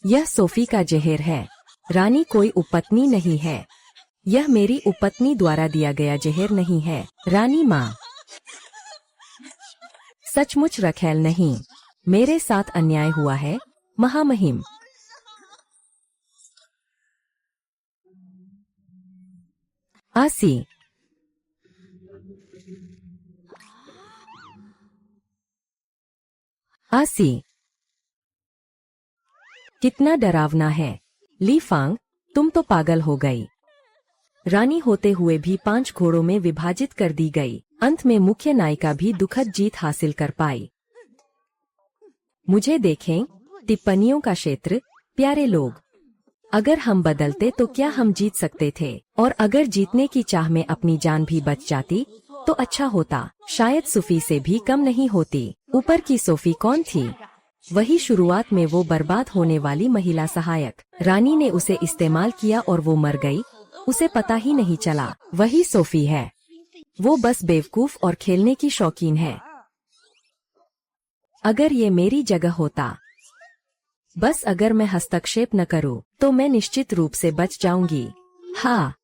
यह सोफी का जहर है। रानी कोई उपपत्नी नहीं है। यह मेरी उपपत्नी द्वारा दिया गया जहर नहीं है। रानी माँ, सचमुच रखेल नहीं। मेरे साथ अन्याय हुआ है। महामहिम। आसी। आसी। कितना डरावना है। ली फांग, तुम तो पागल हो गई। रानी होते हुए भी 5 घोड़ों में विभाजित कर दी गई। अंत में मुख्य नायिका भी दुखद जीत हासिल कर पाई। मुझे देखें। टिप्पणियों का क्षेत्र। प्यारे लोग, अगर हम बदलते तो क्या हम जीत सकते थे? और अगर जीतने की चाह में अपनी जान भी बच जाती तो अच्छा होता। शायद सोफी से भी कम नहीं होती। ऊपर की सोफी कौन थी? वही शुरुआत में वो बर्बाद होने वाली महिला सहायक। रानी ने उसे इस्तेमाल किया और वो मर गई। उसे पता ही नहीं चला। वही सोफी है। वो बस बेवकूफ और खेलने की शौकीन है। अगर ये मेरी जगह होता, बस अगर मैं हस्तक्षेप न करूं, तो मैं निश्चित रूप से बच जाऊंगी। हाँ।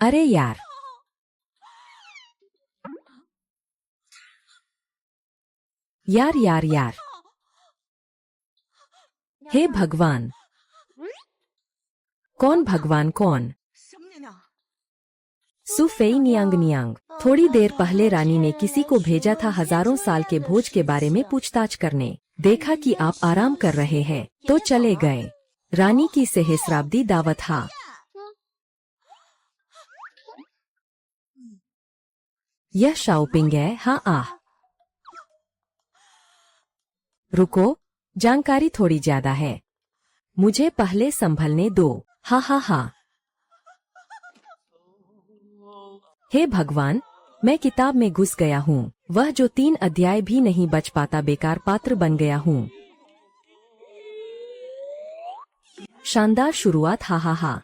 अरे यार। यार यार यार। हे भगवान। कौन भगवान कौन? सुफेई नियांग नियांग। थोड़ी देर पहले रानी ने किसी को भेजा था हजारों साल के भोज के बारे में पूछताछ करने। देखा कि आप आराम कर रहे हैं तो चले गए। रानी की सहस्राब्दी दावत। हाँ। यह शाओपिंग है। हाँ। आह। रुको, जानकारी थोड़ी ज्यादा है। मुझे पहले संभलने दो। हा हा हा। हे भगवान, मैं किताब में घुस गया हूँ। वह जो 3 अध्याय भी नहीं बच पाता, बेकार पात्र बन गया हूँ। शानदार शुरुआत। हा हा हा।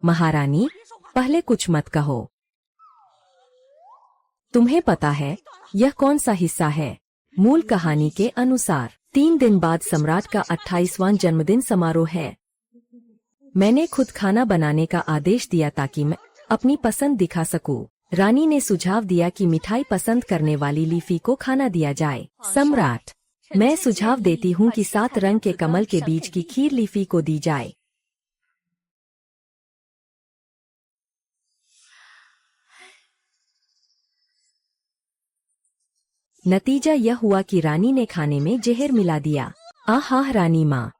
महारानी, पहले कुछ मत कहो। तुम्हें पता है यह कौन सा हिस्सा है? मूल कहानी के अनुसार 3 दिन बाद सम्राट का 28वां जन्मदिन समारोह है। मैंने खुद खाना बनाने का आदेश दिया ताकि मैं अपनी पसंद दिखा सकूं। रानी ने सुझाव दिया कि मिठाई पसंद करने वाली लीफी को खाना दिया जाए। सम्राट, मैं सुझाव देती हूँ कि 7 रंग के कमल के बीज की खीर लीफी को दी जाए। नतीजा यह हुआ कि रानी ने खाने में जहर मिला दिया। आहा रानी माँ,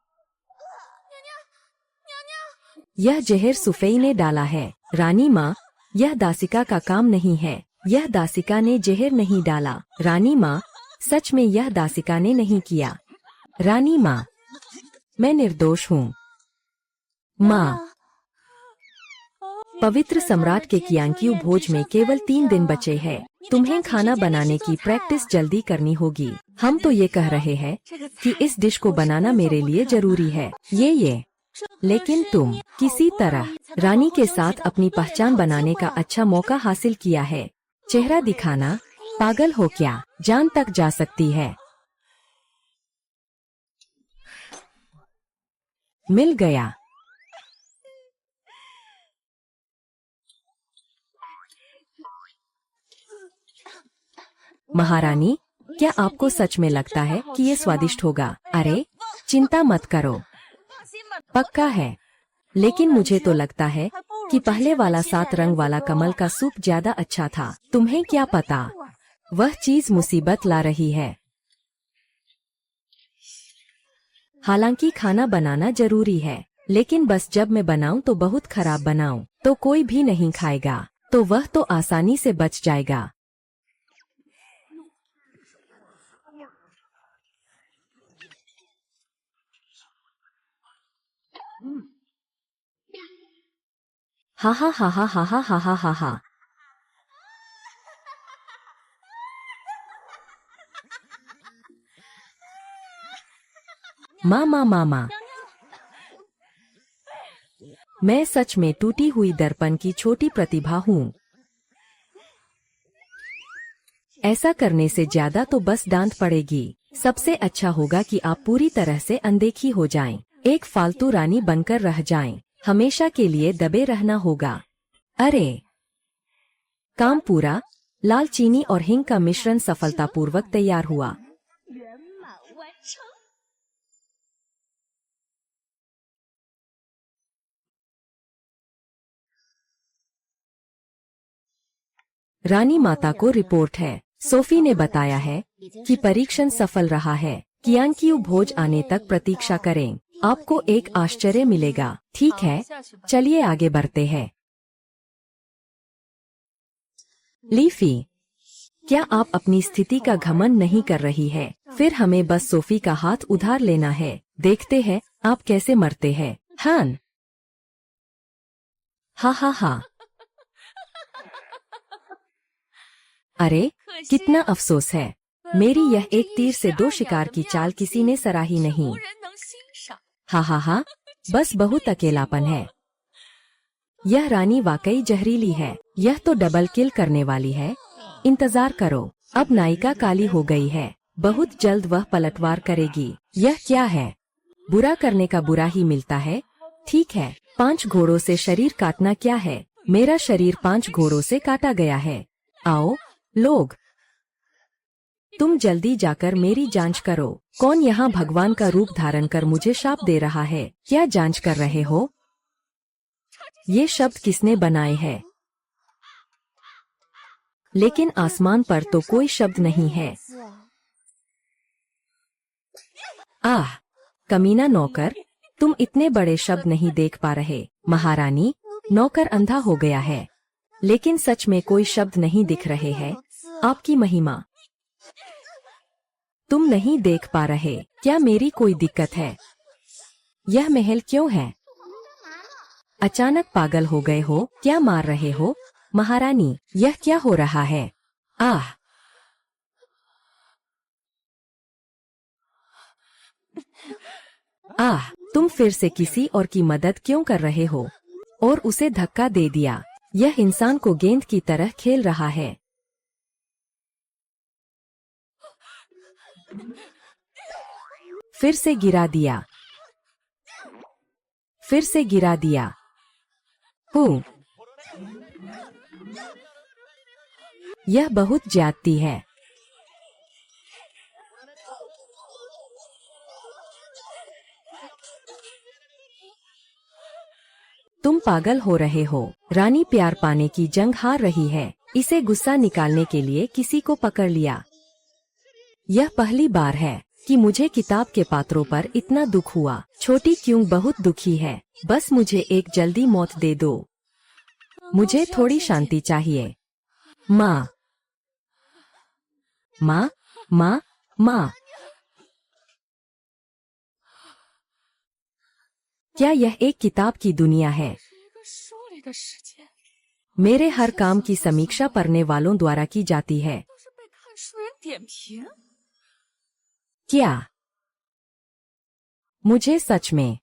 यह जहर सुफेई ने डाला है। रानी माँ, यह दासिका का काम नहीं है। यह दासिका ने जहर नहीं डाला। रानी माँ, सच में यह दासिका ने नहीं किया। रानी माँ, मैं निर्दोष हूँ। माँ, पवित्र सम्राट के कियांक्यू भोज में केवल 3 दिन बचे हैं। तुम्हें खाना बनाने की प्रैक्टिस जल्दी करनी होगी। हम तो ये कह रहे हैं कि इस डिश को बनाना मेरे लिए जरूरी है। ये लेकिन तुम किसी तरह रानी के साथ अपनी पहचान बनाने का अच्छा मौका हासिल किया है। चेहरा दिखाना, पागल हो क्या? जान तक जा सकती है। मिल गया। महारानी, क्या आपको सच में लगता है कि ये स्वादिष्ट होगा? अरे, चिंता मत करो, पक्का है। लेकिन मुझे तो लगता है कि पहले वाला 7 रंग वाला कमल का सूप ज्यादा अच्छा था। तुम्हें क्या पता, वह चीज मुसीबत ला रही है। हालांकि खाना बनाना जरूरी है, लेकिन बस जब मैं बनाऊं तो बहुत खराब बनाऊं तो कोई भी नहीं खाएगा, तो वह तो आसानी से बच जाएगा। हा हा हा हा हा हा हा हा हा हा। माँ माँ माँ माँ। मैं सच में टूटी हुई दर्पण की छोटी प्रतिभा हूँ। ऐसा करने से ज्यादा तो बस डांट पड़ेगी। सबसे अच्छा होगा कि आप पूरी तरह से अनदेखी हो जाएं, एक फालतू रानी बनकर रह जाएं, हमेशा के लिए दबे रहना होगा। अरे, काम पूरा। लाल चीनी और हींग का मिश्रण सफलतापूर्वक तैयार हुआ। रानी माता को रिपोर्ट है। सोफी ने बताया है कि परीक्षण सफल रहा है। कियांकियू भोज आने तक प्रतीक्षा करें, आपको एक आश्चर्य मिलेगा। ठीक है, चलिए आगे बढ़ते हैं। लीफी, क्या आप अपनी स्थिति का घमंड नहीं कर रही है? फिर हमें बस सोफी का हाथ उधार लेना है। देखते हैं आप कैसे मरते हैं। हान, हा हा हा। अरे, कितना अफसोस है। मेरी यह एक तीर से दो शिकार की चाल किसी ने सराही नहीं। हा हा हा, बस बहुत अकेलापन है। यह रानी वाकई जहरीली है। यह तो डबल किल करने वाली है। इंतजार करो, अब नायिका काली हो गई है। बहुत जल्द वह पलटवार करेगी। यह क्या है? बुरा करने का बुरा ही मिलता है। ठीक है, 5 घोड़ों से शरीर काटना क्या है? मेरा शरीर 5 घोड़ों से काटा गया है। आओ लोग, तुम जल्दी जाकर मेरी जांच करो। कौन यहाँ भगवान का रूप धारण कर मुझे शाप दे रहा है? क्या जांच कर रहे हो? ये शब्द किसने बनाए हैं? लेकिन आसमान पर तो कोई शब्द नहीं है। आह, कमीना नौकर, तुम इतने बड़े शब्द नहीं देख पा रहे। महारानी, नौकर अंधा हो गया है, लेकिन सच में कोई शब्द नहीं दिख रहे हैं। आपकी महिमा, तुम नहीं देख पा रहे। क्या मेरी कोई दिक्कत है? यह महल क्यों है? अचानक पागल हो गए हो? क्या मार रहे हो? महारानी, यह क्या हो रहा है? आह, आह, तुम फिर से किसी और की मदद क्यों कर रहे हो? और उसे धक्का दे दिया। यह इंसान को गेंद की तरह खेल रहा है। फिर से गिरा दिया। फिर से गिरा दिया। हूँ, यह बहुत ज्यादती है। तुम पागल हो रहे हो। रानी प्यार पाने की जंग हार रही है। इसे गुस्सा निकालने के लिए किसी को पकड़ लिया। यह पहली बार है कि मुझे किताब के पात्रों पर इतना दुख हुआ। छोटी क्यों बहुत दुखी है। बस मुझे एक जल्दी मौत दे दो। मुझे थोड़ी शांति चाहिए। माँ, माँ, माँ, माँ। क्या यह एक किताब की दुनिया है? मेरे हर काम की समीक्षा पढ़ने वालों द्वारा की जाती है। क्या मुझे सच में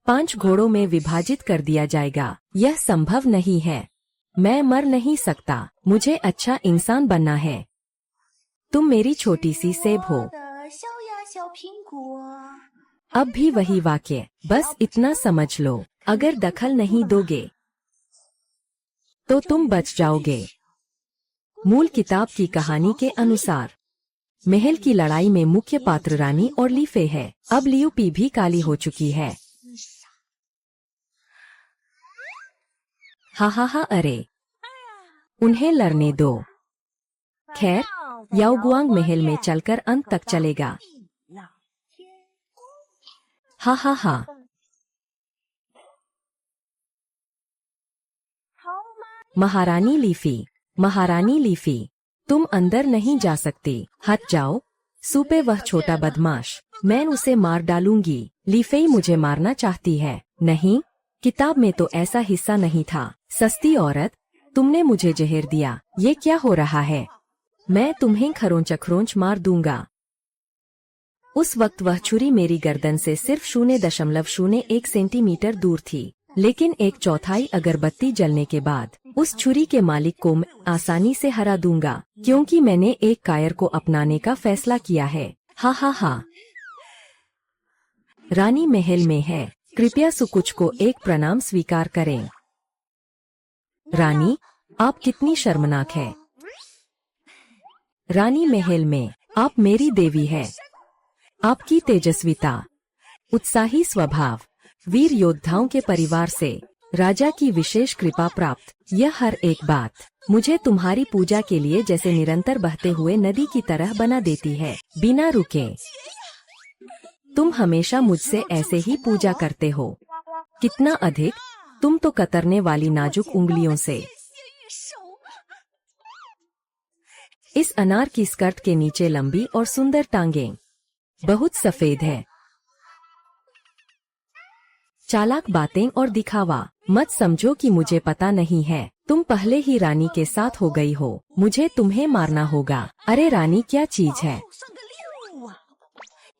5 घोड़ों में विभाजित कर दिया जाएगा? यह संभव नहीं है। मैं मर नहीं सकता। मुझे अच्छा इंसान बनना है। तुम मेरी छोटी सी सेब हो। अब भी वही वाक्य, बस इतना समझ लो, अगर दखल नहीं दोगे तो तुम बच जाओगे। मूल किताब की कहानी के अनुसार महल की लड़ाई में मुख्य पात्र रानी और लीफे है। अब लियूपी भी काली हो चुकी है। हा हा हा, अरे, उन्हें लड़ने दो। खैर, याओगुआंग महल में चलकर अंत तक चलेगा। हा हा हा। महारानी लीफी, महारानी लीफी, तुम अंदर नहीं जा सकती। हट जाओ। सूपे, वह छोटा बदमाश, मैं उसे मार डालूंगी। लीफेई मुझे मारना चाहती है। नहीं, किताब में तो ऐसा हिस्सा नहीं था। सस्ती औरत, तुमने मुझे जहर दिया। ये क्या हो रहा है? मैं तुम्हें खरोंच खरोंच मार दूंगा। उस वक्त वह छुरी मेरी गर्दन से सिर्फ 0.01 सेंटीमीटर दूर थी, लेकिन 1/4 अगरबत्ती जलने के बाद उस छुरी के मालिक को मैं आसानी से हरा दूंगा, क्योंकि मैंने एक कायर को अपनाने का फैसला किया है। हा हा हा। रानी महल में है, कृपया सुकुच को एक प्रणाम स्वीकार करें। रानी, आप कितनी शर्मनाक है। रानी महल में आप मेरी देवी है। आपकी तेजस्विता, उत्साही स्वभाव, वीर योद्धाओं के परिवार से राजा की विशेष कृपा प्राप्त, यह हर एक बात मुझे तुम्हारी पूजा के लिए जैसे निरंतर बहते हुए नदी की तरह बना देती है, बिना रुके। तुम हमेशा मुझसे ऐसे ही पूजा करते हो। कितना अधिक, तुम तो कतरने वाली नाजुक उंगलियों से। इस अनार की स्कर्ट के नीचे लंबी और सुंदर टांगें बहुत सफेद है। चालाक बातें और दिखावा मत समझो कि मुझे पता नहीं है। तुम पहले ही रानी के साथ हो गई हो, मुझे तुम्हें मारना होगा। अरे रानी क्या चीज है।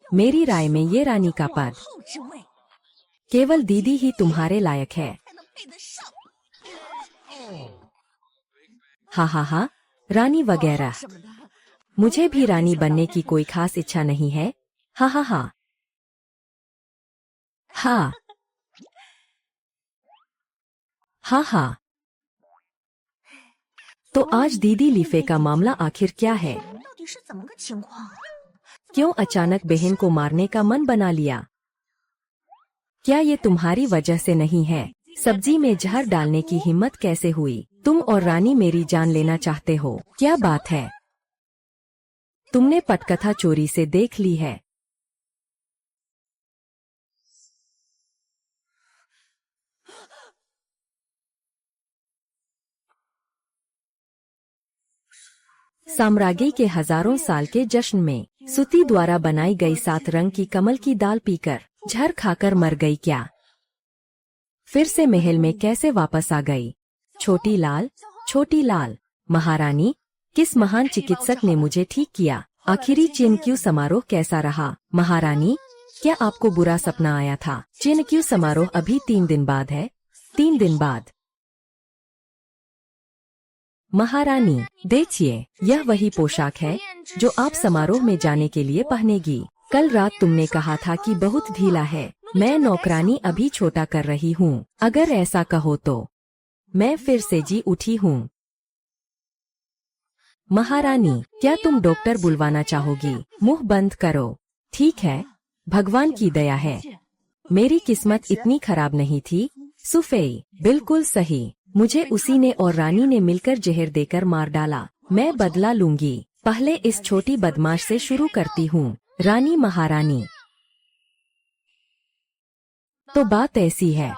मेरी राय में ये रानी का पद केवल दीदी ही तुम्हारे लायक है। हा हा हा, रानी वगैरह, मुझे भी रानी बनने की कोई खास इच्छा नहीं है। हा हा हा। हा हा हा। तो आज दीदी लीफे का मामला आखिर क्या है? क्यों अचानक बहन को मारने का मन बना लिया? क्या ये तुम्हारी वजह से नहीं है? सब्जी में जहर डालने की हिम्मत कैसे हुई? तुम और रानी मेरी जान लेना चाहते हो? क्या बात है? तुमने पटकथा चोरी से देख ली है। साम्राज्य के हजारों साल के जश्न में सूती द्वारा बनाई गई 7 रंग की कमल की दाल पीकर जहर खाकर मर गई क्या? फिर से महल में कैसे वापस आ गई? छोटी लाल, महारानी, किस महान चिकित्सक ने मुझे ठीक किया? आखिरी चिनक्यू समारोह कैसा रहा? महारानी, क्या आपको बुरा सपना आया था? चिनक्यू समारोह अभी 3 दिन बाद है। 3 दिन बाद। महारानी, देखिए, यह वही पोशाक है जो आप समारोह में जाने के लिए पहनेगी। कल रात तुमने कहा था कि बहुत ढीला है। मैं नौकरानी अभी छोटा कर रही हूँ। अगर ऐसा कहो तो मैं फिर से जी उठी हूँ। महारानी, क्या तुम डॉक्टर बुलवाना चाहोगी? मुंह बंद करो। ठीक है, भगवान की दया है। मेरी किस्मत इतनी खराब नहीं थी। सुफेई, बिल्कुल सही। मुझे उसी ने और रानी ने मिलकर जहर देकर मार डाला। मैं बदला लूंगी। पहले इस छोटी बदमाश से शुरू करती हूँ। रानी महारानी, तो बात ऐसी है,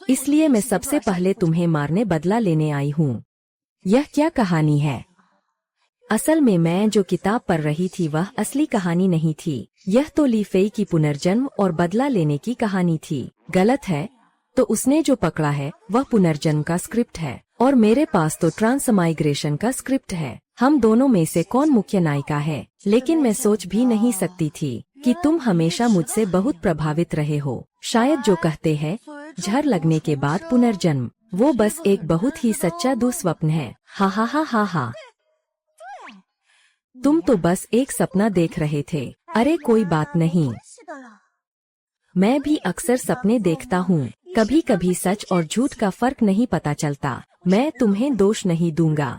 इसलिए मैं सबसे पहले तुम्हें मारने बदला लेने आई हूँ। यह क्या कहानी है? असल में मैं जो किताब पढ़ रही थी वह असली कहानी नहीं थी। यह तो ली फेई की पुनर्जन्म और बदला लेने की कहानी थी। गलत है तो उसने जो पकड़ा है वह पुनर्जन्म का स्क्रिप्ट है, और मेरे पास तो ट्रांसमाइग्रेशन का स्क्रिप्ट है। हम दोनों में से कौन मुख्य नायिका है? लेकिन मैं सोच भी नहीं सकती थी कि तुम हमेशा मुझसे बहुत प्रभावित रहे हो। शायद जो कहते हैं जहर लगने के बाद पुनर्जन्म, वो बस एक बहुत ही सच्चा दुस्वप्न है। हा हा हा हा हा। तुम तो बस एक सपना देख रहे थे। अरे कोई बात नहीं, मैं भी अक्सर सपने देखता हूँ। कभी कभी सच और झूठ का फर्क नहीं पता चलता। मैं तुम्हें दोष नहीं दूंगा।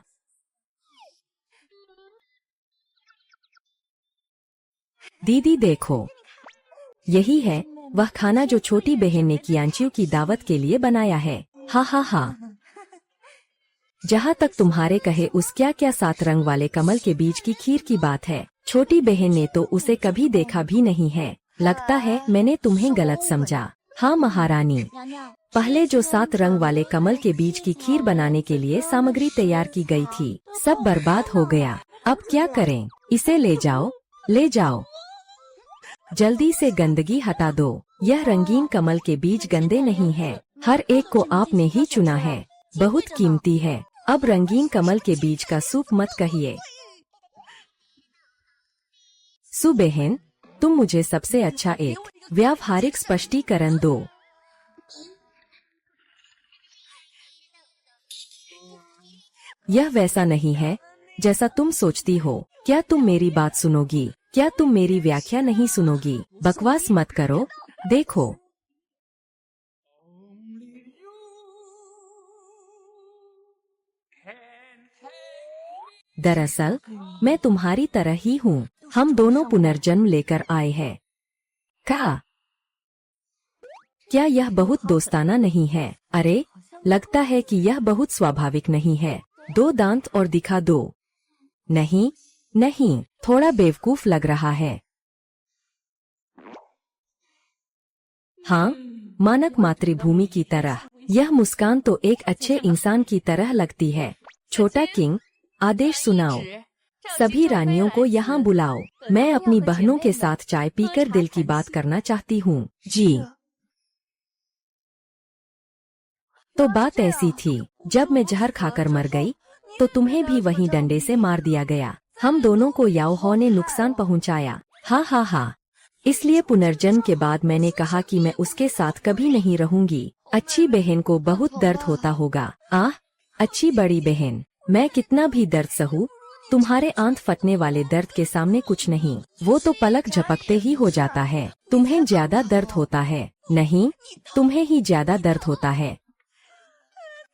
दीदी देखो, यही है वह खाना जो छोटी बहन ने कियांचियों की दावत के लिए बनाया है। हा हा हा। जहाँ तक तुम्हारे कहे उस क्या क्या 7 रंग वाले कमल के बीज की खीर की बात है, छोटी बहन ने तो उसे कभी देखा भी नहीं है। लगता है मैंने तुम्हें गलत समझा। हाँ महारानी, पहले जो 7 रंग वाले कमल के बीज की खीर बनाने के लिए सामग्री तैयार की गई थी, सब बर्बाद हो गया। अब क्या करें? इसे ले जाओ, ले जाओ। जल्दी से गंदगी हटा दो। यह रंगीन कमल के बीज गंदे नहीं है। हर एक को आपने ही चुना है, बहुत कीमती है। अब रंगीन कमल के बीज का सूप मत कहिए। सुबहन, तुम मुझे सबसे अच्छा एक व्यावहारिक स्पष्टीकरण दो। यह वैसा नहीं है जैसा तुम सोचती हो। क्या तुम मेरी बात सुनोगी? क्या तुम मेरी व्याख्या नहीं सुनोगी? बकवास मत करो। देखो, दरअसल मैं तुम्हारी तरह ही हूँ। हम दोनों पुनर्जन्म लेकर आए हैं। क्या यह बहुत दोस्ताना नहीं है? अरे, लगता है कि यह बहुत स्वाभाविक नहीं है। दो दांत और दिखा दो। नहीं, नहीं, थोड़ा बेवकूफ लग रहा है। हाँ, मानक मातृभूमि की तरह। यह मुस्कान तो एक अच्छे इंसान की तरह लगती है। छोटा किंग, आदेश सुनाओ। सभी रानियों को यहाँ बुलाओ। मैं अपनी बहनों के साथ चाय पीकर दिल की बात करना चाहती हूँ। जी। तो बात ऐसी थी, जब मैं जहर खाकर मर गई, तो तुम्हें भी वहीं डंडे से मार दिया गया। हम दोनों को याओ हो ने नुकसान पहुंचाया। हा हा हा। इसलिए पुनर्जन्म के बाद मैंने कहा कि मैं उसके साथ कभी नहीं रहूंगी। अच्छी बहन को बहुत दर्द होता होगा। आह, अच्छी बड़ी बहन, मैं कितना भी दर्द सहूं, तुम्हारे आंत फटने वाले दर्द के सामने कुछ नहीं। वो तो पलक झपकते ही हो जाता है। तुम्हें ज्यादा दर्द होता है। नहीं, तुम्हें ही ज्यादा दर्द होता है।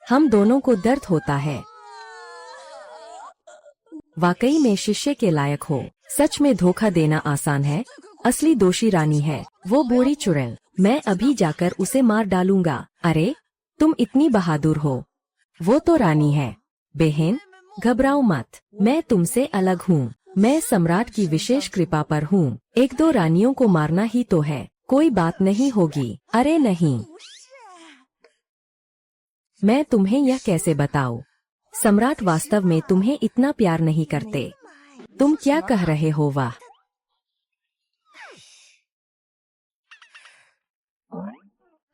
हम दोनों को दर्द होता है। वाकई में शिष्य के लायक हो। सच में धोखा देना आसान है। असली दोषी रानी है, वो बूढ़ी चुड़ैल। मैं अभी जाकर उसे मार डालूंगा। अरे, तुम इतनी बहादुर हो। वो तो रानी है। बहन, घबराओ मत, मैं तुमसे अलग हूँ। मैं सम्राट की विशेष कृपा पर हूँ। एक दो रानियों को मारना ही तो है, कोई बात नहीं होगी। अरे नहीं, मैं तुम्हें यह कैसे बताऊं? सम्राट वास्तव में तुम्हें इतना प्यार नहीं करते। तुम क्या कह रहे हो? वाह!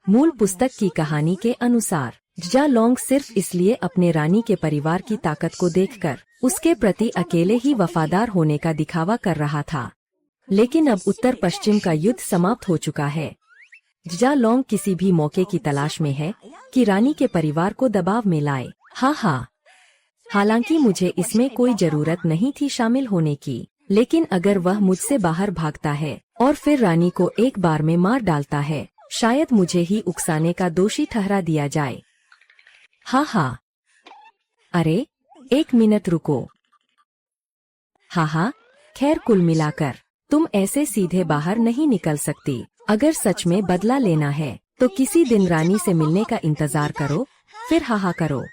मूल पुस्तक की कहानी के अनुसार जा लोंग सिर्फ इसलिए अपने रानी के परिवार की ताकत को देखकर उसके प्रति अकेले ही वफादार होने का दिखावा कर रहा था। लेकिन अब उत्तर पश्चिम का युद्ध समाप्त हो चुका है। जा लोंग किसी भी मौके की तलाश में है कि रानी के परिवार को दबाव में लाए। हाँ हाँ, हालांकि मुझे इसमें कोई जरूरत नहीं थी शामिल होने की, लेकिन अगर वह मुझसे बाहर भागता है और फिर रानी को एक बार में मार डालता है, शायद मुझे ही उकसाने का दोषी ठहरा दिया जाए। हाँ हाँ। अरे, एक मिनट रुको। हाँ हाँ, खैर कुल मिलाकर तुम ऐसे सीधे बाहर नहीं निकल सकती। अगर सच में बदला लेना है तो किसी दिन रानी से मिलने का इंतजार करो, फिर हाहा करो।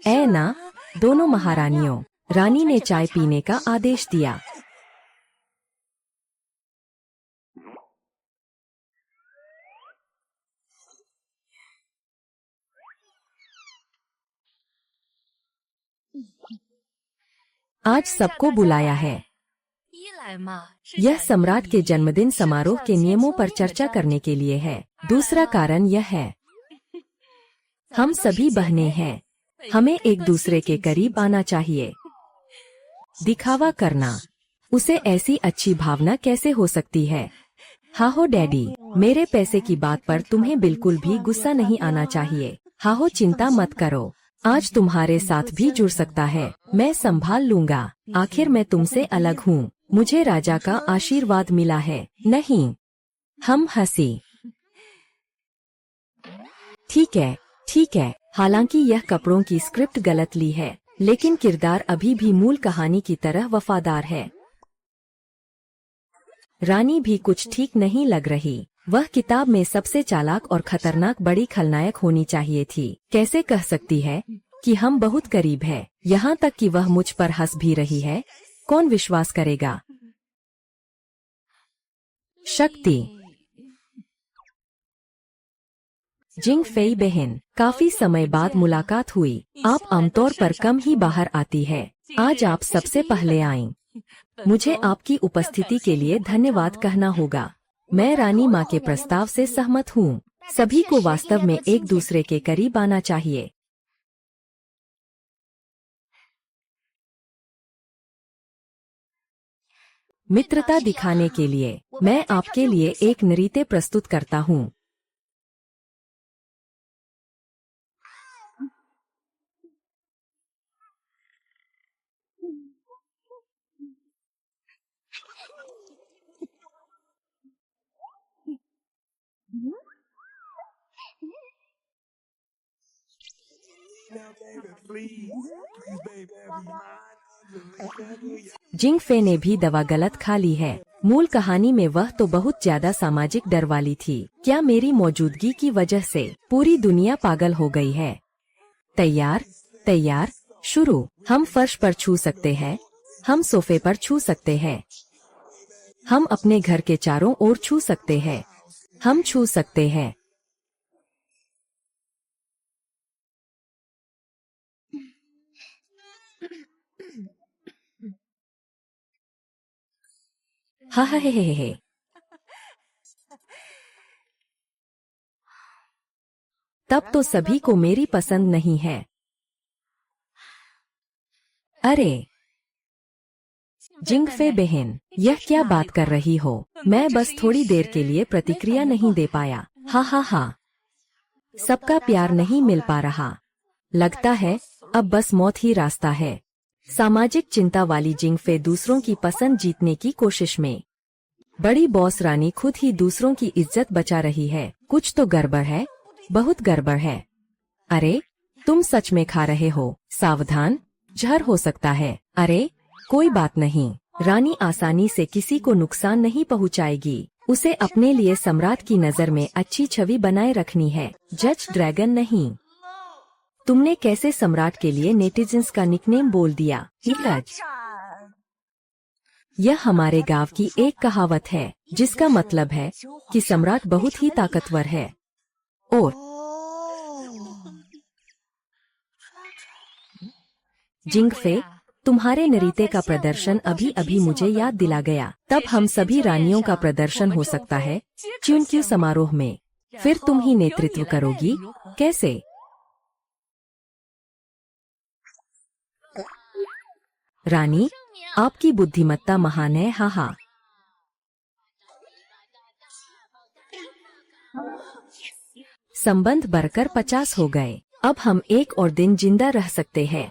ऐ ना, दोनों महारानियों। रानी ने चाय पीने का आदेश दिया। आज सबको बुलाया है। यह सम्राट के जन्मदिन समारोह के नियमों पर चर्चा करने के लिए है। दूसरा कारण यह है, हम सभी बहनें हैं। हमें एक दूसरे के करीब आना चाहिए। दिखावा करना, उसे ऐसी अच्छी भावना कैसे हो सकती है? हाँ हो डैडी, मेरे पैसे की बात पर तुम्हें बिल्कुल भी गुस्सा नहीं आना चाहिए। हाँ हो, चिंता मत करो, आज तुम्हारे साथ भी जुड़ सकता है। मैं संभाल लूंगा। आखिर मैं तुमसे अलग हूँ। मुझे राजा का आशीर्वाद मिला है। नहीं, हम हंसी। ठीक है, ठीक है। हालांकि यह कपड़ों की स्क्रिप्ट गलत ली है, लेकिन किरदार अभी भी मूल कहानी की तरह वफादार है। रानी भी कुछ ठीक नहीं लग रही। वह किताब में सबसे चालाक और खतरनाक बड़ी खलनायक होनी चाहिए थी। कैसे कह सकती है कि हम बहुत करीब है, यहाँ तक कि वह मुझ पर हंस भी रही है। कौन विश्वास करेगा? शक्ति। जिंग फेई बहन, काफी समय बाद मुलाकात हुई। आप आमतौर पर कम ही बाहर आती है, आज आप सबसे पहले आईं। मुझे आपकी उपस्थिति के लिए धन्यवाद कहना होगा। मैं रानी माँ के प्रस्ताव से सहमत हूँ। सभी को वास्तव में एक दूसरे के करीब आना चाहिए। मित्रता दिखाने के लिए मैं आपके लिए एक नृत्य प्रस्तुत करता हूँ। जिंगफे ने भी दवा गलत खा ली है। मूल कहानी में वह तो बहुत ज्यादा सामाजिक डर वाली थी। क्या मेरी मौजूदगी की वजह से पूरी दुनिया पागल हो गई है? तैयार तैयार शुरू। हम फर्श पर छू सकते हैं, हम सोफे पर छू सकते हैं, हम अपने घर के चारों ओर छू सकते हैं, हम छू सकते हैं। हा हा हे। तब तो सभी को मेरी पसंद नहीं है। अरे जिंगफे बहन, यह क्या बात कर रही हो? मैं बस थोड़ी देर के लिए प्रतिक्रिया नहीं दे पाया। हा हा हा। सबका प्यार नहीं मिल पा रहा। लगता है अब बस मौत ही रास्ता है। सामाजिक चिंता वाली जिंगफे दूसरों की पसंद जीतने की कोशिश में। बड़ी बॉस रानी खुद ही दूसरों की इज्जत बचा रही है। कुछ तो गड़बड़ है, बहुत गड़बड़ है। अरे तुम सच में खा रहे हो? सावधान, जहर हो सकता है। अरे कोई बात नहीं, रानी आसानी से किसी को नुकसान नहीं पहुंचाएगी। उसे अपने लिए सम्राट की नजर में अच्छी छवि बनाए रखनी है, जज ड्रैगन नहीं। तुमने कैसे सम्राट के लिए नेटिजन्स का निकनेम बोल दिया? नीरज, यह हमारे गांव की एक कहावत है जिसका मतलब है कि सम्राट बहुत ही ताकतवर है। और जिंगफे, तुम्हारे नृत्य का प्रदर्शन अभी अभी मुझे याद दिला गया। तब हम सभी रानियों का प्रदर्शन हो सकता है च्यूनक्यू समारोह में। फिर तुम ही नेतृत्व करोगी? कैसे? रानी, आपकी बुद्धिमत्ता महान है। हा हा। संबंध बढ़कर 50 हो गए। अब हम एक और दिन जिंदा रह सकते हैं।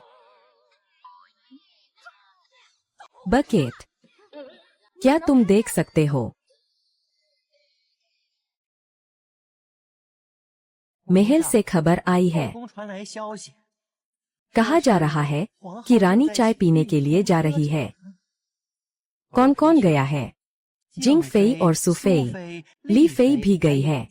बकेट, क्या तुम देख सकते हो? महल से खबर आई है। कहा जा रहा है कि रानी चाय पीने के लिए जा रही है। कौन कौन गया है? जिंगफेई और सुफेई। ली फेई भी गई है।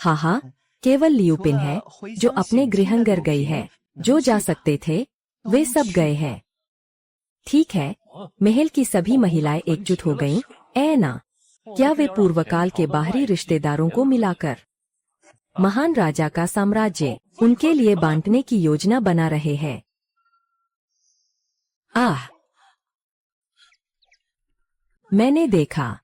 हाँ हाँ, केवल लियूपिन है जो अपने गृहंगर गई है। जो जा सकते थे वे सब गए हैं। ठीक है, महल की सभी महिलाएं एकजुट हो गईं। ना, क्या वे पूर्वकाल के बाहरी रिश्तेदारों को मिलाकर महान राजा का साम्राज्य उनके लिए बांटने की योजना बना रहे हैं? आह, मैंने देखा।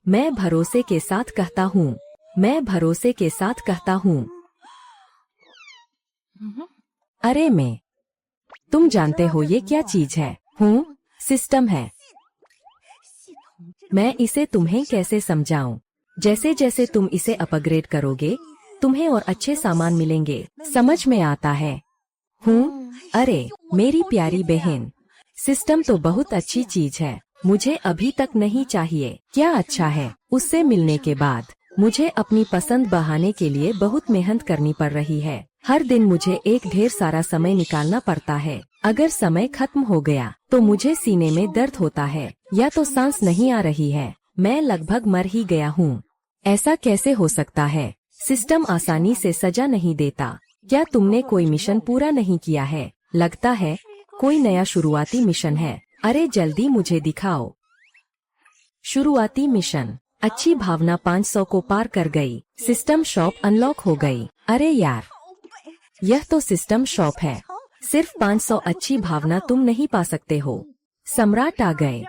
मैं भरोसे के साथ कहता हूँ, मैं भरोसे के साथ कहता हूँ। अरे तुम जानते हो ये क्या चीज है? सिस्टम है। मैं इसे तुम्हें कैसे समझाऊं? जैसे जैसे तुम इसे अपग्रेड करोगे, तुम्हें और अच्छे सामान मिलेंगे। समझ में आता है? अरे मेरी प्यारी बहन, सिस्टम तो बहुत अच्छी चीज है। मुझे अभी तक नहीं चाहिए। क्या अच्छा है? उससे मिलने के बाद मुझे अपनी पसंद बढ़ाने के लिए बहुत मेहनत करनी पड़ रही है। हर दिन मुझे एक ढेर सारा समय निकालना पड़ता है। अगर समय खत्म हो गया तो मुझे सीने में दर्द होता है या तो सांस नहीं आ रही है। मैं लगभग मर ही गया हूँ। ऐसा कैसे हो सकता है? सिस्टम आसानी से सजा नहीं देता। क्या तुमने कोई मिशन पूरा नहीं किया है? लगता है कोई नया शुरुआती मिशन है। अरे जल्दी मुझे दिखाओ। शुरुआती मिशन। अच्छी भावना 500 को पार कर गई। सिस्टम शॉप अनलॉक हो गई। अरे यार, यह तो सिस्टम शॉप है। सिर्फ 500 अच्छी भावना तुम नहीं पा सकते हो। सम्राट आ गए।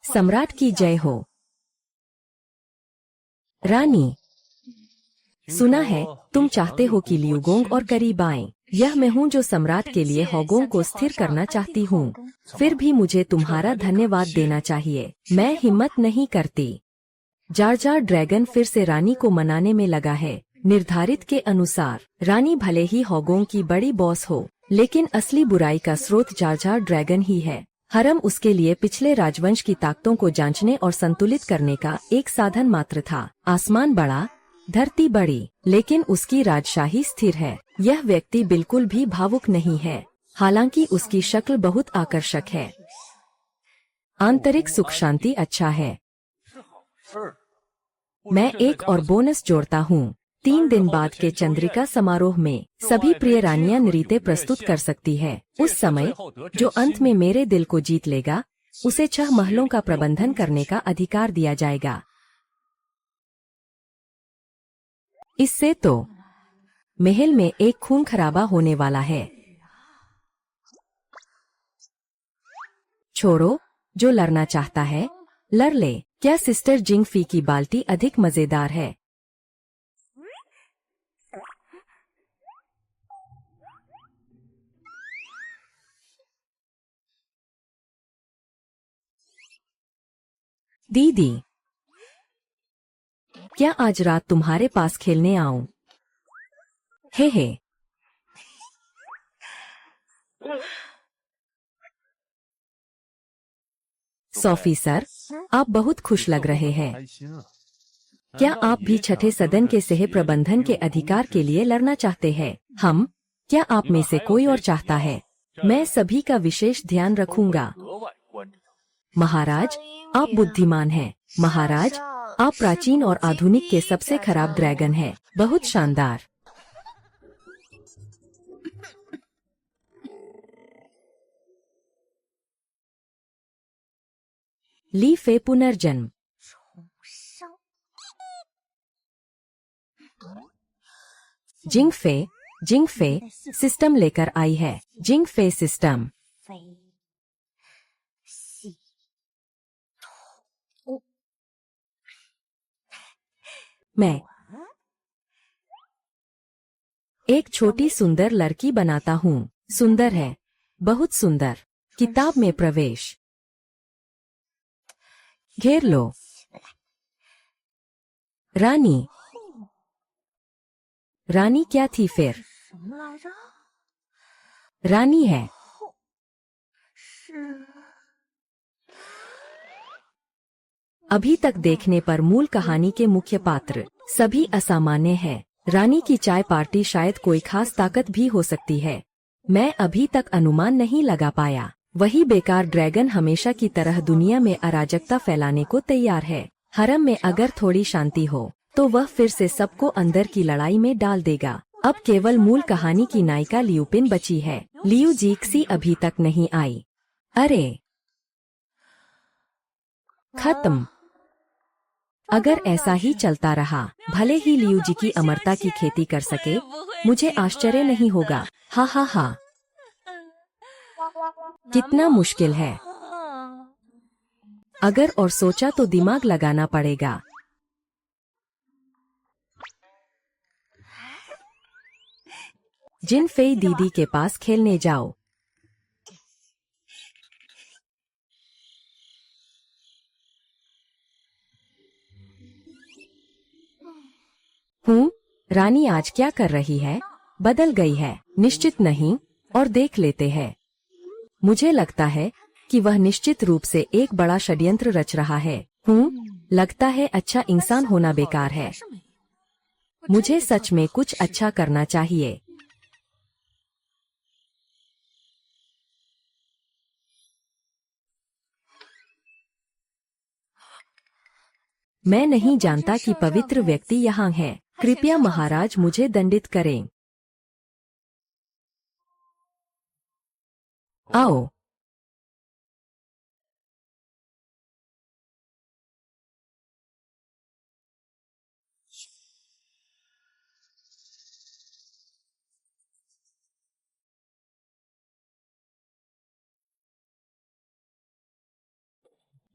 सम्राट की जय हो। रानी, सुना है तुम चाहते हो कि लियूगोंग और करीब आएं। यह मैं हूँ जो सम्राट के लिए होगोंग को स्थिर करना चाहती हूँ। फिर भी मुझे तुम्हारा धन्यवाद देना चाहिए। मैं हिम्मत नहीं करती। जार जार ड्रैगन फिर से रानी को मनाने में लगा है। निर्धारित के अनुसार रानी भले ही होगोंग की बड़ी बॉस हो, लेकिन असली बुराई का स्रोत जार जार ड्रैगन ही है। हरम उसके लिए पिछले राजवंश की ताकतों को जांचने और संतुलित करने का एक साधन मात्र था। आसमान बड़ा, धरती बड़ी, लेकिन उसकी राजशाही स्थिर है। यह व्यक्ति बिल्कुल भी भावुक नहीं है, हालांकि उसकी शक्ल बहुत आकर्षक है। आंतरिक सुख शांति अच्छा है। मैं एक और बोनस जोड़ता हूँ। 3 दिन बाद के चंद्रिका समारोह में सभी प्रिय रानियां नृत्य प्रस्तुत कर सकती है। उस समय जो अंत में मेरे दिल को जीत लेगा, उसे 6 महलों का प्रबंधन करने का अधिकार दिया जाएगा। इससे तो महल में एक खून खराबा होने वाला है। छोड़ो, जो लड़ना चाहता है लड़ ले। क्या सिस्टर जिंगफी की बाल्टी अधिक मजेदार है? दीदी, क्या आज रात तुम्हारे पास खेलने आऊं? हे। सोफी सर, आप बहुत खुश लग रहे हैं। क्या आप भी छठे सदन के सह प्रबंधन के अधिकार के लिए लड़ना चाहते हैं? क्या आप में से कोई और चाहता है? मैं सभी का विशेष ध्यान रखूंगा। महाराज, आप बुद्धिमान हैं। महाराज, आप प्राचीन और आधुनिक के सबसे खराब ड्रैगन हैं। बहुत शानदार। ली फे पुनर्जन्म। जिंगफे सिस्टम लेकर आई है। जिंगफे सिस्टम। मैं एक छोटी सुंदर लड़की बनाता हूँ। सुंदर है, बहुत सुंदर। किताब में प्रवेश। घेर लो। रानी, रानी क्या थी फिर? रानी है। अभी तक देखने पर मूल कहानी के मुख्य पात्र सभी असामान्य हैं। रानी की चाय पार्टी शायद कोई खास ताकत भी हो सकती है। मैं अभी तक अनुमान नहीं लगा पाया। वही बेकार ड्रैगन हमेशा की तरह दुनिया में अराजकता फैलाने को तैयार है। हरम में अगर थोड़ी शांति हो तो वह फिर से सबको अंदर की लड़ाई में डाल देगा। अब केवल मूल कहानी की नायिका लियूपिन बची है। लियू जीक्सी अभी तक नहीं आई। अरे, खत्म। अगर ऐसा ही चलता रहा, भले ही लियू जी की अमरता की खेती कर सके, मुझे आश्चर्य नहीं होगा। हा हा हा। कितना मुश्किल है। अगर और सोचा तो दिमाग लगाना पड़ेगा। जिन फेई दीदी के पास खेलने जाओ। रानी आज क्या कर रही है? बदल गई है? निश्चित नहीं, और देख लेते हैं। मुझे लगता है कि वह निश्चित रूप से एक बड़ा षड्यंत्र रच रहा है। लगता है अच्छा इंसान होना बेकार है। मुझे सच में कुछ अच्छा करना चाहिए। मैं नहीं जानता कि पवित्र व्यक्ति यहाँ है। कृपया महाराज मुझे दंडित करें। आओ।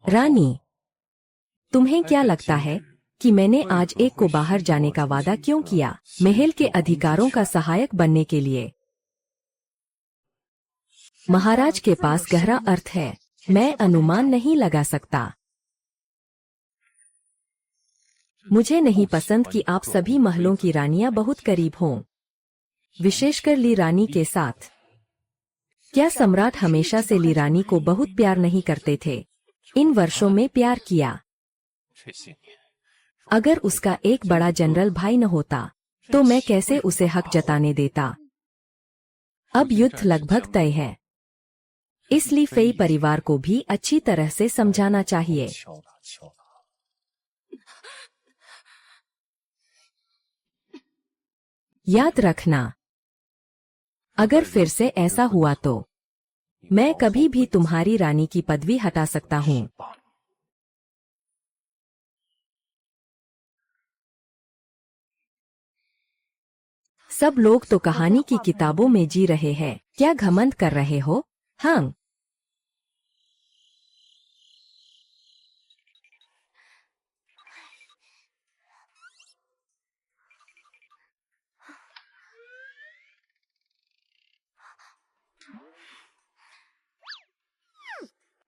रानी, तुम्हें क्या लगता है कि मैंने आज एक को बाहर जाने का वादा क्यों किया? महल के अधिकारों का सहायक बनने के लिए। महाराज के पास गहरा अर्थ है, मैं अनुमान नहीं लगा सकता। मुझे नहीं पसंद कि आप सभी महलों की रानियां बहुत करीब हों, विशेषकर ली रानी के साथ। क्या सम्राट हमेशा से ली रानी को बहुत प्यार नहीं करते थे? इन वर्षों में प्यार किया। अगर उसका एक बड़ा जनरल भाई न होता तो मैं कैसे उसे हक जताने देता? अब युद्ध लगभग तय है, इसलिए फेई परिवार को भी अच्छी तरह से समझाना चाहिए। याद रखना, अगर फिर से ऐसा हुआ तो मैं कभी भी तुम्हारी रानी की पदवी हटा सकता हूँ। सब लोग तो कहानी की किताबों में जी रहे हैं, क्या घमंड कर रहे हो? हाँ,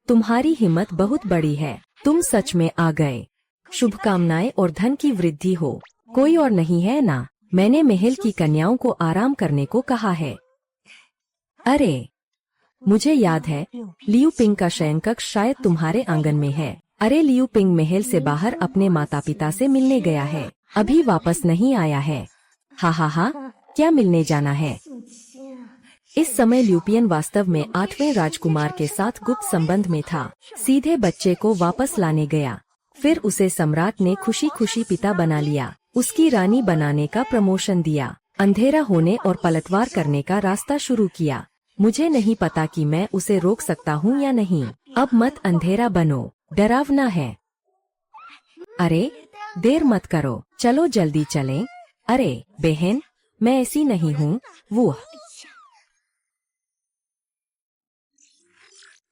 तुम्हारी हिम्मत बहुत बड़ी है, तुम सच में आ गए। शुभकामनाएं और धन की वृद्धि हो। कोई और नहीं है ना? मैंने महल की कन्याओं को आराम करने को कहा है। अरे, मुझे याद है, लियू पिंग का शयन कक्ष शायद तुम्हारे आंगन में है। अरे, लियू पिंग महल से बाहर अपने माता पिता से मिलने गया है, अभी वापस नहीं आया है। हा हा हा, क्या मिलने जाना है? इस समय ल्यूपियन वास्तव में 8वें राजकुमार के साथ गुप्त संबंध में था। सीधे बच्चे को वापस लाने गया, फिर उसे सम्राट ने खुशी खुशी पिता बना लिया, उसकी रानी बनाने का प्रमोशन दिया, अंधेरा होने और पलटवार करने का रास्ता शुरू किया। मुझे नहीं पता कि मैं उसे रोक सकता हूँ या नहीं। अब मत अंधेरा बनो, डरावना है। अरे, देर मत करो, चलो जल्दी चलें। अरे बहन, मैं ऐसी नहीं हूँ। वो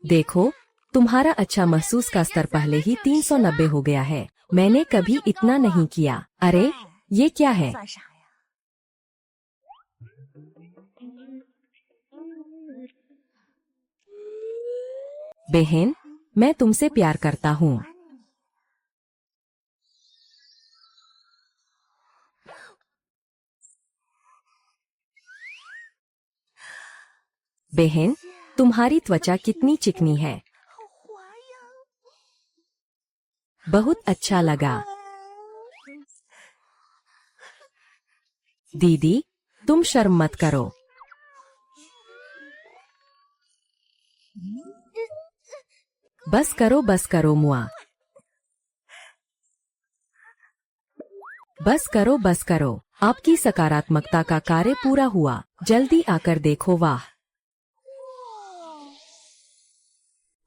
देखो, तुम्हारा अच्छा महसूस का स्तर पहले ही 390 हो गया है। मैंने कभी इतना नहीं किया। अरे, ये क्या है? बहन, मैं तुमसे प्यार करता हूँ। बहन, तुम्हारी त्वचा कितनी चिकनी है। बहुत अच्छा लगा। दीदी, तुम शर्म मत करो। बस करो मुआ। बस करो। आपकी सकारात्मकता का कार्य पूरा हुआ। जल्दी आकर देखो। वाह,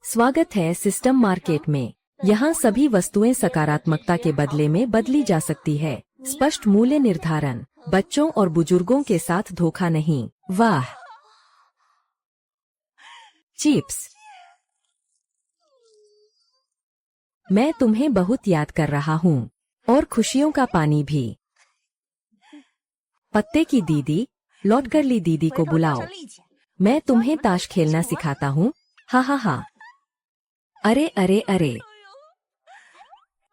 स्वागत है सिस्टम मार्केट में। यहाँ सभी वस्तुएं सकारात्मकता के बदले में बदली जा सकती है। स्पष्ट मूल्य निर्धारण, बच्चों और बुजुर्गों के साथ धोखा नहीं। वाह, चिप्स, मैं तुम्हें बहुत याद कर रहा हूँ। और खुशियों का पानी भी। पत्ते की दीदी, लौट कर ली दीदी को बुलाओ। मैं तुम्हें ताश खेलना सिखाता हूँ। हा हा हा। अरे अरे अरे,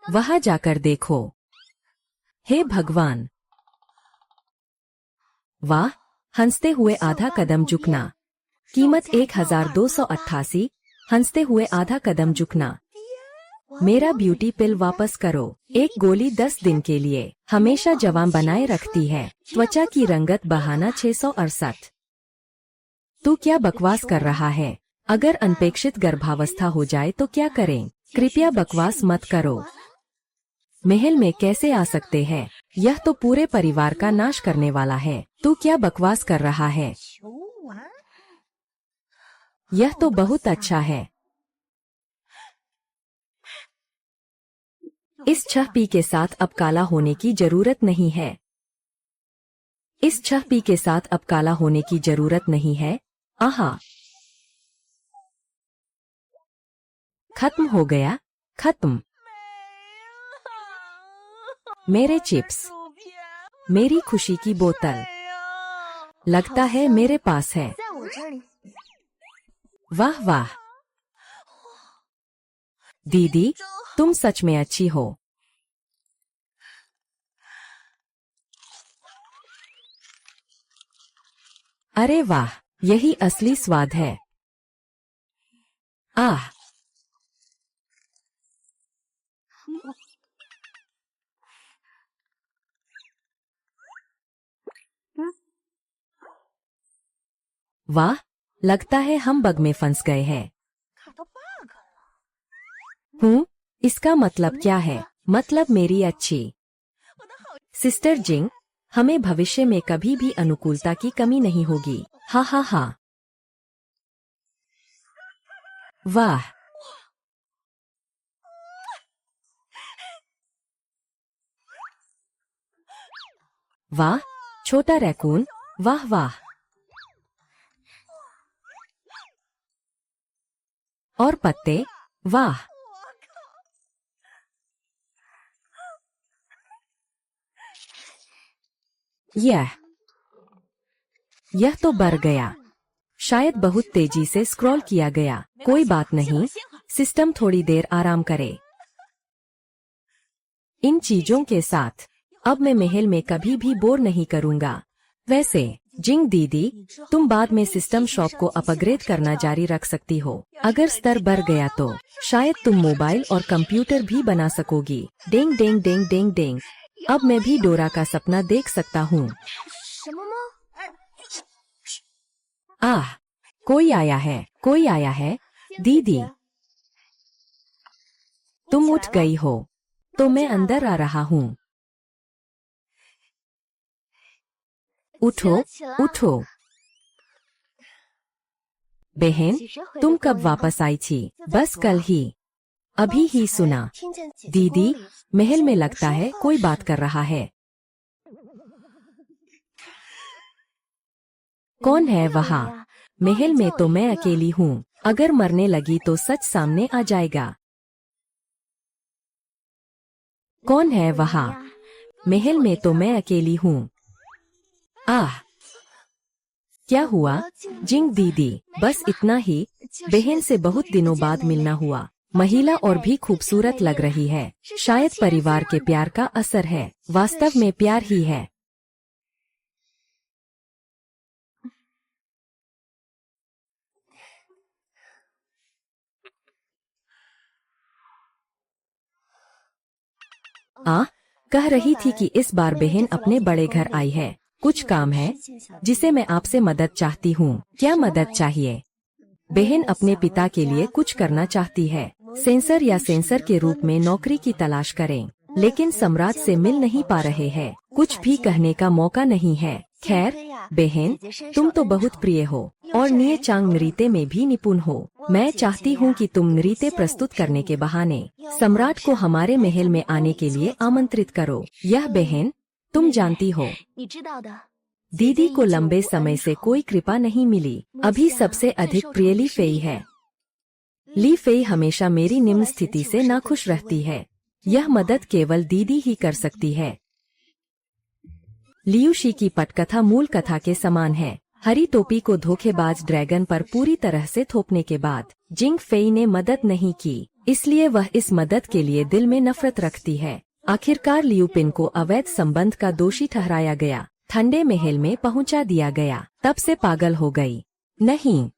वहां जाकर देखो। हे भगवान, वाह, हंसते हुए आधा कदम झुकना। कीमत 1288। हंसते हुए आधा कदम झुकना। मेरा ब्यूटी पिल वापस करो। एक गोली 10 दिन के लिए हमेशा जवान बनाए रखती है। त्वचा की रंगत बहाना 668। तू क्या बकवास कर रहा है? अगर अनपेक्षित गर्भावस्था हो जाए तो क्या करें? कृपया बकवास मत करो। महल में कैसे आ सकते हैं? यह तो पूरे परिवार का नाश करने वाला है। तू क्या बकवास कर रहा है? यह तो बहुत अच्छा है। इस छह पी के साथ अब काला होने की जरूरत नहीं है। इस छह पी के साथ अब काला होने की जरूरत नहीं है। आहा, खत्म हो गया। खत्म। मेरे चिप्स, मेरी खुशी की बोतल, लगता है मेरे पास है। वाह वाह, दीदी तुम सच में अच्छी हो। अरे वाह, यही असली स्वाद है। आह, वाह, लगता है हम बग में फंस गए हैं। इसका मतलब क्या है? मतलब मेरी अच्छी सिस्टर जिंग, हमें भविष्य में कभी भी अनुकूलता की कमी नहीं होगी। हा हा हा। वाह, वाह, छोटा रैकून, वाह वाह। और पत्ते, वाह। यह तो बढ़ गया। शायद बहुत तेजी से स्क्रॉल किया गया। कोई बात नहीं, सिस्टम थोड़ी देर आराम करे। इन चीजों के साथ अब मैं महल में कभी भी बोर नहीं करूंगा। वैसे जिंग दीदी, तुम बाद में सिस्टम शॉप को अपग्रेड करना जारी रख सकती हो। अगर स्तर बढ़ गया तो शायद तुम मोबाइल और कंप्यूटर भी बना सकोगी। डेंग डेंग डेंग डेंग डेंग। अब मैं भी डोरा का सपना देख सकता हूँ। आह, कोई आया है, कोई आया है। दीदी तुम उठ गई हो, तो मैं अंदर आ रहा हूँ। उठो उठो। बहन, तुम कब वापस आई थी? बस कल ही, अभी ही सुना। दीदी, महल में लगता है कोई बात कर रहा है। कौन है वहाँ? महल में तो मैं अकेली हूँ। अगर मरने लगी तो सच सामने आ जाएगा। कौन है वहाँ? महल में तो मैं अकेली हूँ। आह, क्या हुआ? जिंग दीदी, बस इतना ही। बहन से बहुत दिनों बाद मिलना हुआ। महिला और भी खूबसूरत लग रही है। शायद परिवार के प्यार का असर है। वास्तव में प्यार ही है। कह रही थी कि इस बार बहन अपने बड़े घर आई है। कुछ काम है जिसे मैं आपसे मदद चाहती हूँ। क्या मदद चाहिए? बहन अपने पिता के लिए कुछ करना चाहती है। सेंसर या सेंसर के रूप में नौकरी की तलाश करें, लेकिन सम्राट से मिल नहीं पा रहे हैं। कुछ भी कहने का मौका नहीं है। खैर बहन, तुम तो बहुत प्रिय हो और निये चांग नृत्य में भी निपुण हो। मैं चाहती हूँ कि तुम नृत्य प्रस्तुत करने के बहाने सम्राट को हमारे महल में आने के लिए आमंत्रित करो। यह बहन, तुम जानती हो, दीदी को लंबे समय से कोई कृपा नहीं मिली। अभी सबसे अधिक प्रिय ली फेई है। ली फेई हमेशा मेरी निम्न स्थिति से नाखुश रहती है। यह मदद केवल दीदी ही कर सकती है। लियूशी की पटकथा मूल कथा के समान है। हरी टोपी को धोखेबाज ड्रैगन पर पूरी तरह से थोपने के बाद जिंग फेई ने मदद नहीं की, इसलिए वह इस मदद के लिए दिल में नफरत रखती है। आखिरकार लियूपिन को अवैध संबंध का दोषी ठहराया गया, ठंडे महल में पहुंचा दिया गया। तब से पागल हो गई। नहीं,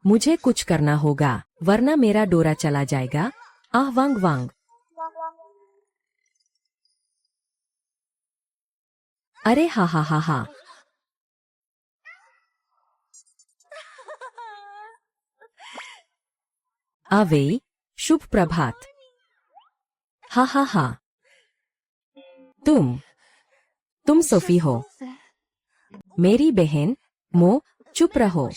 मुझे कुछ करना होगा वरना मेरा डोरा चला जाएगा। आह वांग वांग। अरे हा हा हा हा। आवेई, शुभ प्रभात। हा हा हा। तुम सोफी हो? मेरी बहन मो, चुप रहो।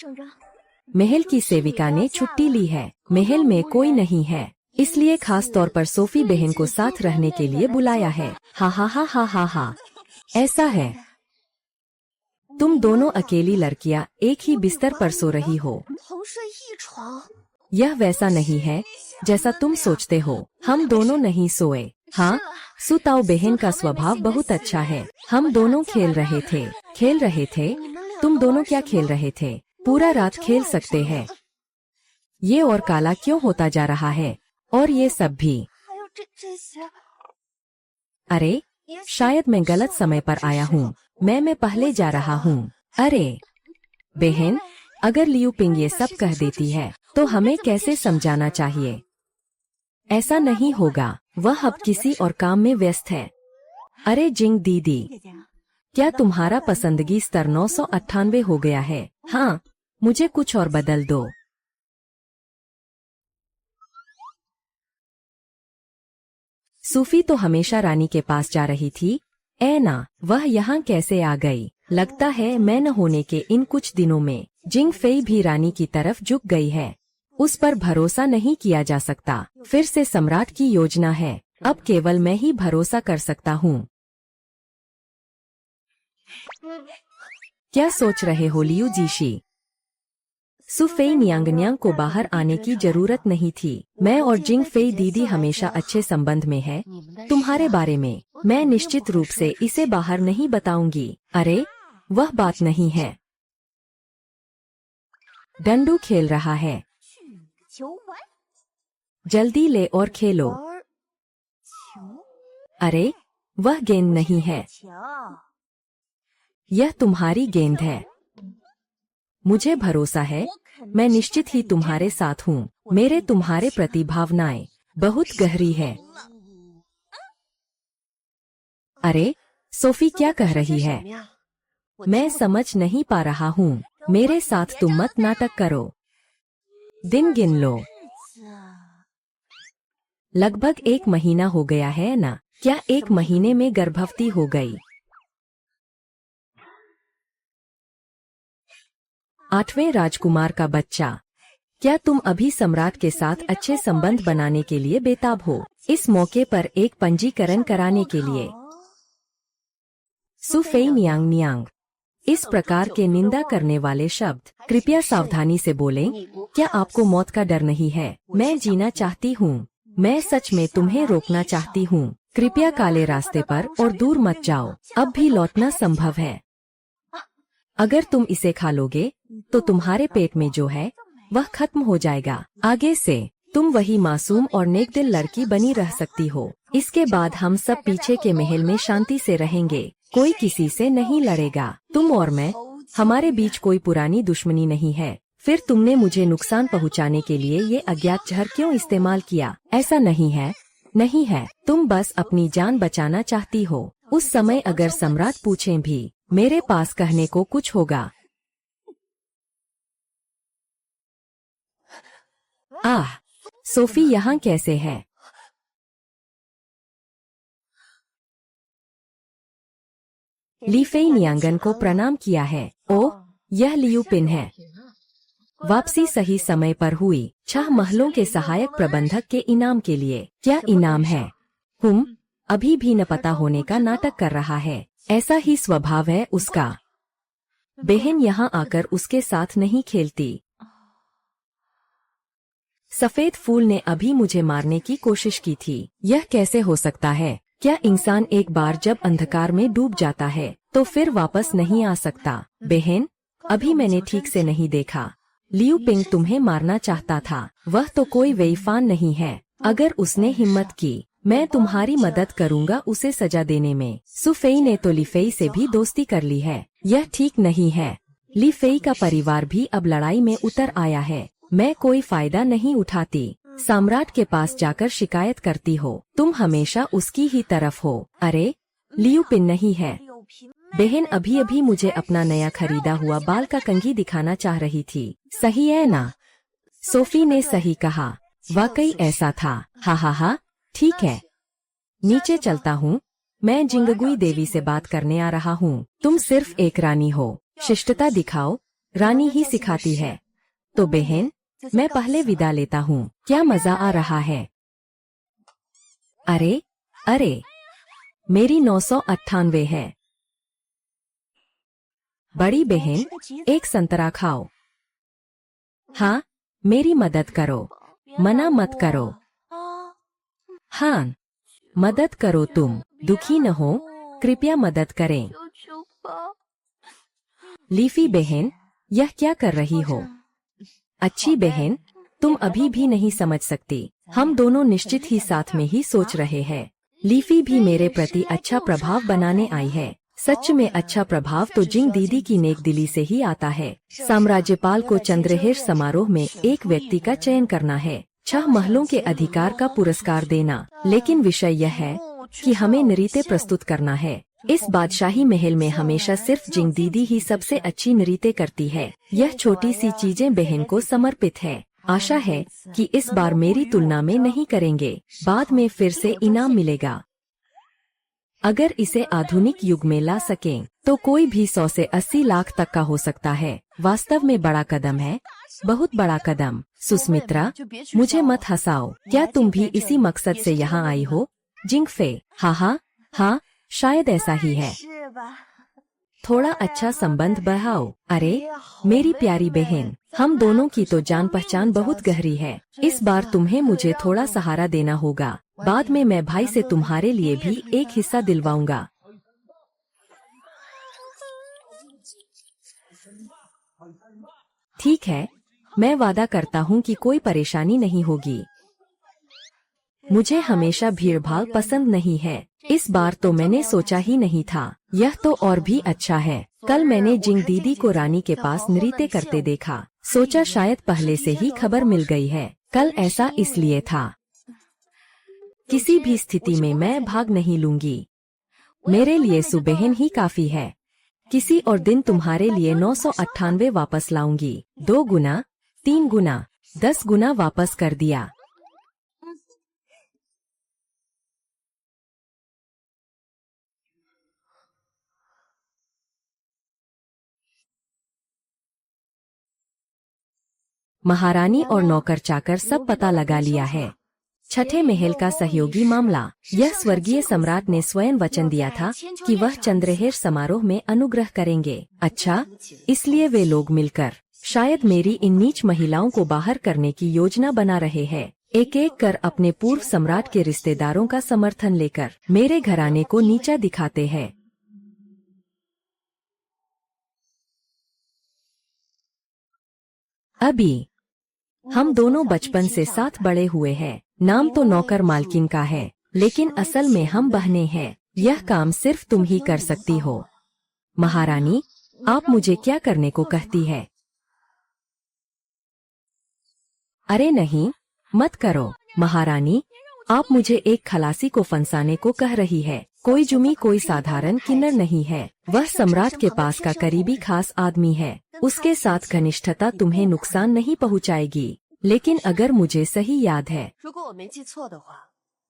महल की सेविका ने छुट्टी ली है। महल में कोई नहीं है, इसलिए खास तौर पर सोफी बहन को साथ रहने के लिए बुलाया है। हा हा हा हा हा हा। ऐसा है, तुम दोनों अकेली लड़कियां एक ही बिस्तर पर सो रही हो। यह वैसा नहीं है जैसा तुम सोचते हो। हम दोनों नहीं सोए। हाँ, सुताओ बहन का स्वभाव बहुत अच्छा है। हम दोनों खेल रहे थे। तुम दोनों क्या खेल रहे थे? पूरा रात खेल सकते हैं। ये और काला क्यों होता जा रहा है? और ये सब भी। अरे, शायद मैं गलत समय पर आया हूँ। मैं पहले जा रहा हूँ। अरे बहन, अगर लियू पिंग ये सब कह देती है तो हमें कैसे समझाना चाहिए? ऐसा नहीं होगा, वह अब किसी और काम में व्यस्त है। अरे जिंग दीदी, क्या तुम्हारा पसंदगी स्तर 998 हो गया है? हाँ, मुझे कुछ और बदल दो। सूफी तो हमेशा रानी के पास जा रही थी। ना, वह यहाँ कैसे आ गई? लगता है मैं न होने के इन कुछ दिनों में जिंग फेई भी रानी की तरफ झुक गई है। उस पर भरोसा नहीं किया जा सकता। फिर से सम्राट की योजना है। अब केवल मैं ही भरोसा कर सकता हूँ। क्या सोच रहे हो लियू जीशी? सुफेई नियांगन्यांग को बाहर आने की जरूरत नहीं थी। मैं और जिंग फेई दीदी हमेशा अच्छे संबंध में है। तुम्हारे बारे में मैं निश्चित रूप से इसे बाहर नहीं बताऊंगी। अरे, वह बात नहीं है। डंडू खेल रहा है। जल्दी ले और खेलो। अरे, वह गेंद नहीं है। यह तुम्हारी गेंद है। मुझे भरोसा है, मैं निश्चित ही तुम्हारे साथ हूँ। मेरे तुम्हारे प्रति भावनाएं बहुत गहरी है। अरे, सोफी क्या कह रही है? मैं समझ नहीं पा रहा हूँ। मेरे साथ तुम मत नाटक करो। दिन गिन लो। लगभग 1 महीना हो गया है ना? क्या 1 महीने में गर्भवती हो गई? 8वें राजकुमार का बच्चा। क्या तुम अभी सम्राट के साथ अच्छे संबंध बनाने के लिए बेताब हो? इस मौके पर एक पंजीकरण कराने के लिए। सुफेई नियांग, इस प्रकार के निंदा करने वाले शब्द कृपया सावधानी से बोलें। क्या आपको मौत का डर नहीं है? मैं जीना चाहती हूँ। मैं सच में तुम्हें रोकना चाहती हूँ। कृपया काले रास्ते पर और दूर मत जाओ। अब भी लौटना संभव है। अगर तुम इसे खा लोगे तो तुम्हारे पेट में जो है वह खत्म हो जाएगा। आगे से तुम वही मासूम और नेकदिल लड़की बनी रह सकती हो। इसके बाद हम सब पीछे के महल में शांति से रहेंगे। कोई किसी से नहीं लड़ेगा। तुम और मैं, हमारे बीच कोई पुरानी दुश्मनी नहीं है। फिर तुमने मुझे नुकसान पहुंचाने के लिए ये अज्ञात जहर क्यों इस्तेमाल किया? ऐसा नहीं है। तुम बस अपनी जान बचाना चाहती हो। उस समय अगर सम्राट पूछें भी, मेरे पास कहने को कुछ होगा। आह, सोफी यहाँ कैसे है? ली फेई नियांगन को प्रणाम किया है। ओह, यह लियू पिन है। वापसी सही समय पर हुई। 6 महलों के सहायक प्रबंधक के इनाम के लिए। क्या इनाम है? अभी भी न पता होने का नाटक कर रहा है। ऐसा ही स्वभाव है उसका। बहन यहाँ आकर उसके साथ नहीं खेलती। सफेद फूल ने अभी मुझे मारने की कोशिश की थी। यह कैसे हो सकता है? क्या इंसान एक बार जब अंधकार में डूब जाता है तो फिर वापस नहीं आ सकता? बहन, अभी मैंने ठीक से नहीं देखा। लियू पिंग तुम्हें मारना चाहता था। वह तो कोई वेईफान नहीं है। अगर उसने हिम्मत की, मैं तुम्हारी मदद करूंगा उसे सजा देने में। सुफेई ने तो लीफेई से भी दोस्ती कर ली है। यह ठीक नहीं है। लीफेई का परिवार भी अब लड़ाई में उतर आया है। मैं कोई फायदा नहीं उठाती। सम्राट के पास जाकर शिकायत करती हो। तुम हमेशा उसकी ही तरफ हो। अरे, लियू पिन नहीं है। बहन अभी अभी मुझे अपना नया खरीदा हुआ बाल का कंघी दिखाना चाह रही थी। सही है ना? सोफी ने सही कहा। वाकई ऐसा था। हा, ठीक है। नीचे चलता हूँ। मैं जिंगगुई देवी से बात करने आ रहा हूँ। तुम सिर्फ एक रानी हो। शिष्टता दिखाओ। रानी ही सिखाती है। तो बहन, मैं पहले विदा लेता हूँ। क्या मजा आ रहा है? अरे, मेरी 998 है। बड़ी बहन, एक संतरा खाओ। हाँ, मेरी मदद करो। मना मत करो। हाँ, मदद करो, तुम दुखी न हो, कृपया मदद करें। लीफी बहन, यह क्या कर रही हो? अच्छी बहन, तुम अभी भी नहीं समझ सकती। हम दोनों निश्चित ही साथ में ही सोच रहे हैं। लीफी भी मेरे प्रति अच्छा प्रभाव बनाने आई है। सच में अच्छा प्रभाव तो जिंग दीदी की नेक दिली से ही आता है। साम्राज्यपाल को चंद्रहेर समारोह में एक व्यक्ति का चयन करना है, 6 महलों के अधिकार का पुरस्कार देना। लेकिन विषय यह है कि हमें नृत्य प्रस्तुत करना है। इस बादशाही महल में हमेशा सिर्फ जिंग दीदी ही सबसे अच्छी नृत्य करती है। यह छोटी सी चीजें बहन को समर्पित है। आशा है कि इस बार मेरी तुलना में नहीं करेंगे, बाद में फिर से इनाम मिलेगा। अगर इसे आधुनिक युग में ला सकें तो कोई भी 100 से 80 लाख तक का हो सकता है। वास्तव में बड़ा कदम है, बहुत बड़ा कदम। सुस्मित्रा, मुझे मत हंसाओ। क्या तुम भी इसी मकसद से यहाँ आई हो? जिंगफे, हाँ, शायद ऐसा ही है। थोड़ा अच्छा संबंध बढ़ाओ। अरे मेरी प्यारी बहन, हम दोनों की तो जान पहचान बहुत गहरी है। इस बार तुम्हें मुझे थोड़ा सहारा देना होगा। बाद में मैं भाई से तुम्हारे लिए भी एक हिस्सा दिलवाऊंगा। ठीक है, मैं वादा करता हूँ कि कोई परेशानी नहीं होगी। मुझे हमेशा भीड़-भाड़ पसंद नहीं है। इस बार तो मैंने सोचा ही नहीं था। यह तो और भी अच्छा है। कल मैंने जिंग दीदी को रानी के पास नृत्य करते देखा। सोचा शायद पहले से ही खबर मिल गई है। कल ऐसा इसलिए था। किसी भी स्थिति में मैं भाग नहीं लूंगी। मेरे लिए सुबहन ही काफी है। किसी और दिन तुम्हारे लिए 998 वापस लाऊंगी। 2 गुना, 3 गुना, 10 गुना वापस कर दिया। महारानी और नौकर चाकर सब पता लगा लिया है। छठे महल का सहयोगी मामला। यह स्वर्गीय सम्राट ने स्वयं वचन दिया था कि वह चंद्रहेर समारोह में अनुग्रह करेंगे। अच्छा, इसलिए वे लोग मिलकर शायद मेरी इन नीच महिलाओं को बाहर करने की योजना बना रहे हैं। एक एक कर अपने पूर्व सम्राट के रिश्तेदारों का समर्थन लेकर मेरे घराने को नीचा दिखाते हैं। अभी हम दोनों बचपन से साथ बड़े हुए हैं। नाम तो नौकर मालकिन का है, लेकिन असल में हम बहनें हैं। यह काम सिर्फ तुम ही कर सकती हो। महारानी, आप मुझे क्या करने को कहती है? अरे नहीं, मत करो। महारानी, आप मुझे एक खलासी को फंसाने को कह रही है। कोई जुमी कोई साधारण किन्नर नहीं है। वह सम्राट के पास का करीबी खास आदमी है। उसके साथ घनिष्ठता तुम्हें नुकसान नहीं पहुंचाएगी। लेकिन अगर मुझे सही याद है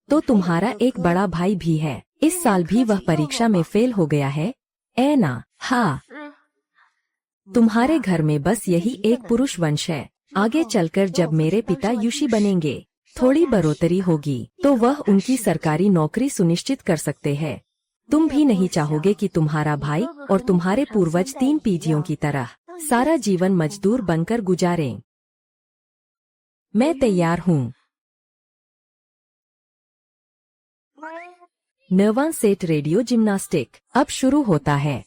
तो तुम्हारा एक बड़ा भाई भी है। इस साल भी वह परीक्षा में फेल हो गया है। ऐना, हाँ, तुम्हारे घर में बस यही एक पुरुष वंश है। आगे चलकर जब मेरे पिता युषी बनेंगे, थोड़ी बढ़ोतरी होगी तो वह उनकी सरकारी नौकरी सुनिश्चित कर सकते हैं। तुम भी नहीं चाहोगे कि तुम्हारा भाई और तुम्हारे पूर्वज 3 पीढ़ियों की तरह सारा जीवन मजदूर बनकर गुजारें। मैं तैयार हूँ। 9वां सेट रेडियो जिम्नास्टिक अब शुरू होता है।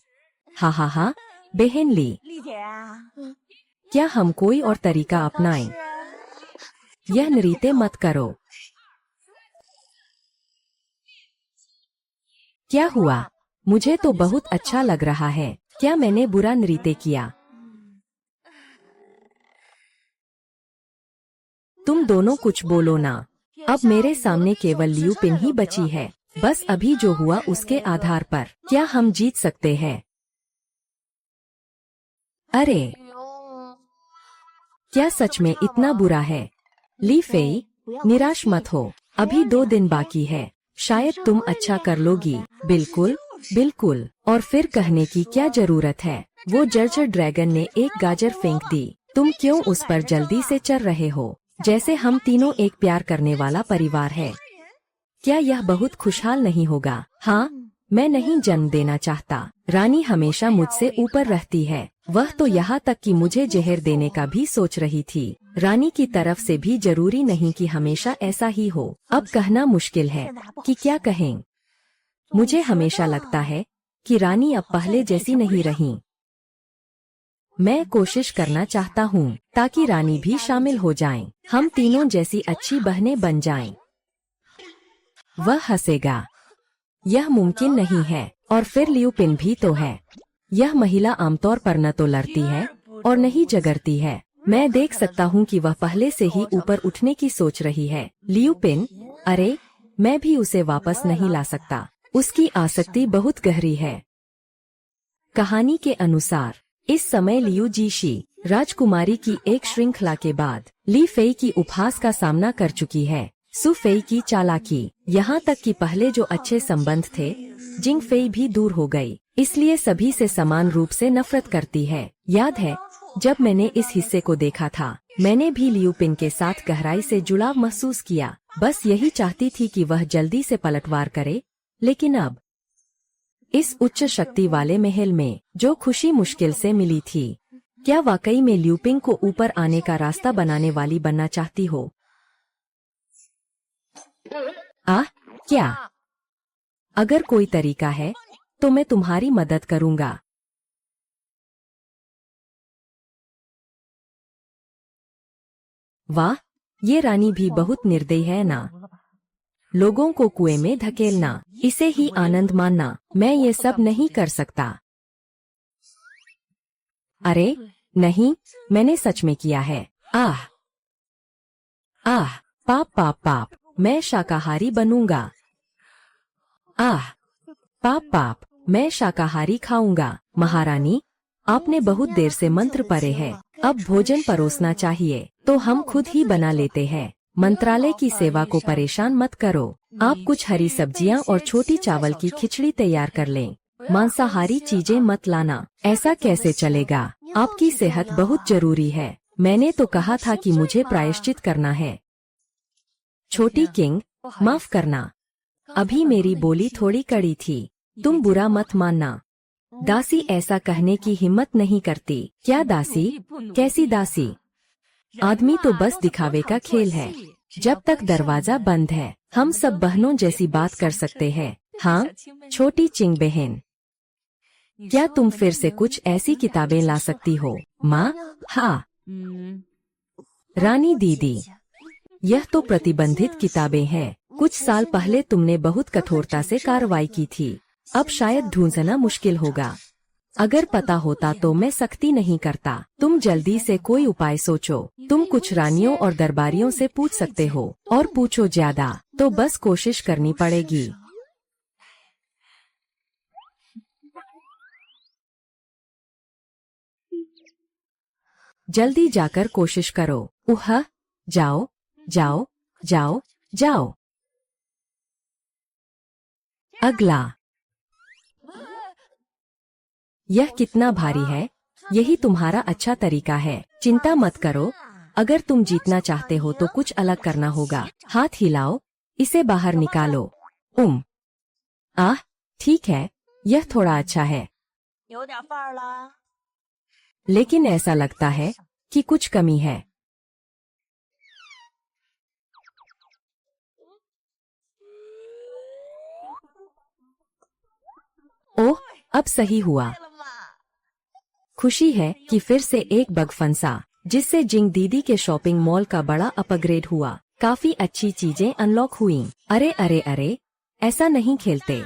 हा, बहन ली, क्या हम कोई और तरीका अपनाएं? यह नृत्य मत करो। क्या हुआ? मुझे तो बहुत अच्छा लग रहा है। क्या मैंने बुरा नृत्य किया? तुम दोनों कुछ बोलो ना। अब मेरे सामने केवल लियू पिन ही बची है। बस अभी जो हुआ उसके आधार पर क्या हम जीत सकते हैं? अरे, क्या सच में इतना बुरा है? ली फेई, निराश मत हो। अभी 2 दिन बाकी है। शायद तुम अच्छा कर लोगी। बिल्कुल, बिल्कुल। और फिर कहने की क्या जरूरत है? वो जर्जर ड्रैगन ने एक गाजर फेंक दी। तुम क्यों उस पर जल्दी से चढ़ रहे हो? जैसे हम तीनों एक प्यार करने वाला परिवार है। क्या यह बहुत खुशहाल नहीं होगा? हाँ, मैं नहीं जन्म देना चाहता। रानी हमेशा मुझसे ऊपर रहती है। वह तो यहाँ तक कि मुझे जहर देने का भी सोच रही थी। रानी की तरफ से भी जरूरी नहीं कि हमेशा ऐसा ही हो। अब कहना मुश्किल है कि क्या कहें। मुझे हमेशा लगता है कि रानी अब पहले जैसी नहीं रही। मैं कोशिश करना चाहता हूँ ताकि रानी भी शामिल हो जाएं। हम तीनों जैसी अच्छी बहनें बन जाएं। वह हंसेगा। यह मुमकिन नहीं है। और फिर लियू पिन भी तो है। यह महिला आमतौर पर न तो लड़ती है और न ही झगड़ती है। मैं देख सकता हूँ कि वह पहले से ही ऊपर उठने की सोच रही है। लियू पिन, अरे मैं भी उसे वापस नहीं ला सकता। उसकी आसक्ति बहुत गहरी है। कहानी के अनुसार इस समय लियू जीशी राजकुमारी की एक श्रृंखला के बाद ली फेई की उपहास का सामना कर चुकी है। सु फेई की चालाकी, यहाँ तक कि पहले जो अच्छे संबंध थे जिंग फेई भी दूर हो गई, इसलिए सभी से समान रूप से नफरत करती है। याद है जब मैंने इस हिस्से को देखा था, मैंने भी लियू पिन के साथ गहराई से जुड़ाव महसूस किया। बस यही चाहती थी कि वह जल्दी से पलटवार करे। लेकिन अब इस उच्च शक्ति वाले महल में जो खुशी मुश्किल से मिली थी, क्या वाकई में लियू पिन को ऊपर आने का रास्ता बनाने वाली बनना चाहती हो? क्या? अगर कोई तरीका है तो मैं तुम्हारी मदद करूंगा। वाह, ये रानी भी बहुत निर्दयी है ना। लोगों को कुएं में धकेलना, इसे ही आनंद मानना। मैं ये सब नहीं कर सकता। अरे नहीं, मैंने सच में किया है। आह पाप पाप पाप, मैं शाकाहारी बनूंगा। आह पाप पाप, मैं शाकाहारी खाऊंगा। महारानी, आपने बहुत देर से मंत्र पढ़े हैं। अब भोजन परोसना चाहिए तो हम खुद ही बना लेते हैं। मंत्रालय की सेवा को परेशान मत करो। आप कुछ हरी सब्जियां और छोटी चावल की खिचड़ी तैयार कर लें। मांसाहारी चीजें मत लाना। ऐसा कैसे चलेगा? आपकी सेहत बहुत जरूरी है। मैंने तो कहा था कि मुझे प्रायश्चित करना है। छोटी किंग, माफ करना, अभी मेरी बोली थोड़ी कड़ी थी। तुम बुरा मत मानना। दासी ऐसा कहने की हिम्मत नहीं करती। क्या दासी? कैसी दासी? आदमी तो बस दिखावे का खेल है। जब तक दरवाजा बंद है हम सब बहनों जैसी बात कर सकते हैं। हाँ छोटी चिंग बहन, क्या तुम फिर से कुछ ऐसी किताबें ला सकती हो? माँ, हाँ। रानी दीदी, यह तो प्रतिबंधित किताबें हैं। कुछ साल पहले तुमने बहुत कठोरता से कार्रवाई की थी। अब शायद ढूंढना मुश्किल होगा। अगर पता होता तो मैं सख्ती नहीं करता। तुम जल्दी से कोई उपाय सोचो। तुम कुछ रानियों और दरबारियों से पूछ सकते हो, और पूछो ज्यादा तो बस कोशिश करनी पड़ेगी। जल्दी जाकर कोशिश करो। जाओ जाओ जाओ जाओ। अगला। यह कितना भारी है? यही तुम्हारा अच्छा तरीका है। चिंता मत करो। अगर तुम जीतना चाहते हो तो कुछ अलग करना होगा। हाथ हिलाओ, इसे बाहर निकालो। ठीक है, यह थोड़ा अच्छा है। लेकिन ऐसा लगता है कि कुछ कमी है। ओह, अब सही हुआ। खुशी है कि फिर से एक बग फंसा, जिससे जिंग दीदी के शॉपिंग मॉल का बड़ा अपग्रेड हुआ। काफी अच्छी चीजें अनलॉक हुईं। अरे अरे अरे, ऐसा नहीं खेलते।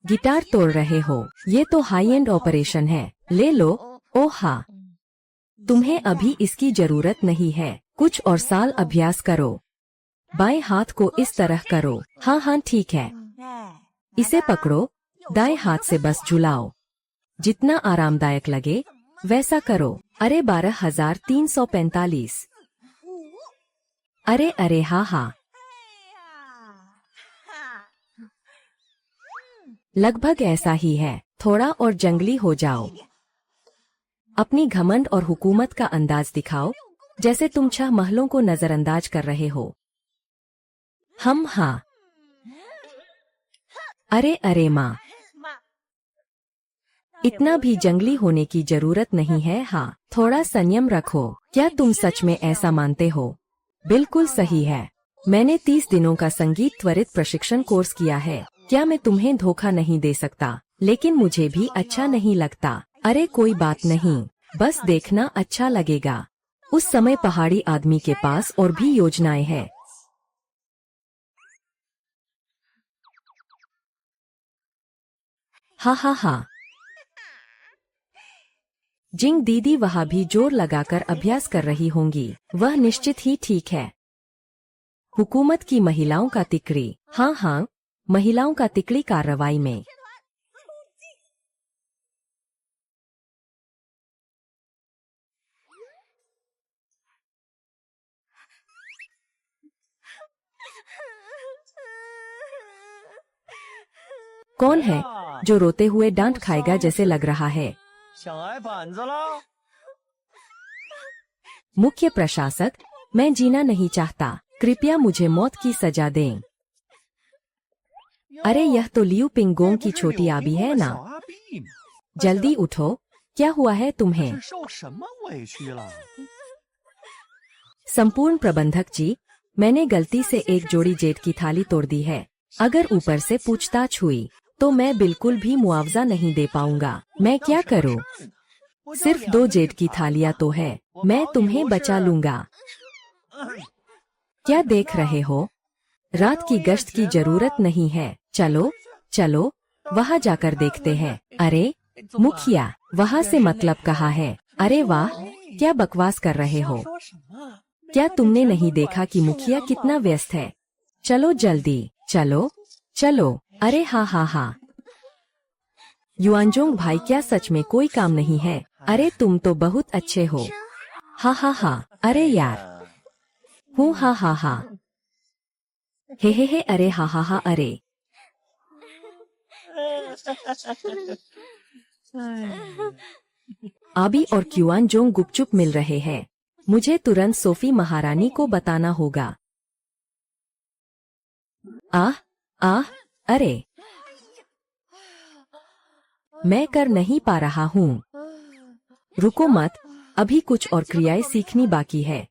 गिटार तोड़ रहे हो? ये तो हाई एंड ऑपरेशन है। ले लो। ओह हाँ, तुम्हें अभी इसकी जरूरत नहीं है। कुछ और साल अभ्यास करो। बाएं हाथ को इस तरह करो। हाँ हाँ ठीक है। इसे पकड़ो। दाएं हाथ से बस झुलाओ। जितना आरामदायक लगे वैसा करो। अरे 12,345। अरे अरे हाँ हाँ, लगभग ऐसा ही है। थोड़ा और जंगली हो जाओ। अपनी घमंड और हुकूमत का अंदाज दिखाओ, जैसे तुम 6 महलों को नजरअंदाज कर रहे हो। हाँ। अरे अरे माँ, इतना भी जंगली होने की जरूरत नहीं है। हाँ, थोड़ा संयम रखो। क्या तुम सच में ऐसा मानते हो? बिल्कुल सही है। मैंने 30 दिनों का संगीत त्वरित प्रशिक्षण कोर्स किया है। क्या मैं तुम्हें धोखा नहीं दे सकता? लेकिन मुझे भी अच्छा नहीं लगता। अरे कोई बात नहीं, बस देखना अच्छा लगेगा। उस समय पहाड़ी आदमी के पास और भी योजनाएं हैं। हा हा हा। जिंग दीदी वहाँ भी जोर लगाकर अभ्यास कर रही होंगी। वह निश्चित ही ठीक है। हुकूमत की महिलाओं का तिकड़ी। हाँ हाँ, महिलाओं का तिकड़ी कार्रवाई में। कौन है जो रोते हुए डांट खाएगा जैसे लग रहा है? 想挨板子了？ मुख्य प्रशासक, मैं जीना नहीं चाहता। कृपया मुझे मौत की सजा दें। अरे यह तो लियू पिंगोंग की छोटी आबी है ना। 小阿碧嘛， जल्दी उठो, क्या हुआ है तुम्हें? 是受什么委屈了？ संपूर्ण प्रबंधक जी, मैंने गलती से एक जोड़ी जेट की थाली तोड़ दी है। अगर ऊपर से पूछताछ हुई तो मैं बिल्कुल भी मुआवजा नहीं दे पाऊंगा। मैं क्या करूं? सिर्फ 2 जेट की थालियां तो है, मैं तुम्हें बचा लूंगा। क्या देख रहे हो? रात की गश्त की जरूरत नहीं है। चलो चलो, वहाँ जाकर देखते हैं। अरे मुखिया, वहाँ से मतलब कहाँ है? अरे वाह, क्या बकवास कर रहे हो? 说什么？ क्या तुमने नहीं देखा कि मुखिया कितना व्यस्त है? चलो जल्दी, चलो चलो। अरे हाँ हाँ हाँ। युआनजोंग भाई, क्या सच में कोई काम नहीं है? अरे तुम तो बहुत अच्छे हो। हाँ हाँ हाँ। अरे यार, हूँ हाँ हाँ हाँ। हे, अरे हाँ हाँ हाँ। अरे आबी और क्युआनजोंग गुपचुप मिल रहे हैं। मुझे तुरंत सोफी महारानी को बताना होगा। आह आह, अरे मैं कर नहीं पा रहा हूँ। रुको मत, अभी कुछ और क्रियाएं सीखनी बाकी है।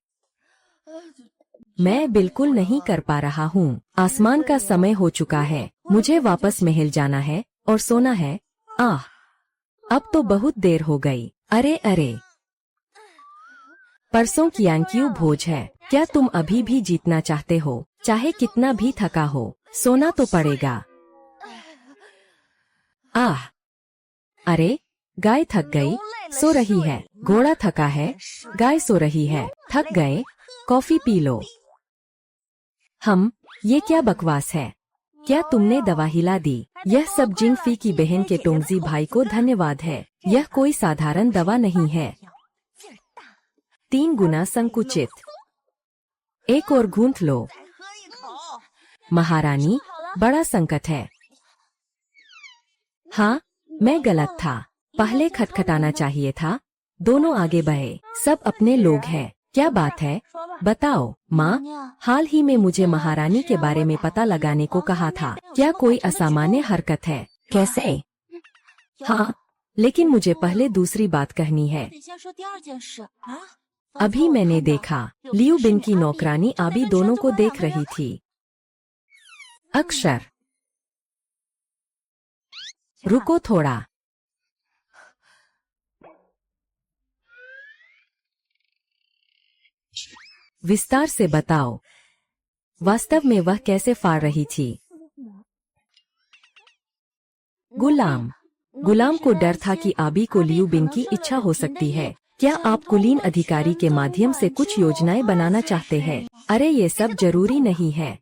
मैं बिल्कुल नहीं कर पा रहा हूँ। आसमान का समय हो चुका है। मुझे वापस महल जाना है और सोना है। आह, अब तो बहुत देर हो गई। अरे अरे, परसों कियांक्यू भोज है। क्या तुम अभी भी जीतना चाहते हो? चाहे कितना भी थका हो, सोना तो पड़ेगा। आह, अरे गाय थक गई, सो रही है। घोड़ा थका है, गाय सो रही है। थक गए, कॉफी पी लो। ये क्या बकवास है? क्या तुमने दवा हिला दी? यह सब जिंगफी की बहन के टोंगजी भाई को धन्यवाद है। यह कोई साधारण दवा नहीं है। 3 गुना संकुचित। एक और गूंथ लो। महारानी, बड़ा संकट है। हाँ, मैं गलत था। पहले खटखटाना चाहिए था। दोनों आगे बढ़े। सब अपने लोग हैं। क्या बात है? बताओ माँ, हाल ही में मुझे महारानी के बारे में पता लगाने को कहा था। क्या कोई असामान्य हरकत है? कैसे? हाँ, लेकिन मुझे पहले दूसरी बात कहनी है। 得先说第2件事啊。 अभी मैंने देखा, लियू बिन की नौकरानी आबी दोनों को देख रही थी। अक्षर, रुको थोड़ा। विस्तार से बताओ, वास्तव में वह कैसे फाड़ रही थी? गुलाम को डर था कि आबी को लियू बिन की इच्छा हो सकती है। क्या आप कुलीन अधिकारी के माध्यम से कुछ योजनाएं बनाना चाहते हैं? अरे ये सब जरूरी नहीं है।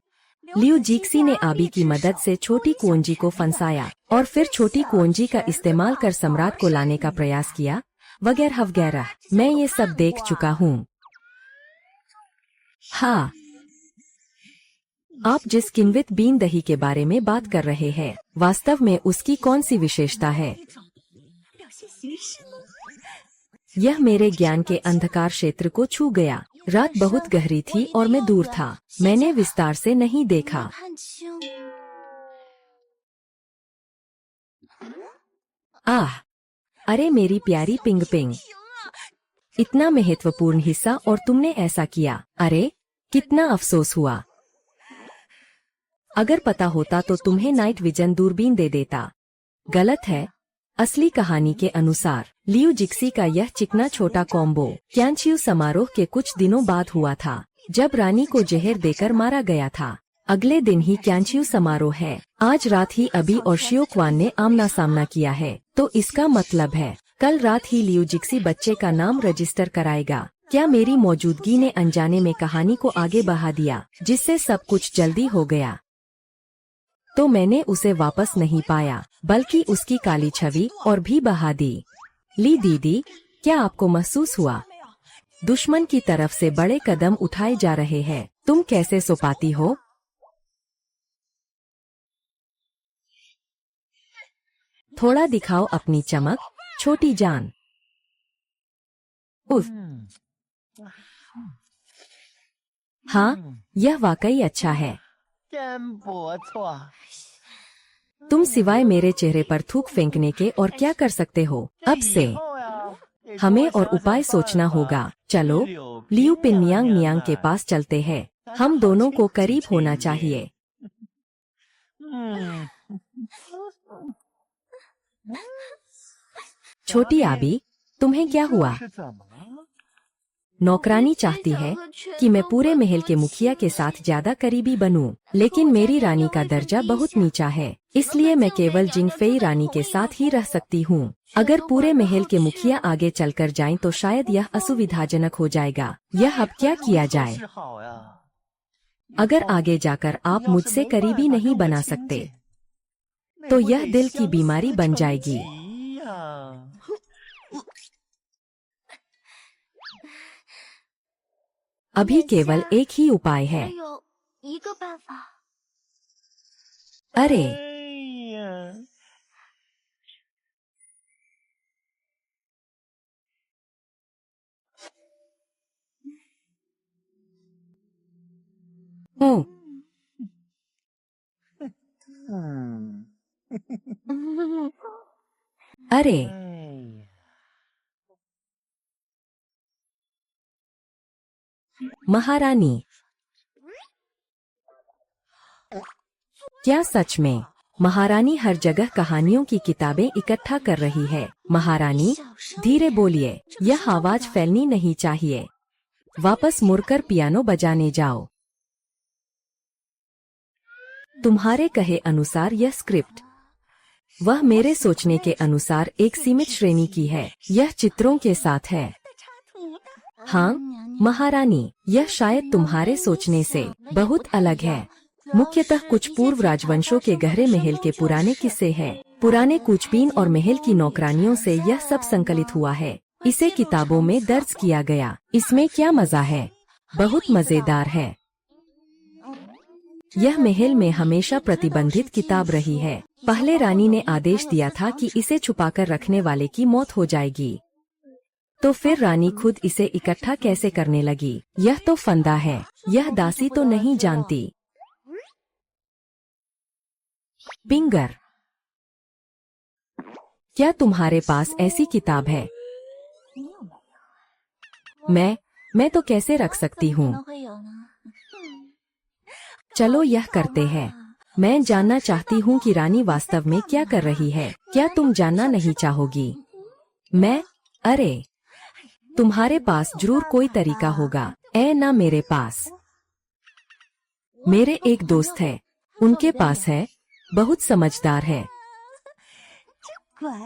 लियू जीक्सी ने आबी की मदद से छोटी कुंजी को फंसाया और फिर छोटी कुंजी का इस्तेमाल कर सम्राट को लाने का प्रयास किया, वगैरह वगैरह। मैं ये सब देख चुका हूँ। हाँ, आप जिस किन्वित बीन दही के बारे में बात कर रहे हैं, वास्तव में उसकी कौन सी विशेषता है? 表现形式呢？ यह मेरे ज्ञान के अंधकार क्षेत्र को छू गया। रात बहुत गहरी थी और मैं दूर था। मैंने विस्तार से नहीं देखा। 看清。 आह, अरे मेरी प्यारी पिंग पिंग, 停啊！ इतना महत्वपूर्ण हिस्सा और तुमने ऐसा किया। अरे कितना अफसोस हुआ। अगर पता होता तो तुम्हें नाइट विजन दूरबीन दे देता। गलत है। असली कहानी के अनुसार लियू जिक्सी का यह चिकना छोटा कॉम्बो क्यांचियू समारोह के कुछ दिनों बाद हुआ था, जब रानी को जहर देकर मारा गया था। अगले दिन ही क्यांचियू समारोह है। आज रात ही अबी और शियोक्वान ने आमना सामना किया है, तो इसका मतलब है कल रात ही लियू जिक्सी बच्चे का नाम रजिस्टर कराएगा। क्या मेरी मौजूदगी ने अनजाने में कहानी को आगे बढ़ा दिया, जिससे सब कुछ जल्दी हो गया। तो मैंने उसे वापस नहीं पाया, बल्कि उसकी काली छवि और भी बहा दी। ली दीदी, क्या आपको महसूस हुआ दुश्मन की तरफ से बड़े कदम उठाए जा रहे हैं? तुम कैसे सो पाती हो? थोड़ा दिखाओ अपनी चमक, छोटी जान। उफ, हाँ, यह वाकई अच्छा है। 真不错。 तुम सिवाय मेरे चेहरे पर थूक फेंकने के और क्या कर सकते हो? अब से 以后呀，得 हमें 多 और 想 उपाय 想 सोचना 办法 होगा। चलो 柳 लियू 平 पिन्यांग 娘 नियांग के 啊 पास चलते हैं। हम दोनों को करीब होना चाहिए। 嗯， छोटी आबी, तुम्हें क्या हुआ? 是怎么了？ नौकरानी चाहती है कि मैं पूरे महल के मुखिया के साथ ज्यादा करीबी बनूं, लेकिन मेरी रानी का दर्जा बहुत नीचा है, इसलिए मैं केवल जिंगफेई रानी के साथ ही रह सकती हूँ। अगर पूरे महल के मुखिया आगे चलकर जाएं तो शायद यह असुविधाजनक हो जाएगा। यह अब क्या किया जाए? 是好呀。 अगर आगे जाकर आप मुझसे करीबी नहीं बना सकते, तो यह दिल की बीमारी बन जाएगी। 呀， अभी केवल एक ही उपाय 还 है। 有一个办法。 अरे 哎呀， ओह, 嗯， अरे 哎呀， महारानी, क्या सच में महारानी हर जगह कहानियों की किताबें इकट्ठा कर रही है? महारानी, 小声 धीरे बोलिए, यह आवाज फैलनी नहीं चाहिए। वापस मुड़कर पियानो बजाने जाओ। तुम्हारे कहे अनुसार यह स्क्रिप्ट, वह मेरे सोचने के अनुसार एक सीमित श्रेणी की है। यह चित्रों के साथ है। 的插图的。 हाँ, महारानी, यह शायद तुम्हारे सोचने से बहुत अलग है। मुख्यतः कुछ पूर्व राजवंशों के गहरे महल के पुराने किस्से हैं। पुराने कूचबीन और महल की नौकरानियों से यह सब संकलित हुआ है। इसे किताबों में दर्ज किया गया। इसमें क्या मजा है? बहुत मजेदार है। यह महल में हमेशा प्रतिबंधित किताब रही है। पहले रानी ने आदेश दिया था कि इसे छुपाकर रखने वाले की मौत हो जाएगी। तो फिर रानी खुद इसे इकट्ठा कैसे करने लगी? यह तो फंदा है। यह दासी तो नहीं जानती। पिंगर, क्या तुम्हारे पास ऐसी किताब है? 你有没有？ मैं तो कैसे रख सकती 可 हूँ? 能会有呢。 चलो यह करते हैं। मैं जानना चाहती हूँ कि रानी वास्तव में क्या कर रही है। क्या तुम जानना नहीं चाहोगी? मैं? अरे, तुम्हारे पास जरूर कोई तरीका होगा। ना मेरे पास। मेरे एक दोस्त है, उनके पास है। बहुत समझदार है। 乖。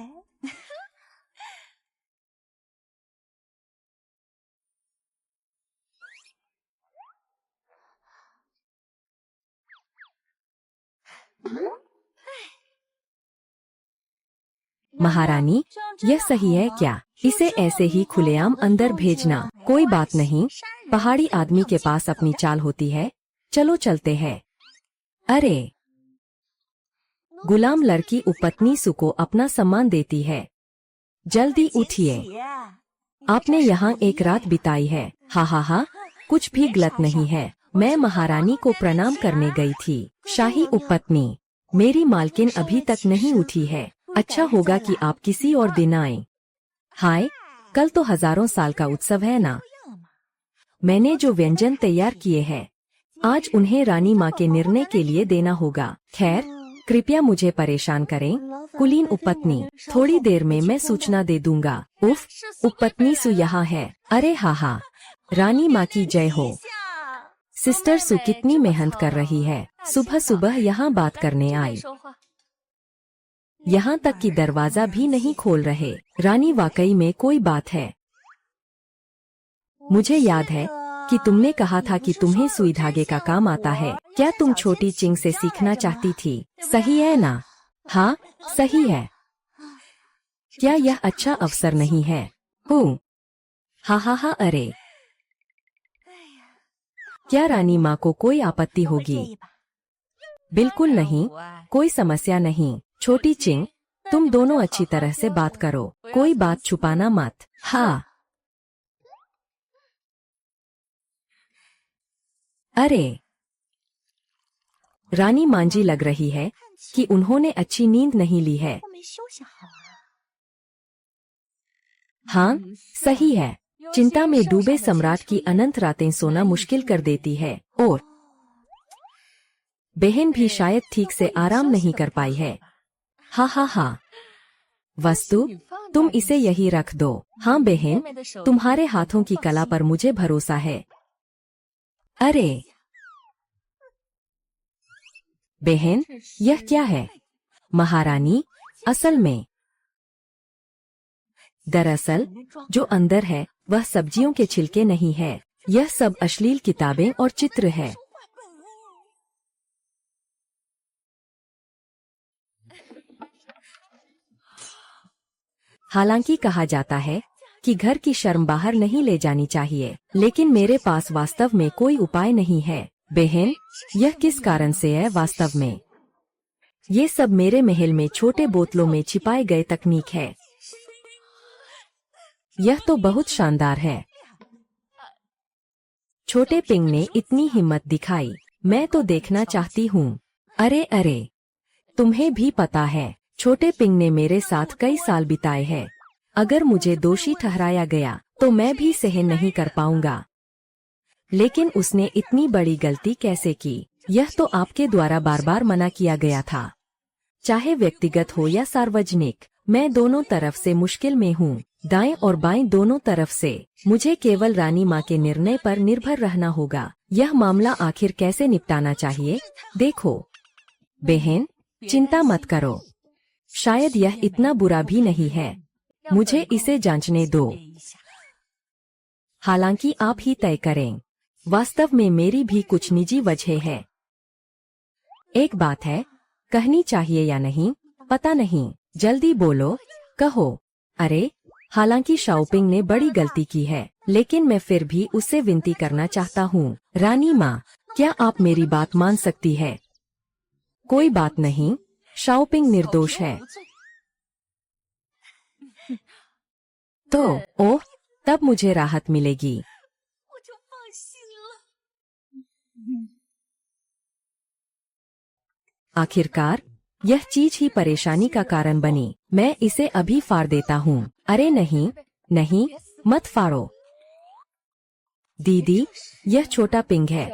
महारानी, यह सही है क्या? इसे ऐसे ही खुलेआम अंदर भेजना। कोई बात नहीं, पहाड़ी आदमी के पास अपनी चाल होती है। चलो चलते हैं। अरे, गुलाम लड़की उपपत्नी सु को अपना सम्मान देती है। जल्दी उठिए, आपने यहाँ एक रात बिताई है। हा हा हा, कुछ भी गलत नहीं है। मैं महारानी को प्रणाम करने गई थी। शाही उपपत्नी, मेरी मालकिन अभी तक नहीं उठी है। अच्छा होगा कि आप किसी और दिन आए। हाय, कल तो हजारों साल का उत्सव है ना। मैंने जो व्यंजन तैयार किए हैं, आज उन्हें रानी माँ के निर्णय के लिए देना होगा। खैर, कृपया मुझे परेशान करें, कुलीन उपपत्नी। थोड़ी देर में मैं सूचना दे दूंगा। उफ, उपपत्नी सु यहाँ है। अरे हा, रानी माँ की जय हो। सिस्टर सु कितनी मेहनत कर रही है, सुबह सुबह यहाँ बात करने आई। यहाँ तक कि दरवाजा भी नहीं खोल रहे। रानी, वाकई में कोई बात है। मुझे याद है कि तुमने कहा था कि तुम्हें सुई धागे का काम आता है। क्या तुम छोटी चिंग से सीखना चाहती थी? सही है ना? हाँ, सही है। क्या यह अच्छा अवसर नहीं है? हा, अरे, क्या रानी माँ को कोई आपत्ति होगी? बिल्कुल नहीं, कोई समस्या नहीं। छोटी चिंग, तुम दोनों अच्छी तरह से बात करो, कोई बात छुपाना मत। हाँ। अरे, रानी मांझी लग रही है कि उन्होंने अच्छी नींद नहीं ली है। हाँ, सही है। चिंता में डूबे सम्राट की अनंत रातें सोना मुश्किल कर देती है, और बहन भी शायद ठीक से आराम नहीं कर पाई है। हा। वस्तु, तुम इसे यही रख दो। हाँ बहन, तुम्हारे हाथों की कला पर मुझे भरोसा है। अरे बहन, यह क्या है? महारानी, असल में, दरअसल जो अंदर है वह सब्जियों के छिलके नहीं है। यह सब अश्लील किताबें और चित्र है। हालांकि कहा जाता है कि घर की शर्म बाहर नहीं ले जानी चाहिए, लेकिन मेरे पास वास्तव में कोई उपाय नहीं है। बहन, यह किस कारण से है? वास्तव में ये सब मेरे महल में छोटे बोतलों में छिपाए गए तकनीक है। यह तो बहुत शानदार है। छोटे पिंग ने इतनी हिम्मत दिखाई, मैं तो देखना चाहती हूँ। अरे, तुम्हें भी पता है छोटे पिंग ने मेरे साथ कई साल बिताए हैं। अगर मुझे दोषी ठहराया गया तो मैं भी सहन नहीं कर पाऊंगा। लेकिन उसने इतनी बड़ी गलती कैसे की? यह तो आपके द्वारा बार बार मना किया गया था। चाहे व्यक्तिगत हो या सार्वजनिक, मैं दोनों तरफ से मुश्किल में हूँ, दाएं और बाएं दोनों तरफ से। मुझे केवल रानी माँ के निर्णय पर निर्भर रहना होगा। यह मामला आखिर कैसे निपटाना चाहिए? देखो बहन, चिंता मत करो, शायद यह इतना बुरा भी नहीं है। मुझे इसे जांचने दो। हालांकि आप ही तय करें। वास्तव में मेरी भी कुछ निजी वजह है। एक बात है, कहनी चाहिए या नहीं पता नहीं। जल्दी बोलो, कहो। अरे, हालांकि शाओपिंग ने बड़ी गलती की है, लेकिन मैं फिर भी उससे विनती करना चाहता हूँ। रानी माँ, क्या आप मेरी बात मान सकती है? कोई बात नहीं, शाओपिंग निर्दोष है। तो ओह, तब मुझे राहत मिलेगी। आखिरकार यह चीज ही परेशानी का कारण बनी। मैं इसे अभी फाड़ देता हूँ। अरे नहीं, मत फाड़ो। दीदी, यह छोटा पिंग है।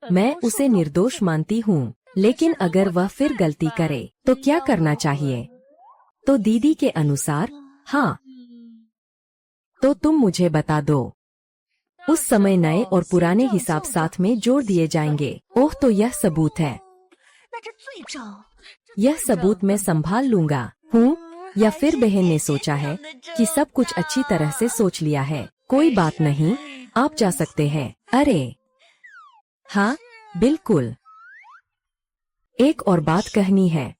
मैं उसे निर्दोष मानती हूँ, लेकिन अगर वह फिर गलती करे तो क्या करना चाहिए? तो दीदी के अनुसार, हाँ, तो तुम मुझे बता दो। उस समय नए और पुराने हिसाब साथ में जोड़ दिए जाएंगे। ओह, तो यह सबूत है। यह सबूत मैं संभाल लूंगा। हूँ, या फिर बहन ने सोचा है कि सब कुछ अच्छी तरह से सोच लिया है। कोई बात नहीं, आप जा सकते हैं। अरे हाँ, बिल्कुल। एक और बात कहनी है।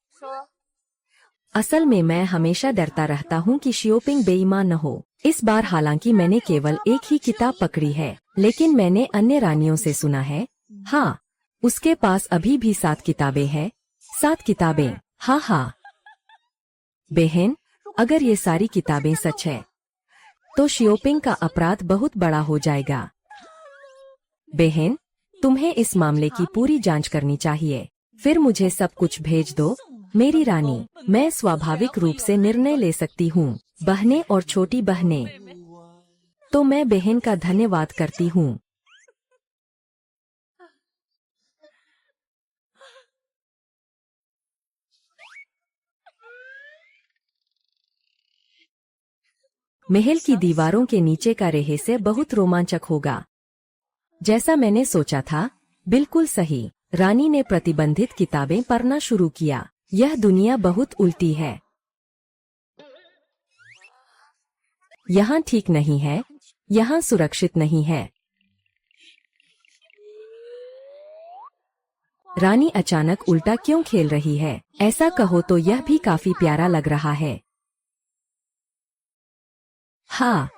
असल में मैं हमेशा डरता रहता हूँ कि शियोपिंग बेईमान न हो। इस बार हालांकि मैंने केवल एक ही किताब पकड़ी है, लेकिन मैंने अन्य रानियों से सुना है, हाँ, उसके पास अभी भी 7 किताबें हैं। 7 किताबें? हाँ। बहन, अगर ये सारी किताबें सच है तो शियोपिंग का अपराध बहुत बड़ा हो जाएगा। बहन, तुम्हें इस मामले की पूरी जांच करनी चाहिए, फिर मुझे सब कुछ भेज दो। मेरी रानी, मैं स्वाभाविक रूप से निर्णय ले सकती हूँ। बहनें और छोटी बहनें, तो मैं बहन का धन्यवाद करती हूँ। महल की दीवारों के नीचे का रहस्य बहुत रोमांचक होगा। जैसा मैंने सोचा था, बिल्कुल सही। रानी ने प्रतिबंधित किताबें पढ़ना शुरू किया। यह दुनिया बहुत उल्टी है। यहाँ ठीक नहीं है, यहाँ सुरक्षित नहीं है। रानी अचानक उल्टा क्यों खेल रही है? ऐसा कहो तो यह भी काफी प्यारा लग रहा है। हाँ,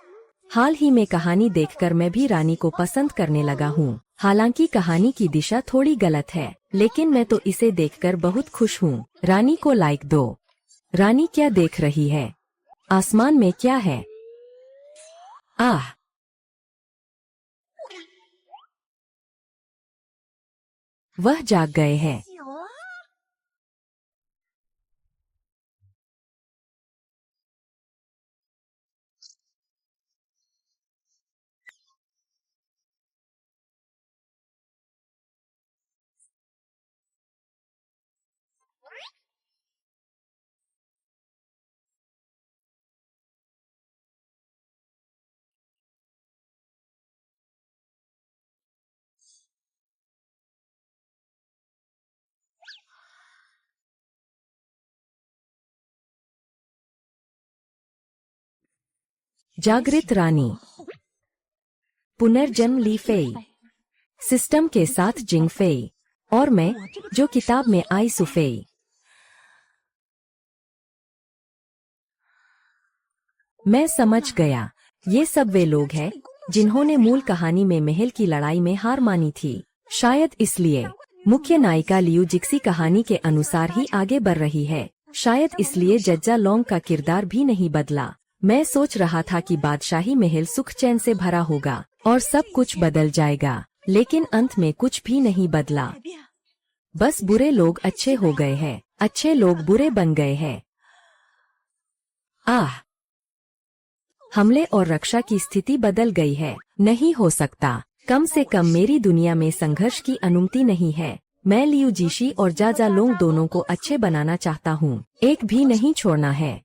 हाल ही में कहानी देखकर मैं भी रानी को पसंद करने लगा हूँ। हालांकि कहानी की दिशा थोड़ी गलत है, लेकिन मैं तो इसे देखकर बहुत खुश हूँ। रानी को लाइक दो। रानी क्या देख रही है? आसमान में क्या है? आह! वह जाग गए हैं। 有啊，जागृत रानी। पुनर्जन्म ली फेई। सिस्टम के साथ जिंग फेई। और मैं, जो किताब में आई सुफेई। मैं समझ गया। ये सब वे लोग हैं जिन्होंने मूल कहानी में महल की लड़ाई में हार मानी थी। शायद इसलिए मुख्य नायिका लियू जिक्सी कहानी के अनुसार ही आगे बढ़ रही है। शायद इसलिए जज्जा लोंग का किरदार भी नहीं बदला। मैं सोच रहा था कि बादशाही महल सुख चैन से भरा होगा और सब कुछ बदल जाएगा, लेकिन अंत में कुछ भी नहीं बदला। 改变。 बस बुरे लोग अच्छे हो गए हैं, अच्छे लोग बुरे बन गए हैं। आह! हमले और रक्षा की स्थिति बदल गई है। नहीं हो सकता। कम से कम मेरी दुनिया में संघर्ष की अनुमति नहीं है। मैं लियू जीशी और जाजा लोंग दोनों को अच्छे बनाना चाहता हूँ। एक भी नहीं छोड़ना है।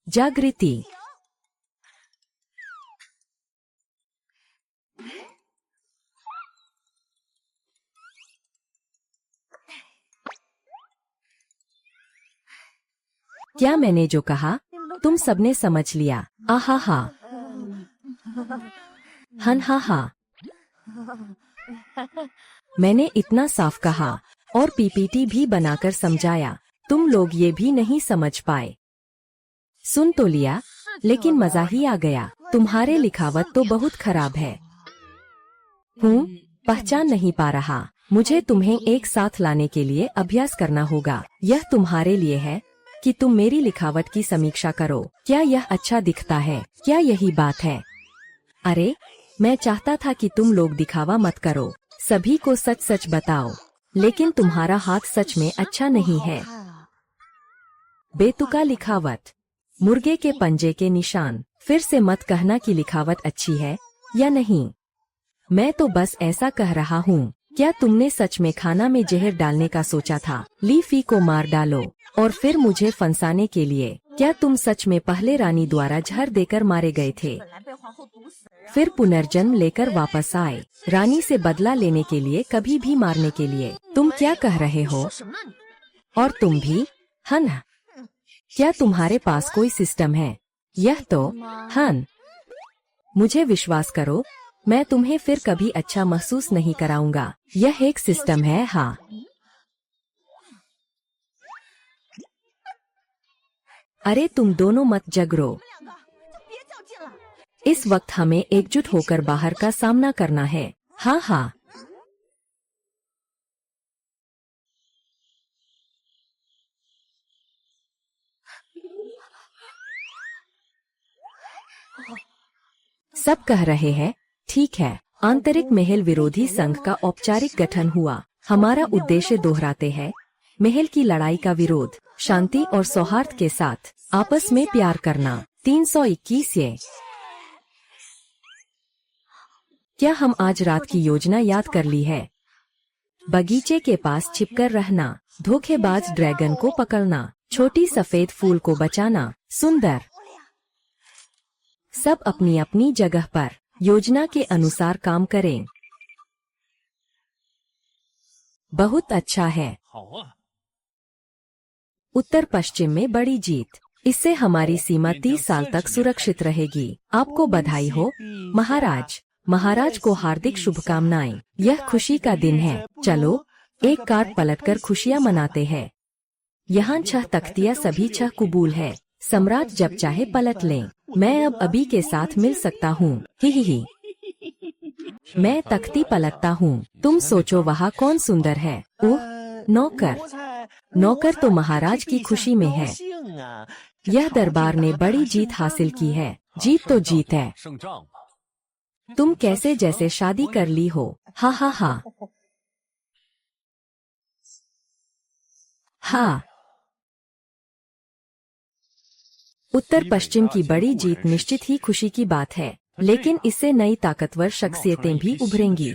जागृति। क्या मैंने जो कहा तुम सबने समझ लिया? आहा हा। हन हा हा। मैंने इतना साफ कहा और पीपीटी भी बनाकर समझाया। तुम लोग ये भी नहीं समझ पाए। सुन तो लिया, लेकिन मजा ही आ गया। तुम्हारे लिखावट तो बहुत खराब है। पहचान नहीं पा रहा। मुझे तुम्हें एक साथ लाने के लिए अभ्यास करना होगा। यह तुम्हारे लिए है कि तुम मेरी लिखावट की समीक्षा करो। क्या यह अच्छा दिखता है? क्या यही बात है? अरे, मैं चाहता था कि तुम लोग दिखावा मत करो, सभी को सच सच बताओ। लेकिन तुम्हारा हाथ सच में अच्छा नहीं है। बेतुका लिखावट, मुर्गे के पंजे के निशान। फिर से मत कहना कि लिखावट अच्छी है या नहीं। मैं तो बस ऐसा कह रहा हूँ। क्या तुमने सच में खाना में जहर डालने का सोचा था? ली फी को मार डालो और फिर मुझे फंसाने के लिए। क्या तुम सच में पहले रानी द्वारा जहर देकर मारे गए थे, 本来被皇后毒死， फिर पुनर्जन्म लेकर वापस आए, रानी से बदला लेने के लिए, कभी भी मारने के लिए? तुम क्या कह रहे हो? 说什么呢你？ और तुम भी? हन? क्या तुम्हारे पास कोई सिस्टम है? यह तो हन। मुझे विश्वास करो, मैं तुम्हें फिर कभी अच्छा महसूस नहीं कराऊंगा। यह एक सिस्टम है। हाँ। अरे तुम दोनों मत झगड़ो। 两个别较劲了。 इस वक्त हमें एकजुट होकर बाहर का सामना करना है। हाँ हाँ। सब कह रहे हैं ठीक है। आंतरिक महल विरोधी संघ का औपचारिक गठन हुआ। हमारा उद्देश्य दोहराते हैं, महल की लड़ाई का विरोध, शांति और सौहार्द के साथ आपस में प्यार करना। 321 ये क्या हम आज रात की योजना याद कर ली है? बगीचे के पास छिपकर रहना, धोखेबाज ड्रैगन को पकड़ना, छोटी सफेद फूल को बचाना। सुंदर। सब अपनी अपनी जगह पर योजना के अनुसार काम करें। बहुत अच्छा है। 好啊， उत्तर पश्चिम में बड़ी जीत, इससे हमारी सीमा 30 साल तक सुरक्षित रहेगी। आपको बधाई हो महाराज। महाराज को हार्दिक शुभकामनाएं। यह खुशी का दिन है। चलो एक कार्ड पलटकर खुशियां मनाते हैं। यहाँ 6 तख्तियां, सभी 6 कबूल है। सम्राट जब चाहे पलट लें। मैं अब अभी के साथ मिल सकता हूँ। ही। मैं तख्ती पलटता हूँ। तुम सोचो वहाँ कौन सुंदर है? ओह, नौकर। नौकर तो महाराज की खुशी में है। यह दरबार ने बड़ी जीत हासिल की है। जीत तो जीत है। 胜仗吧。 तुम कैसे जैसे शादी कर ली हो। हा हा हा। हाँ। उत्तर पश्चिम की बड़ी जीत निश्चित ही खुशी की बात है, लेकिन इससे नई ताकतवर शख्सियतें भी उभरेंगी,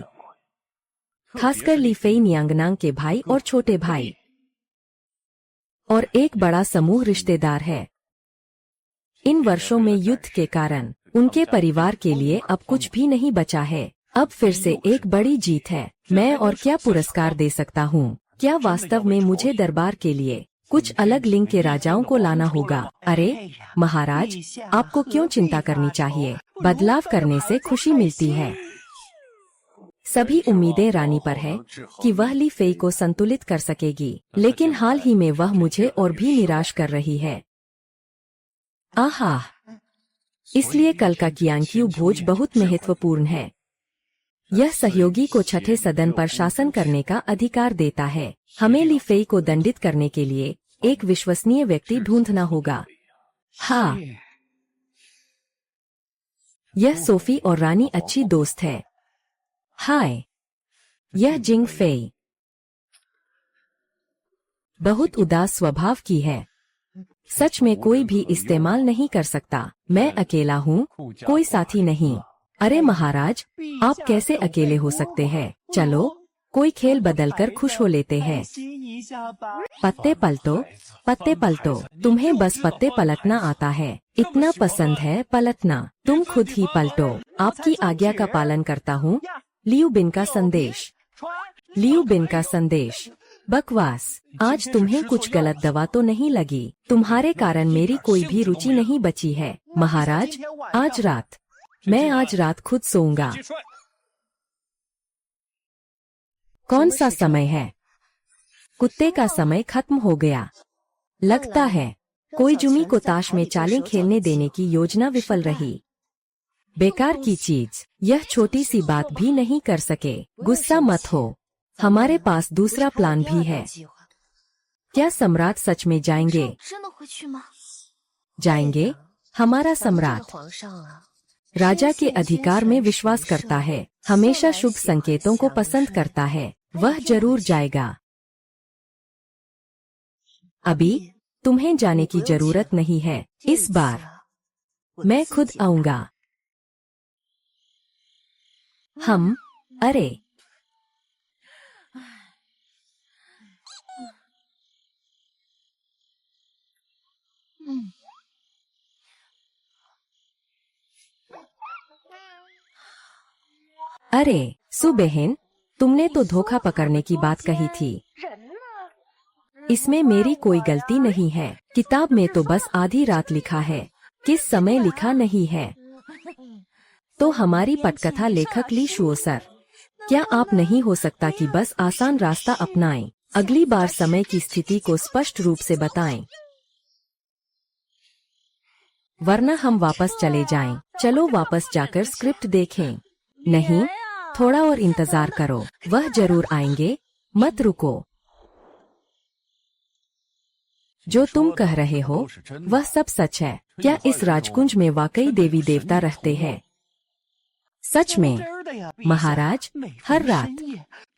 खासकर ली फेई नियांगनांग के भाई और छोटे भाई, और एक बड़ा समूह रिश्तेदार है। इन वर्षों में युद्ध के कारण उनके परिवार के लिए अब कुछ भी नहीं बचा है। अब फिर से एक बड़ी जीत है। मैं और क्या पुरस्कार दे सकता हूँ? क्या वास्तव में मुझे दरबार के लिए कुछ अलग लिंग के राजाओं को लाना होगा? अरे महाराज, आपको क्यों चिंता करनी चाहिए? बदलाव करने से खुशी मिलती है। सभी उम्मीदें रानी पर है कि वह ली फेई को संतुलित कर सकेगी, लेकिन हाल ही में वह मुझे और भी निराश कर रही है। आहा, इसलिए कल का कियांग्यू भोज बहुत महत्वपूर्ण है। यह सहयोगी को छठे सदन पर शासन करने का अधिकार देता है। हमें ली फेई को दंडित करने के लिए एक विश्वसनीय व्यक्ति ढूंढना होगा। हाँ, यह सोफी और रानी अच्छी दोस्त है। हाय, यह जिंग फेई बहुत उदास स्वभाव की है। सच में कोई भी इस्तेमाल नहीं कर सकता। मैं अकेला हूँ, कोई साथी नहीं। अरे महाराज, आप कैसे अकेले हो सकते हैं? चलो कोई खेल बदलकर खुश हो लेते हैं। पत्ते पलटो, पत्ते पलटो। तुम्हें बस पत्ते पलटना आता है, इतना पसंद है पलटना। तुम खुद ही पलटो। आपकी आज्ञा का पालन करता हूँ। लियू बिन का संदेश। लियू बिन का संदेश। बकवास। आज तुम्हें कुछ गलत दवा तो नहीं लगी? तुम्हारे कारण मेरी कोई भी रुचि नहीं बची है। महाराज, आज रात खुद सोऊंगा। कौन सा समय है? कुत्ते का समय खत्म हो गया। लगता है कोई जुमी को ताश में चालें खेलने देने की योजना विफल रही। बेकार की चीज। यह छोटी सी बात भी नहीं कर सके। गुस्सा मत हो, हमारे पास दूसरा प्लान भी है। क्या सम्राट सच में जाएंगे? 真的会去吗？ जाएंगे। हमारा सम्राट 皇上啊， राजा के अधिकार में विश्वास करता है, हमेशा शुभ संकेतों को पसंद करता है। वह जरूर जाएगा। अभी तुम्हें जाने की जरूरत नहीं है। इस बार मैं खुद आऊंगा। हम, अरे अरे सुबहन, तुमने तो धोखा पकड़ने की बात कही थी। इसमें मेरी कोई गलती नहीं है। किताब में तो बस आधी रात लिखा है, किस समय लिखा नहीं है। तो हमारी पटकथा लेखक ली शुओ सर, क्या आप नहीं हो सकता कि बस आसान रास्ता अपनाएं? अगली बार समय की स्थिति को स्पष्ट रूप से बताएं, वरना हम वापस चले जाएं। चलो वापस जाकर स्क्रिप्ट देखें। नहीं, थोड़ा और इंतजार करो, वह जरूर आएंगे। मत रुको। जो तुम कह रहे हो वह सब सच है। क्या इस राजकुंज में वाकई देवी देवता रहते हैं? सच में महाराज, हर रात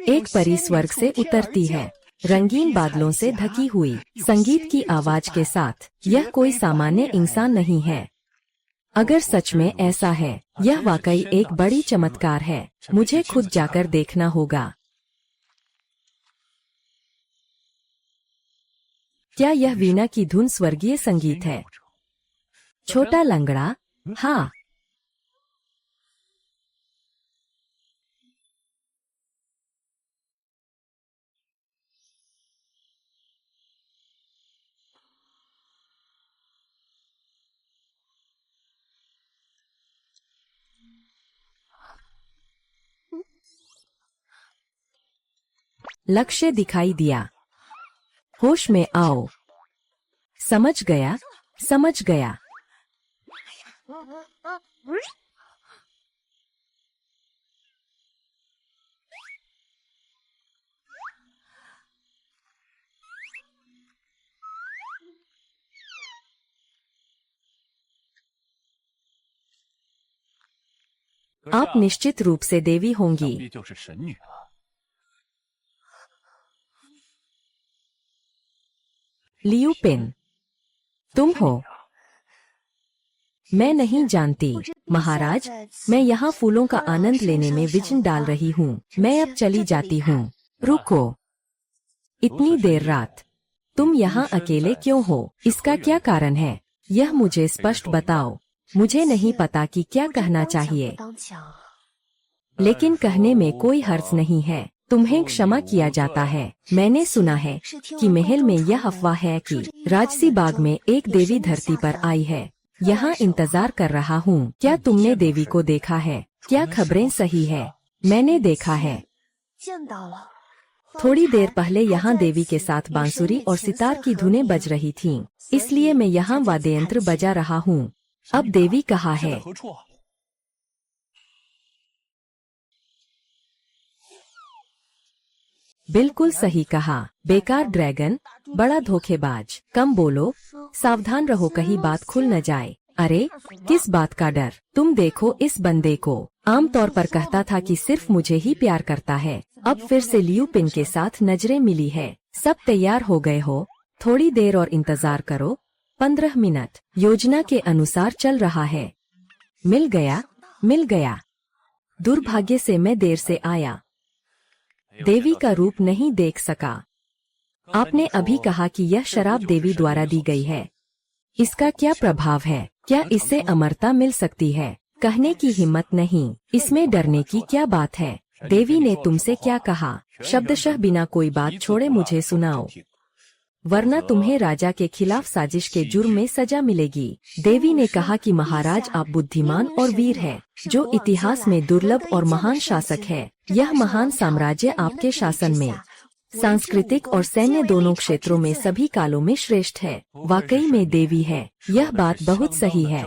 एक परी स्वर्ग से उतरती है, रंगीन बादलों से ढकी हुई, संगीत की आवाज के साथ। यह कोई सामान्य इंसान नहीं है। अगर सच में ऐसा है, यह वाकई एक बड़ी चमत्कार है। मुझे खुद जाकर देखना होगा। क्या यह वीणा की धुन स्वर्गीय संगीत है? छोटा लंगड़ा, हाँ। लक्ष्य दिखाई दिया। होश में आओ। समझ गया, समझ गया। आप निश्चित रूप से देवी होंगी। 必就是神女了。 लियू पिन, तुम हो? मैं नहीं जानती महाराज। मैं यहाँ फूलों का आनंद लेने में विघ्न डाल रही हूँ। मैं अब चली जाती हूँ। रुको, इतनी देर रात तुम यहाँ अकेले क्यों हो? इसका क्या कारण है? यह मुझे स्पष्ट बताओ। मुझे नहीं पता कि क्या कहना चाहिए, लेकिन कहने में कोई हर्ज नहीं है। तुम्हें क्षमा किया जाता है। मैंने सुना है कि महल में यह अफवाह है कि राजसी बाग में एक देवी धरती पर आई है। यहाँ इंतजार कर रहा हूँ। क्या तुमने देवी को देखा है? क्या खबरें सही है? मैंने देखा है। थोड़ी देर पहले यहाँ देवी के साथ बांसुरी और सितार की धुनें बज रही थीं, इसलिए मैं यहाँ वाद्य यंत्र बजा रहा हूँ। अब देवी कहाँ है? 何处啊？ बिल्कुल सही कहा। बेकार ड्रैगन, बड़ा धोखेबाज। कम बोलो, सावधान रहो कहीं बात खुल न जाए। अरे, किस बात का डर? तुम देखो इस बंदे को। आमतौर पर कहता था कि सिर्फ मुझे ही प्यार करता है। अब फिर से लियू पिन के साथ नजरें मिली है। सब तैयार हो गए हो? थोड़ी देर और इंतजार करो। 15 मिनट योजना के अनुसार चल रहा है। मिल गया, मिल गया। दुर्भाग्य से मैं देर से आया। देवी का रूप नहीं देख सका। आपने अभी कहा कि यह शराब देवी द्वारा दी गई है। इसका क्या प्रभाव है? क्या इससे अमरता मिल सकती है? कहने की हिम्मत नहीं। इसमें डरने की क्या बात है? देवी ने तुमसे क्या कहा? शब्दशः बिना कोई बात छोड़े मुझे सुनाओ, वरना तुम्हें राजा के खिलाफ साजिश के जुर्म में सजा मिलेगी। देवी ने कहा कि महाराज, आप बुद्धिमान और वीर हैं, जो इतिहास में दुर्लभ और महान शासक है। यह महान साम्राज्य आपके शासन में सांस्कृतिक और सैन्य दोनों क्षेत्रों में सभी कालों में श्रेष्ठ है। वाकई में देवी है। यह बात बहुत सही है।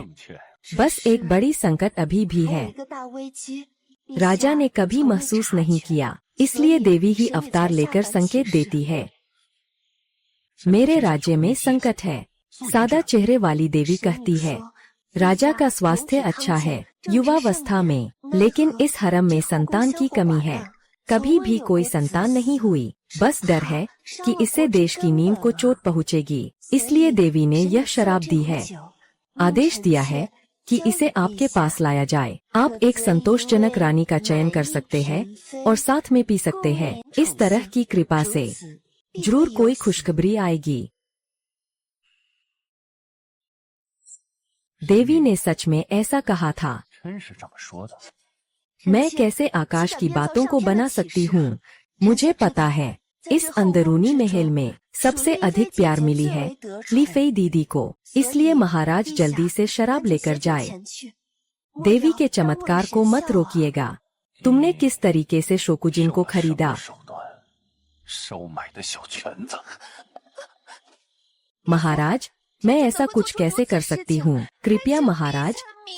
बस एक बड़ी संकट अभी भी है। राजा ने कभी महसूस नहीं किया, इसलिए देवी ही अवतार लेकर संकेत देती है। मेरे राज्य में संकट है। सादा चेहरे वाली देवी कहती है, राजा का स्वास्थ्य अच्छा है, युवावस्था में, लेकिन इस हरम में संतान की कमी है। कभी भी कोई संतान नहीं हुई। बस डर है कि इससे देश की नींव को चोट पहुँचेगी। इसलिए देवी ने यह शराब दी है। आदेश दिया है कि इसे आपके पास लाया जाए। आप एक संतोषजनक रानी का चयन कर सकते हैं और साथ में पी सकते हैं। इस तरह की कृपा से जरूर कोई खुशखबरी आएगी। देवी ने सच में ऐसा कहा था। 真是这么说的。 मैं कैसे आकाश की बातों को बना सकती हूँ? मुझे पता है, इस अंदरूनी महल में सबसे अधिक प्यार मिली है ली फेई दीदी को। इसलिए महाराज जल्दी से शराब लेकर जाए। देवी के चमत्कार को मत रोकिएगा। तुमने किस तरीके से शोकुजिन को खरीदा? 手段，收买的小犬子。 महाराज, मैं ऐसा कुछ कैसे कर सकती हूँ? कृपया महाराज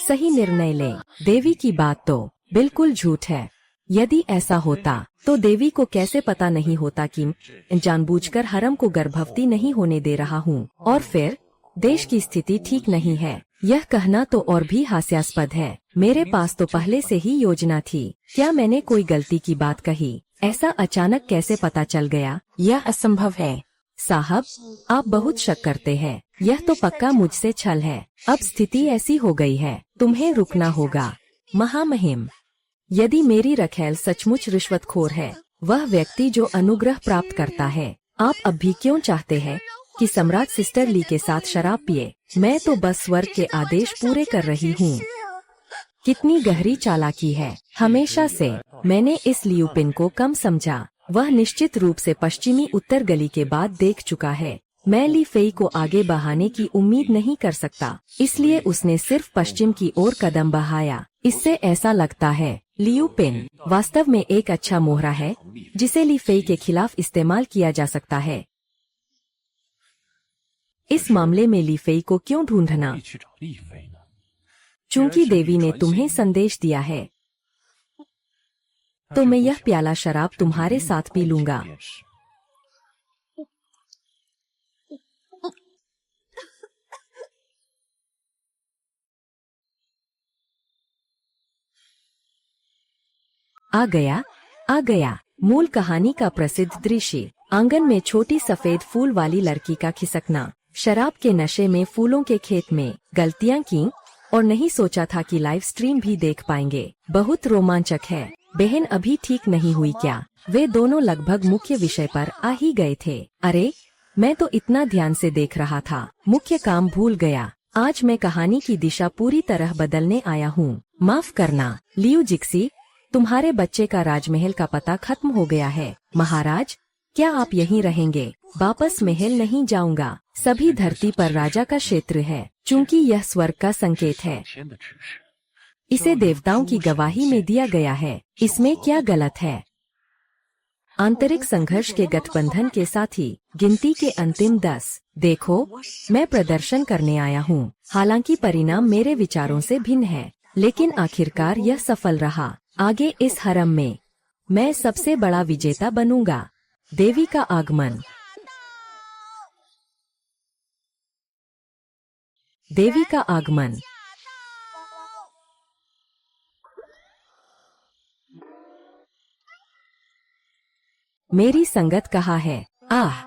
सही निर्णय लें। देवी की बात तो बिल्कुल झूठ है। यदि ऐसा होता तो देवी को कैसे पता नहीं होता कि जानबूझकर हरम को गर्भवती नहीं होने दे रहा हूँ। और फिर देश की स्थिति ठीक नहीं है। यह कहना तो और भी हास्यास्पद है। मेरे पास तो पहले से ही योजना थी। क्या मैंने कोई गलती की बात कही? ऐसा अचानक कैसे पता चल गया? यह असंभव है। साहब, आप बहुत शक करते हैं। यह तो पक्का मुझसे छल है। अब स्थिति ऐसी हो गई है, तुम्हें रुकना होगा। महामहिम, यदि मेरी रखेल सचमुच रिश्वतखोर है, वह व्यक्ति जो अनुग्रह प्राप्त करता है, आप अब भी क्यों चाहते हैं कि सम्राट सिस्टर ली के साथ शराब पिए? मैं तो बस स्वर्ग के आदेश पूरे कर रही हूँ। कितनी गहरी चालाकी है। हमेशा से मैंने इस लियूपिन को कम समझा। वह निश्चित रूप से पश्चिमी उत्तर गली के बाद देख चुका है। मैं ली फेई को आगे बढ़ाने की उम्मीद नहीं कर सकता, इसलिए उसने सिर्फ पश्चिम की ओर कदम बढ़ाया। इससे ऐसा लगता है लियूपिन वास्तव में एक अच्छा मोहरा है जिसे ली फेई के खिलाफ इस्तेमाल किया जा सकता है। इस मामले में ली फेई को क्यों ढूंढना? 去找丽妃呢？ चूंकि देवी ने तुम्हें संदेश दिया है, तो मैं यह प्याला शराब तुम्हारे साथ पी लूंगा। 便是 आ गया, आ गया। मूल कहानी का प्रसिद्ध दृश्य। आंगन में छोटी सफेद फूल वाली लड़की का खिसकना। शराब के नशे में फूलों के खेत में गलतियां की और नहीं सोचा था कि लाइव स्ट्रीम भी देख पाएंगे। बहुत रोमांचक है। बहन अभी ठीक नहीं हुई क्या? वे दोनों लगभग मुख्य विषय पर आ ही गए थे। अरे, मैं तो इतना ध्यान से देख रहा था, मुख्य काम भूल गया। आज मैं कहानी की दिशा पूरी तरह बदलने आया हूँ। माफ करना लियू जिक्सी, तुम्हारे बच्चे का राजमहल का पता खत्म हो गया है। महाराज, क्या आप यहीं रहेंगे? वापस महल नहीं जाऊंगा। सभी धरती पर राजा का क्षेत्र है, चूंकि यह स्वर्ग का संकेत है। 天的指示。 इसे देवताओं की गवाही में दिया गया है। इसमें क्या गलत है? आंतरिक संघर्ष के गठबंधन के साथ ही गिनती के अंतिम 10। देखो, मैं प्रदर्शन करने आया हूँ। हालांकि परिणाम मेरे विचारों से भिन्न है, लेकिन आखिरकार यह सफल रहा। आगे इस हरम में मैं सबसे बड़ा विजेता बनूंगा। देवी का आगमन। देवी का आगमन। मेरी संगत कहाँ है? आह,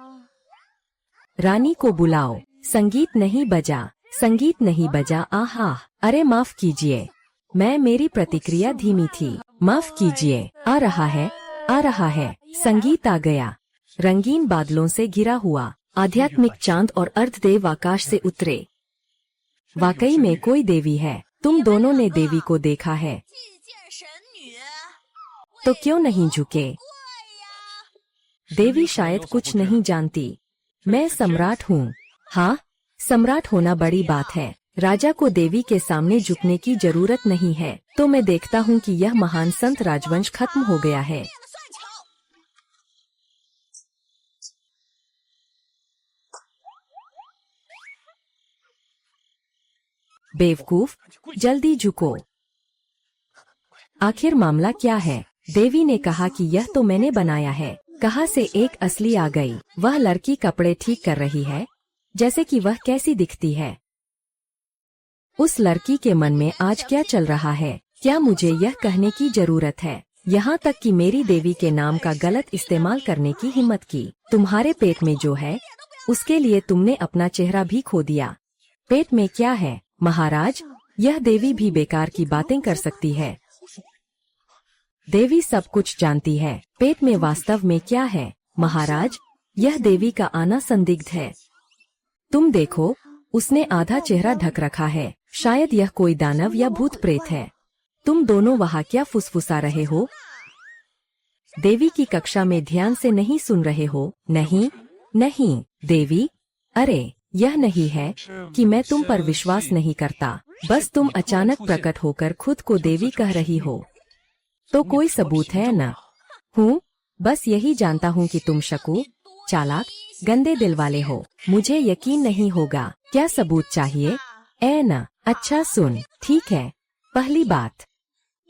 रानी को बुलाओ। संगीत नहीं बजा, संगीत नहीं बजा। आहा, अरे माफ कीजिए, मैं मेरी प्रतिक्रिया धीमी थी। माफ कीजिए। आ रहा है, आ रहा है। संगीत आ गया। रंगीन बादलों से घिरा हुआ आध्यात्मिक चांद और अर्धदेव आकाश से उतरे। वाकई में कोई देवी है। तुम दोनों ने देवी को देखा है, 祭见神女， तो क्यों नहीं झुके? देवी शायद कुछ नहीं जानती। मैं सम्राट हूँ। हाँ, सम्राट होना बड़ी बात है। राजा को देवी के सामने झुकने की जरूरत नहीं है। तो मैं देखता हूँ कि यह महान संत राजवंश खत्म हो गया है। 变得算巧。 बेवकूफ, जल्दी झुको। आखिर मामला क्या है? देवी ने कहा कि यह तो मैंने बनाया है। कहाँ से एक असली आ गई? वह लड़की कपड़े ठीक कर रही है, जैसे कि वह कैसी दिखती है। उस लड़की के मन में आज क्या चल रहा है? क्या मुझे यह कहने की जरूरत है? यहाँ तक कि मेरी देवी के नाम का गलत इस्तेमाल करने की हिम्मत की। तुम्हारे पेट में जो है, उसके लिए तुमने अपना चेहरा भी खो दिया। पेट में क्या है? महाराज, यह देवी भी बेकार की बातें कर सकती है। देवी सब कुछ जानती है। पेट में वास्तव में क्या है? महाराज, यह देवी का आना संदिग्ध है। तुम देखो, उसने आधा चेहरा ढक रखा है। शायद यह कोई दानव या भूत प्रेत है। तुम दोनों वहाँ क्या फुसफुसा रहे हो? देवी की कक्षा में ध्यान से नहीं सुन रहे हो? नहीं, नहीं, देवी। अरे, यह नहीं है कि मैं तुम पर विश्वास नहीं करता। बस तुम अचानक प्रकट होकर खुद को देवी कह रही हो। तो कोई सबूत है न? हूँ, बस यही जानता हूँ कि तुम शकू, चालाक, गंदे दिल वाले हो। मुझे यकीन नहीं होगा। क्या सबूत चाहिए? न, अच्छा सुन, ठीक है। पहली बात,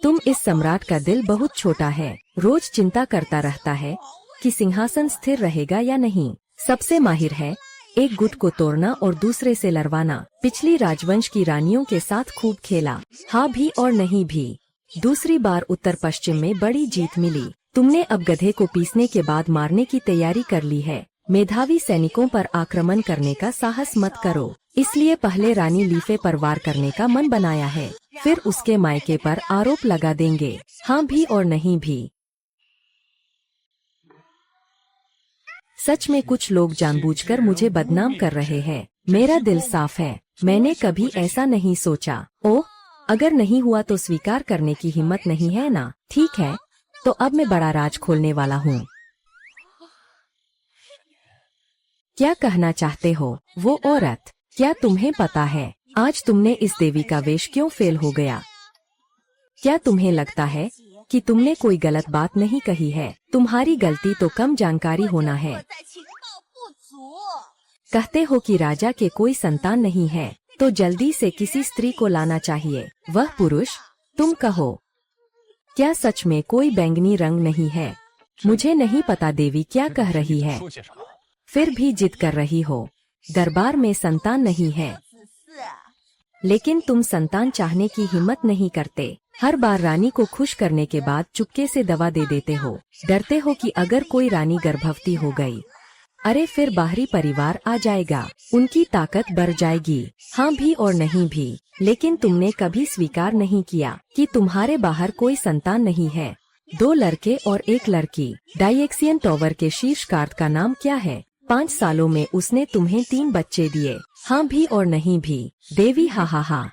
तुम इस सम्राट का दिल बहुत छोटा है। रोज चिंता करता रहता है कि सिंहासन स्थिर रहेगा या नहीं। सबसे माहिर है एक गुट को तोड़ना और दूसरे से लड़वाना। पिछली राजवंश की रानियों के साथ खूब खेला, हाँ भी और नहीं भी। दूसरी बार उत्तर पश्चिम में बड़ी जीत मिली। तुमने अब गधे को पीसने के बाद मारने की तैयारी कर ली है। मेधावी सैनिकों पर आक्रमण करने का साहस मत करो। इसलिए पहले रानी लीफे पर वार करने का मन बनाया है, फिर उसके मायके पर आरोप लगा देंगे, हाँ भी और नहीं भी। सच में कुछ लोग जानबूझकर मुझे बदनाम कर रहे हैं। मेरा दिल साफ है, मैंने कभी ऐसा नहीं सोचा। ओह, अगर नहीं हुआ तो स्वीकार करने की हिम्मत नहीं है ना? ठीक है, तो अब मैं बड़ा राज खोलने वाला हूँ। क्या कहना चाहते हो वो औरत? क्या तुम्हें पता है आज तुमने इस देवी का वेश क्यों फेल हो गया? क्या तुम्हें लगता है कि तुमने कोई गलत बात नहीं कही है? तुम्हारी गलती तो कम जानकारी होना है। 我在情报不足。 कहते हो कि राजा के कोई संतान नहीं है, तो जल्दी से किसी स्त्री को लाना चाहिए। वह पुरुष, तुम कहो। क्या सच में कोई बैंगनी रंग नहीं है? मुझे नहीं पता देवी क्या कह रही है, 说些什么？ फिर भी जिद कर रही हो। दरबार में संतान नहीं है, 子嗣， लेकिन तुम संतान चाहने की हिम्मत नहीं करते। हर बार रानी को खुश करने के बाद चुपके से दवा दे देते हो। डरते हो कि अगर कोई रानी गर्भवती हो गई, अरे फिर बाहरी परिवार आ जाएगा, उनकी ताकत बढ़ जाएगी, हाँ भी और नहीं भी। लेकिन तुमने कभी स्वीकार नहीं किया कि तुम्हारे बाहर कोई संतान नहीं है। 2 लड़के और 1 लड़की। डाइएक्सियन टॉवर के शीर्ष कार्ड का नाम क्या है? 5 सालों में उसने तुम्हें 3 बच्चे दिए, हाँ भी और नहीं भी। देवी हा हा हा।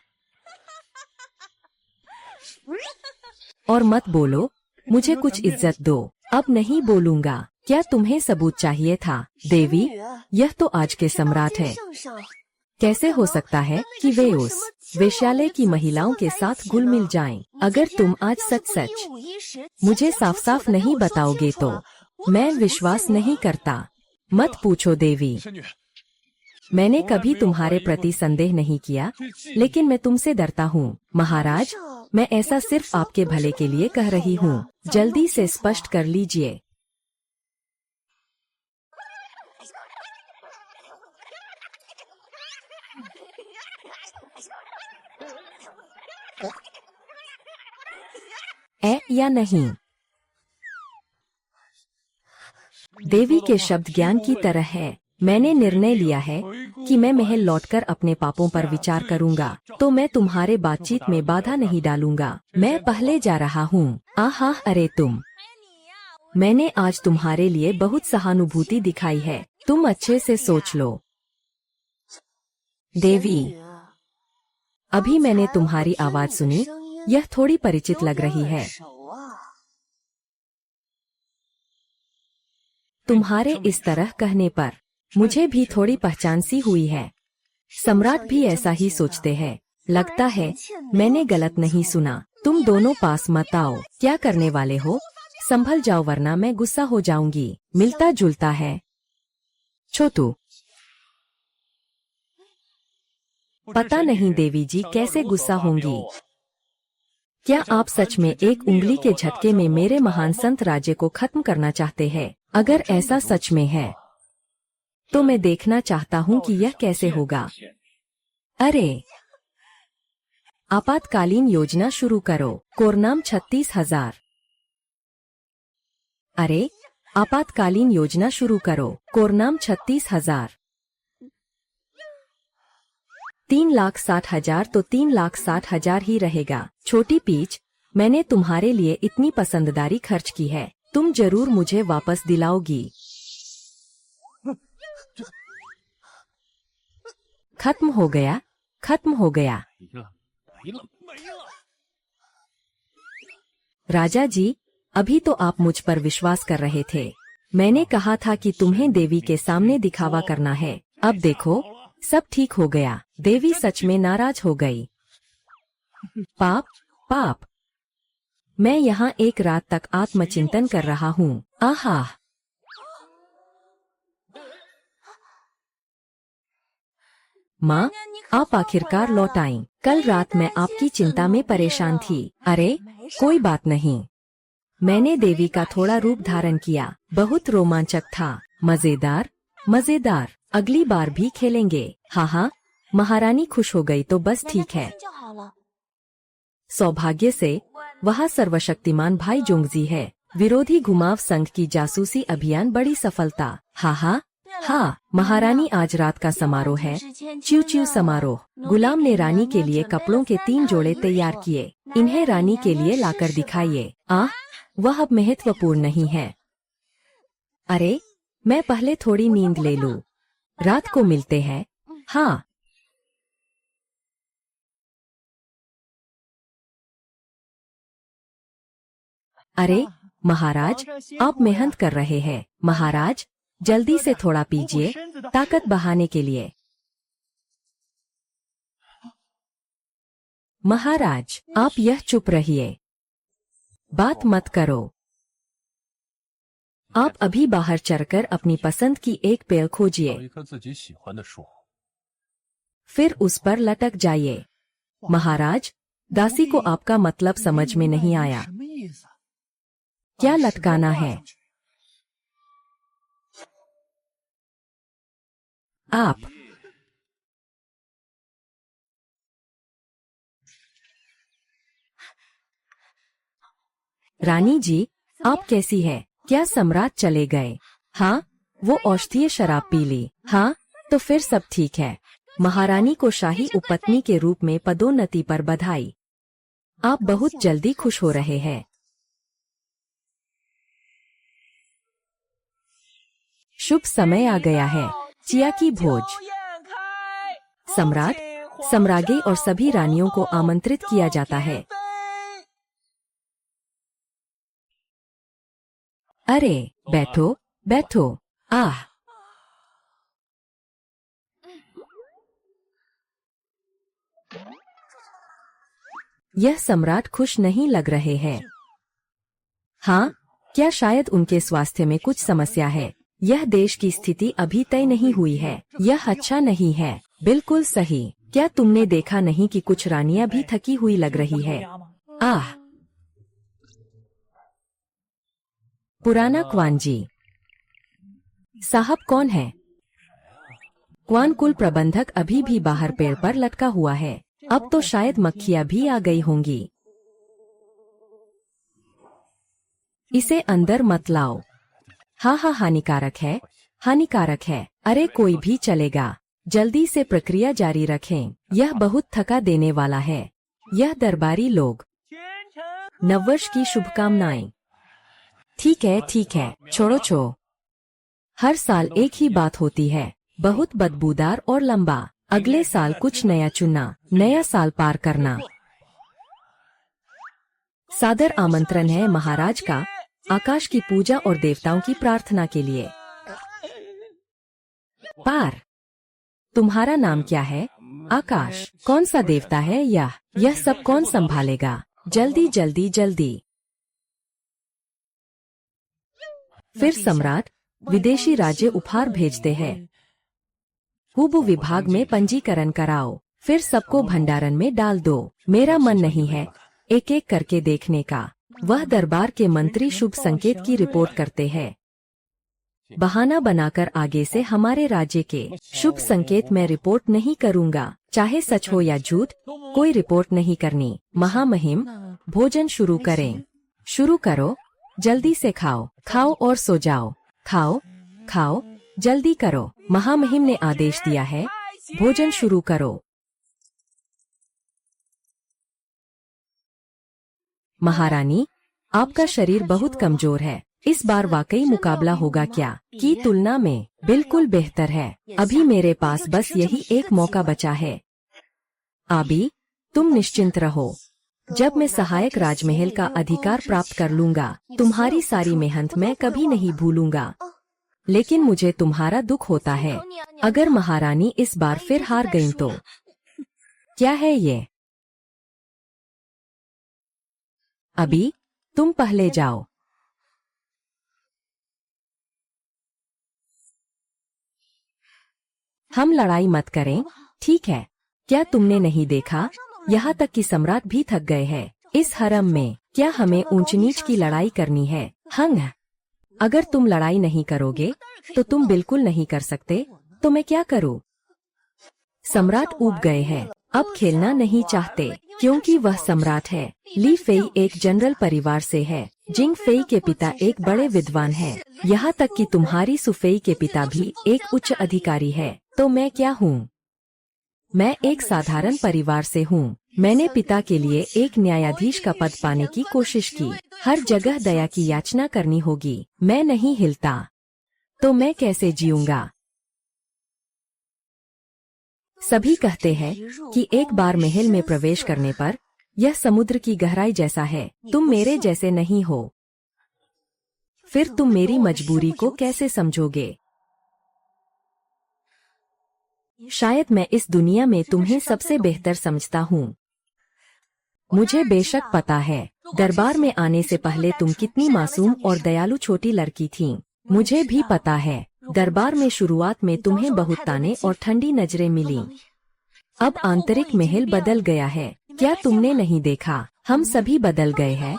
और मत बोलो, मुझे कुछ इज्जत दो। अब नहीं बोलूंगा। क्या तुम्हें सबूत चाहिए था? देवी, यह तो आज के सम्राट है। 圣上， कैसे हो सकता है कि वे उस वेश्यालय की महिलाओं के साथ घुल मिल जाएं? अगर तुम आज सच सच 1 5 1 10 मुझे साफ साफ नहीं बताओगे तो मैं विश्वास नहीं करता। मत पूछो देवी, 仙女， मैंने कभी तुम्हारे प्रति संदेह नहीं किया, लेकिन मैं तुमसे डरता हूँ। महाराज, मैं ऐसा सिर्फ आपके भले के लिए कह रही हूँ। जल्दी से स्पष्ट कर लीजिए। या नहीं? देवी के शब्द ज्ञान की तरह है। मैंने निर्णय लिया है कि मैं महल लौटकर अपने पापों पर विचार करूंगा, तो मैं तुम्हारे बातचीत में बाधा नहीं डालूंगा। मैं पहले जा रहा हूँ। आहा, अरे तुम, 哎你呀， मैंने आज तुम्हारे लिए बहुत सहानुभूति दिखाई है, तुम अच्छे से सोच लो। देवी, अभी मैंने तुम्हारी आवाज सुनी, यह थोड़ी परिचित लग रही है। तुम्हारे इस तरह कहने पर मुझे भी थोड़ी पहचान सी हुई है। सम्राट भी ऐसा ही सोचते हैं। लगता है मैंने गलत नहीं सुना। तुम दोनों पास मत आओ। क्या करने वाले हो? संभल जाओ वरना मैं गुस्सा हो जाऊंगी। मिलता जुलता है। छोटू, पता नहीं देवी जी कैसे गुस्सा होंगी। क्या आप सच में एक उंगली के झटके में मेरे महान संत राज्य को खत्म करना चाहते हैं? अगर ऐसा सच में है, तो मैं देखना चाहता हूँ कि यह कैसे होगा। अरे, आपातकालीन योजना शुरू करो। कोरनाम 36,000। अरे, आपातकालीन योजना शुरू करो। कोरनाम 36,000। 3,60,000 तो 3,60,000 ही रहेगा। छोटी पीच, मैंने तुम्हारे लिए इतनी पसंददारी खर्च की है, तुम जरूर मुझे वापस दिलाओगी। खत्म हो गया, खत्म हो गया। 没了，没了，没了。 राजा जी, अभी तो आप मुझ पर विश्वास कर रहे थे। मैंने कहा था कि तुम्हें देवी के सामने दिखावा करना है। अब देखो, सब ठीक हो गया। देवी सच में नाराज हो गई। पाप, पाप। मैं यहाँ एक रात तक आत्मचिंतन कर रहा हूँ। आहा, माँ, आप आखिरकार लौट आईं। कल रात मैं आपकी चिंता में परेशान थी। अरे, कोई बात नहीं। मैंने देवी का थोड़ा रूप धारण किया। बहुत रोमांचक था, मजेदार, मजेदार, अगली बार भी खेलेंगे। हाँ हाँ, महारानी खुश हो गई तो बस 那 ठीक है। 就好了。 सौभाग्य से वह सर्वशक्तिमान भाई जोंगजी है। विरोधी घुमाव संघ की जासूसी अभियान बड़ी सफलता। हाँ हाँ हाँ, महारानी आज रात का समारोह है, च्यू च्यू समारोह। गुलाम ने रानी के लिए कपड़ों के 3 जोड़े तैयार किए। इन्हें रानी के लिए लाकर दिखाइए। वह अब महत्वपूर्ण नहीं है। अरे, मैं पहले थोड़ी नींद ले लूं। रात को मिलते हैं। हाँ। अरे महाराज, आप मेहनत कर रहे हैं। महाराज, जल्दी से थोड़ा पीजिए, ताकत बढ़ाने के लिए। महाराज, आप यह चुप रहिए, बात मत करो। आप अभी बाहर चलकर अपनी पसंद की एक पेड़ 找 खोजिए, 一棵自己喜欢的树。 फिर उस पर लटक जाइए। महाराज, दासी को आपका मतलब समझ में नहीं आया। 什么意思啊？ क्या लटकाना है? आप रानी जी, आप कैसी है? क्या सम्राट चले गए? हाँ, वो औषधीय शराब पी ली। हाँ, तो फिर सब ठीक है। महारानी को शाही उपपत्नी के रूप में पदोन्नति पर बधाई। आप बहुत जल्दी खुश हो रहे हैं। शुभ समय आ गया है, चिया की भोज। सम्राट, सम्राज्ञी और सभी रानियों को आमंत्रित किया जाता है। अरे, बैठो बैठो। आह, यह सम्राट खुश नहीं लग रहे हैं। हाँ, क्या शायद उनके स्वास्थ्य में कुछ समस्या है? यह देश की स्थिति अभी तय नहीं हुई है। यह अच्छा नहीं है। बिल्कुल सही। क्या तुमने देखा नहीं कि कुछ रानियां भी थकी हुई लग रही है? आह, पुराना क्वानजी साहब कौन है? क्वान कुल प्रबंधक अभी भी बाहर पेड़ पर लटका हुआ है। अब तो शायद मक्खियां भी आ गई होंगी। इसे अंदर मत लाओ। हाँ हाँ, हानिकारक है, हानिकारक है। अरे कोई भी चलेगा, जल्दी से प्रक्रिया जारी रखें। यह बहुत थका देने वाला है। यह दरबारी लोग, नववर्ष की शुभकामनाएं। ठीक है ठीक है, छोड़ो छोड़ो। हर साल एक ही बात होती है, बहुत बदबूदार और लंबा। अगले साल कुछ नया चुनना, नया साल पार करना। सादर आमंत्रण है महाराज का, आकाश की पूजा और देवताओं की प्रार्थना के लिए। पार, तुम्हारा नाम क्या है? आकाश। कौन सा देवता है यह सब कौन संभालेगा? जल्दी जल्दी जल्दी। फिर सम्राट विदेशी राज्य उपहार भेजते हैं। हुबु विभाग में पंजीकरण कराओ, फिर सबको भंडारण में डाल दो। मेरा मन नहीं है एक एक करके देखने का। वह दरबार के मंत्री शुभ संकेत की रिपोर्ट करते हैं। बहाना बनाकर आगे से हमारे राज्य के शुभ संकेत मैं रिपोर्ट नहीं करूंगा, चाहे सच हो या झूठ, कोई रिपोर्ट नहीं करनी। महामहिम, भोजन शुरू करें। शुरू करो, जल्दी से खाओ, खाओ और सो जाओ। खाओ खाओ, जल्दी करो। महामहिम ने आदेश दिया है, भोजन शुरू करो। महारानी, आपका शरीर बहुत कमजोर है। इस बार वाकई मुकाबला होगा क्या की तुलना में? बिल्कुल बेहतर है। अभी मेरे पास बस यही एक मौका बचा है। आबी, तुम निश्चिंत रहो। जब मैं सहायक राजमहल का अधिकार प्राप्त कर लूंगा, तुम्हारी सारी मेहनत मैं कभी नहीं भूलूंगा। लेकिन मुझे तुम्हारा दुख होता है। अगर महारानी इस बार फिर हार गईं तो? क्या है ये? अभी तुम पहले जाओ। हम लड़ाई मत करें, ठीक है? क्या तुमने नहीं देखा, यहाँ तक कि सम्राट भी थक गए हैं। इस हरम में क्या हमें ऊंच नीच की लड़ाई करनी है? हंग, अगर तुम लड़ाई नहीं करोगे तो तुम बिल्कुल नहीं कर सकते, तो मैं क्या करूं? सम्राट ऊब गए हैं, अब खेलना नहीं चाहते क्योंकि वह सम्राट है। ली फेई एक जनरल परिवार से है। जिंग फेई के पिता एक बड़े विद्वान हैं। यहाँ तक कि तुम्हारी सुफेई के पिता भी एक उच्च अधिकारी है। तो मैं क्या हूँ? मैं एक साधारण परिवार से हूँ। मैंने पिता के लिए एक न्यायाधीश का पद पाने की कोशिश की। हर जगह दया की याचना करनी होगी। मैं नहीं हिलता तो मैं कैसे जीऊंगा? सभी कहते हैं कि एक बार महल में प्रवेश करने पर यह समुद्र की गहराई जैसा है। तुम मेरे जैसे नहीं हो, फिर तुम मेरी मजबूरी को कैसे समझोगे? शायद मैं इस दुनिया में तुम्हें सबसे बेहतर समझता हूँ। मुझे बेशक पता है, दरबार में आने से पहले तुम कितनी मासूम और दयालु छोटी लड़की थीं। मुझे भी पता है, दरबार में शुरुआत में तुम्हें बहुत ताने और ठंडी नजरें मिलीं। अब आंतरिक महल बदल गया है। क्या तुमने नहीं देखा? हम सभी बदल गए हैं।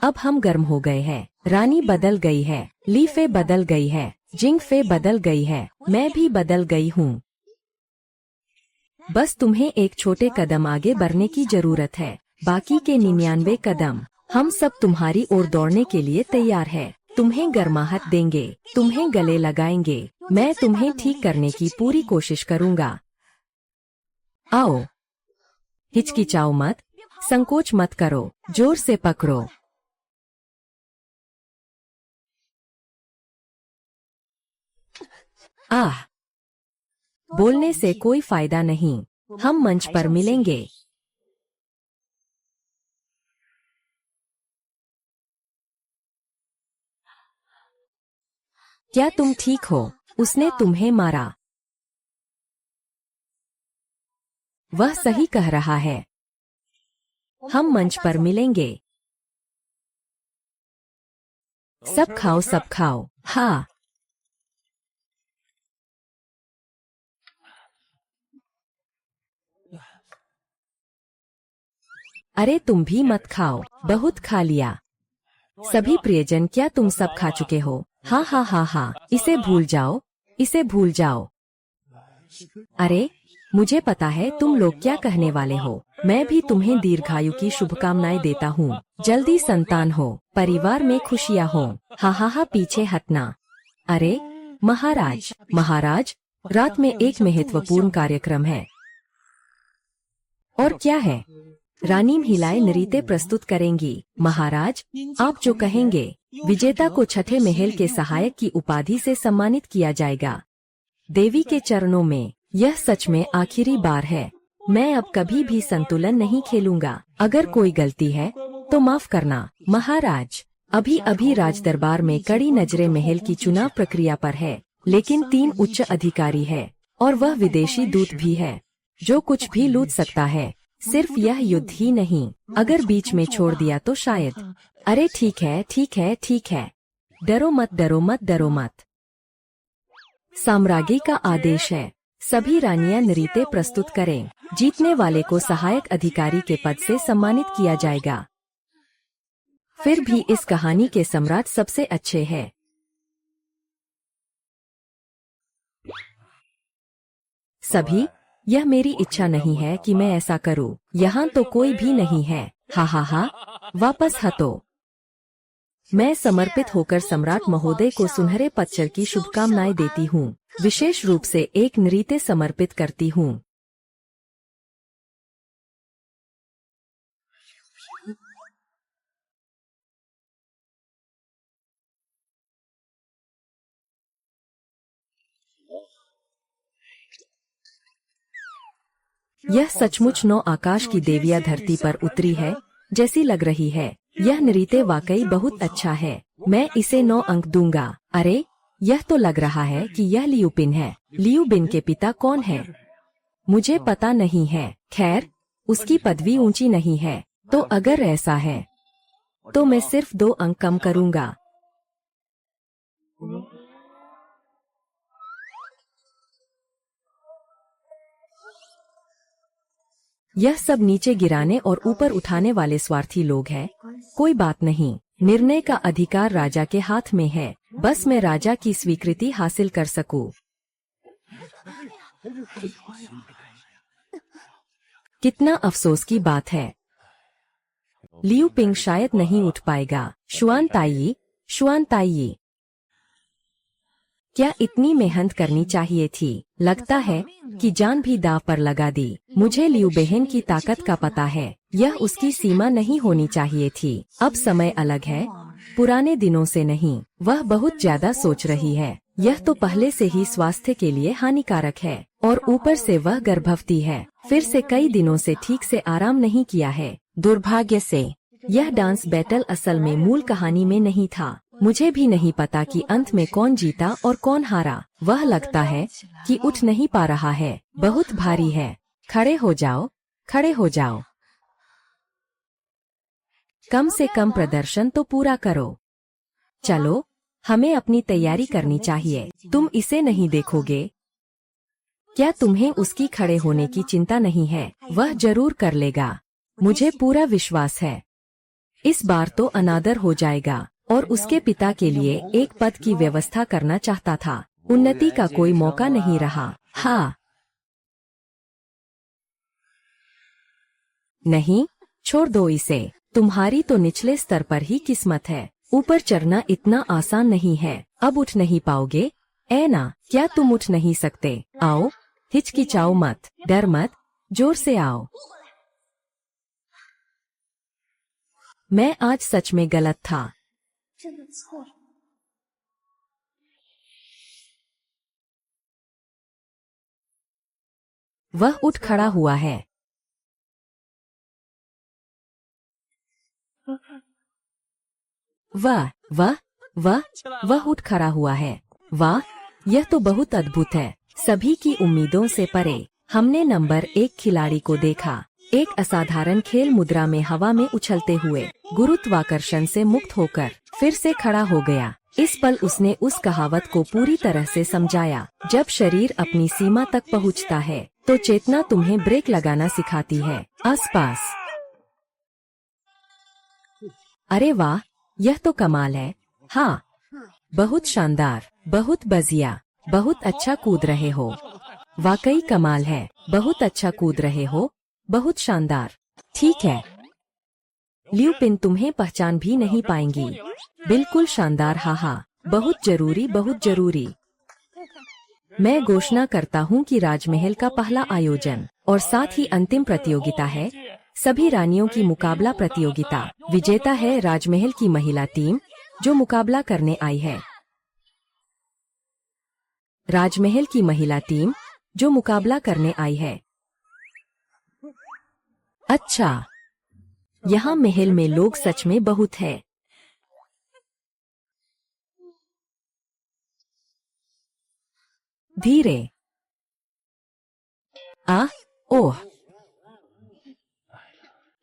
अब हम गर्म हो गए हैं। रानी बदल गई है, ली फे बदल गई है, जिंग फे बदल गई है, मैं भी बदल गई हूँ। बस तुम्हें एक छोटे कदम आगे बढ़ने की जरूरत है। बाकी के 99 कदम हम सब तुम्हारी ओर दौड़ने के लिए तैयार है। तुम्हें गर्माहट देंगे, तुम्हें गले लगाएंगे। मैं तुम्हें ठीक करने की पूरी कोशिश करूंगा। आओ, हिचकिचाओ मत, संकोच मत करो, जोर से पकड़ो। आह, बोलने से कोई फायदा नहीं। हम मंच पर मिलेंगे। क्या तुम ठीक हो? उसने तुम्हें मारा। वह सही कह रहा है। हम मंच पर मिलेंगे। सब खाओ, सब खाओ। हाँ, अरे तुम भी मत खाओ, बहुत खा लिया। सभी प्रियजन, क्या तुम सब खा चुके हो? हाँ हाँ हाँ हाँ, इसे भूल जाओ, इसे भूल जाओ। अरे, मुझे पता है तुम लोग क्या कहने वाले हो। मैं भी तुम्हें दीर्घायु की शुभकामनाएं देता हूँ। जल्दी संतान हो, परिवार में खुशियाँ हो। हाँ हाँ हाँ, पीछे हटना। अरे महाराज, महाराज, रात में एक महत्वपूर्ण कार्यक्रम है। और क्या है? रानी महिलाएं नृत्य प्रस्तुत करेंगी। महाराज, आप जो कहेंगे। विजेता को छठे महल के सहायक की उपाधि से सम्मानित किया जाएगा। देवी के चरणों में। यह सच में आखिरी बार है। मैं अब कभी भी संतुलन नहीं खेलूंगा। अगर कोई गलती है तो माफ करना। महाराज, अभी अभी राज दरबार में कड़ी नजरें महल की चुनाव प्रक्रिया पर है, लेकिन 3 उच्च अधिकारी है और वह विदेशी दूत भी है जो कुछ भी लूट सकता है। सिर्फ यह युद्ध ही नहीं, अगर बीच में छोड़ दिया तो शायद। अरे ठीक है, ठीक है, ठीक है। डरो मत, डरो मत, डरो मत। साम्राज्ञी का आदेश है, सभी रानियां नृत्य प्रस्तुत करें। जीतने वाले को सहायक अधिकारी के पद से सम्मानित किया जाएगा। फिर भी इस कहानी के सम्राट सबसे अच्छे हैं। सभी, यह मेरी इच्छा नहीं है कि मैं ऐसा करूं। यहाँ तो कोई भी नहीं है। हा हा हा, वापस हटो। मैं समर्पित होकर सम्राट महोदय को सुनहरे पतझड़ की शुभकामनाएं देती हूँ। विशेष रूप से एक नृत्य समर्पित करती हूँ। यह सचमुच 9 आकाश की देवियां धरती पर उतरी है जैसी लग रही है। यह नृत्य वाकई बहुत अच्छा है। मैं इसे 9 अंक दूंगा। अरे, यह तो लग रहा है कि यह लियू पिन है। लियू बिन के पिता कौन है? मुझे पता नहीं है। खैर, उसकी पदवी ऊंची नहीं है, तो अगर ऐसा है तो मैं सिर्फ 2 अंक कम करूंगा। यह सब नीचे गिराने और ऊपर उठाने वाले स्वार्थी लोग हैं। कोई बात नहीं, निर्णय का अधिकार राजा के हाथ में है, बस मैं राजा की स्वीकृति हासिल कर सकूं। कितना अफसोस की बात है। लियू पिंग शायद नहीं उठ पाएगा। शुआन ताई, क्या इतनी मेहनत करनी चाहिए थी? लगता है कि जान भी दांव पर लगा दी। मुझे लियू बहन की ताकत का पता है, यह उसकी सीमा नहीं होनी चाहिए थी। अब समय अलग है, पुराने दिनों से नहीं। वह बहुत ज्यादा सोच रही है। यह तो पहले से ही स्वास्थ्य के लिए हानिकारक है, और ऊपर से वह गर्भवती है। फिर से कई दिनों से ठीक से आराम नहीं किया है। दुर्भाग्य से यह डांस बैटल असल में मूल कहानी में नहीं था। मुझे भी नहीं पता कि अंत में कौन जीता और कौन हारा। वह लगता है कि उठ नहीं पा रहा है, बहुत भारी है। खड़े हो जाओ। कम से कम प्रदर्शन तो पूरा करो। चलो, हमें अपनी तैयारी करनी चाहिए। तुम इसे नहीं देखोगे? क्या तुम्हें उसकी खड़े होने की चिंता नहीं है? वह जरूर कर लेगा, मुझे पूरा विश्वास है। इस बार तो अनादर हो जाएगा। और उसके पिता के लिए एक पद की व्यवस्था करना चाहता था। उन्नति का कोई मौका नहीं रहा। हाँ, नहीं, छोड़ दो इसे। तुम्हारी तो निचले स्तर पर ही किस्मत है। ऊपर चढ़ना इतना आसान नहीं है। अब उठ नहीं पाओगे? ऐना, क्या तुम उठ नहीं सकते? आओ, हिचकिचाओ मत, डर मत, जोर से आओ। मैं आज सच में गलत था। वह उठ खड़ा हुआ है। वह उठ खड़ा हुआ है। वाह, यह तो बहुत अद्भुत है। सभी की उम्मीदों से परे। हमने नंबर 1 खिलाड़ी को देखा, एक असाधारण खेल मुद्रा में हवा में उछलते हुए, गुरुत्वाकर्षण से मुक्त होकर फिर से खड़ा हो गया। इस पल उसने उस कहावत को पूरी तरह से समझाया, जब शरीर अपनी सीमा तक पहुंचता है तो चेतना तुम्हें ब्रेक लगाना सिखाती है। आसपास, अरे वाह, यह तो कमाल है। हाँ, बहुत शानदार, बहुत बढ़िया, बहुत अच्छा कूद रहे हो। वाकई कमाल है, बहुत अच्छा कूद रहे हो, बहुत शानदार। ठीक है, लियू पिन तुम्हें पहचान भी नहीं पाएंगी। बिल्कुल शानदार। हाँ, बहुत जरूरी। मैं घोषणा करता हूँ कि राजमहल का पहला आयोजन और साथ ही अंतिम प्रतियोगिता है, सभी रानियों की मुकाबला प्रतियोगिता। विजेता है राजमहल की महिला टीम, जो मुकाबला करने आई है। राजमहल की महिला टीम जो मुकाबला करने आई है। अच्छा, यहाँ महल में लोग सच में बहुत है। धीरे। ओह,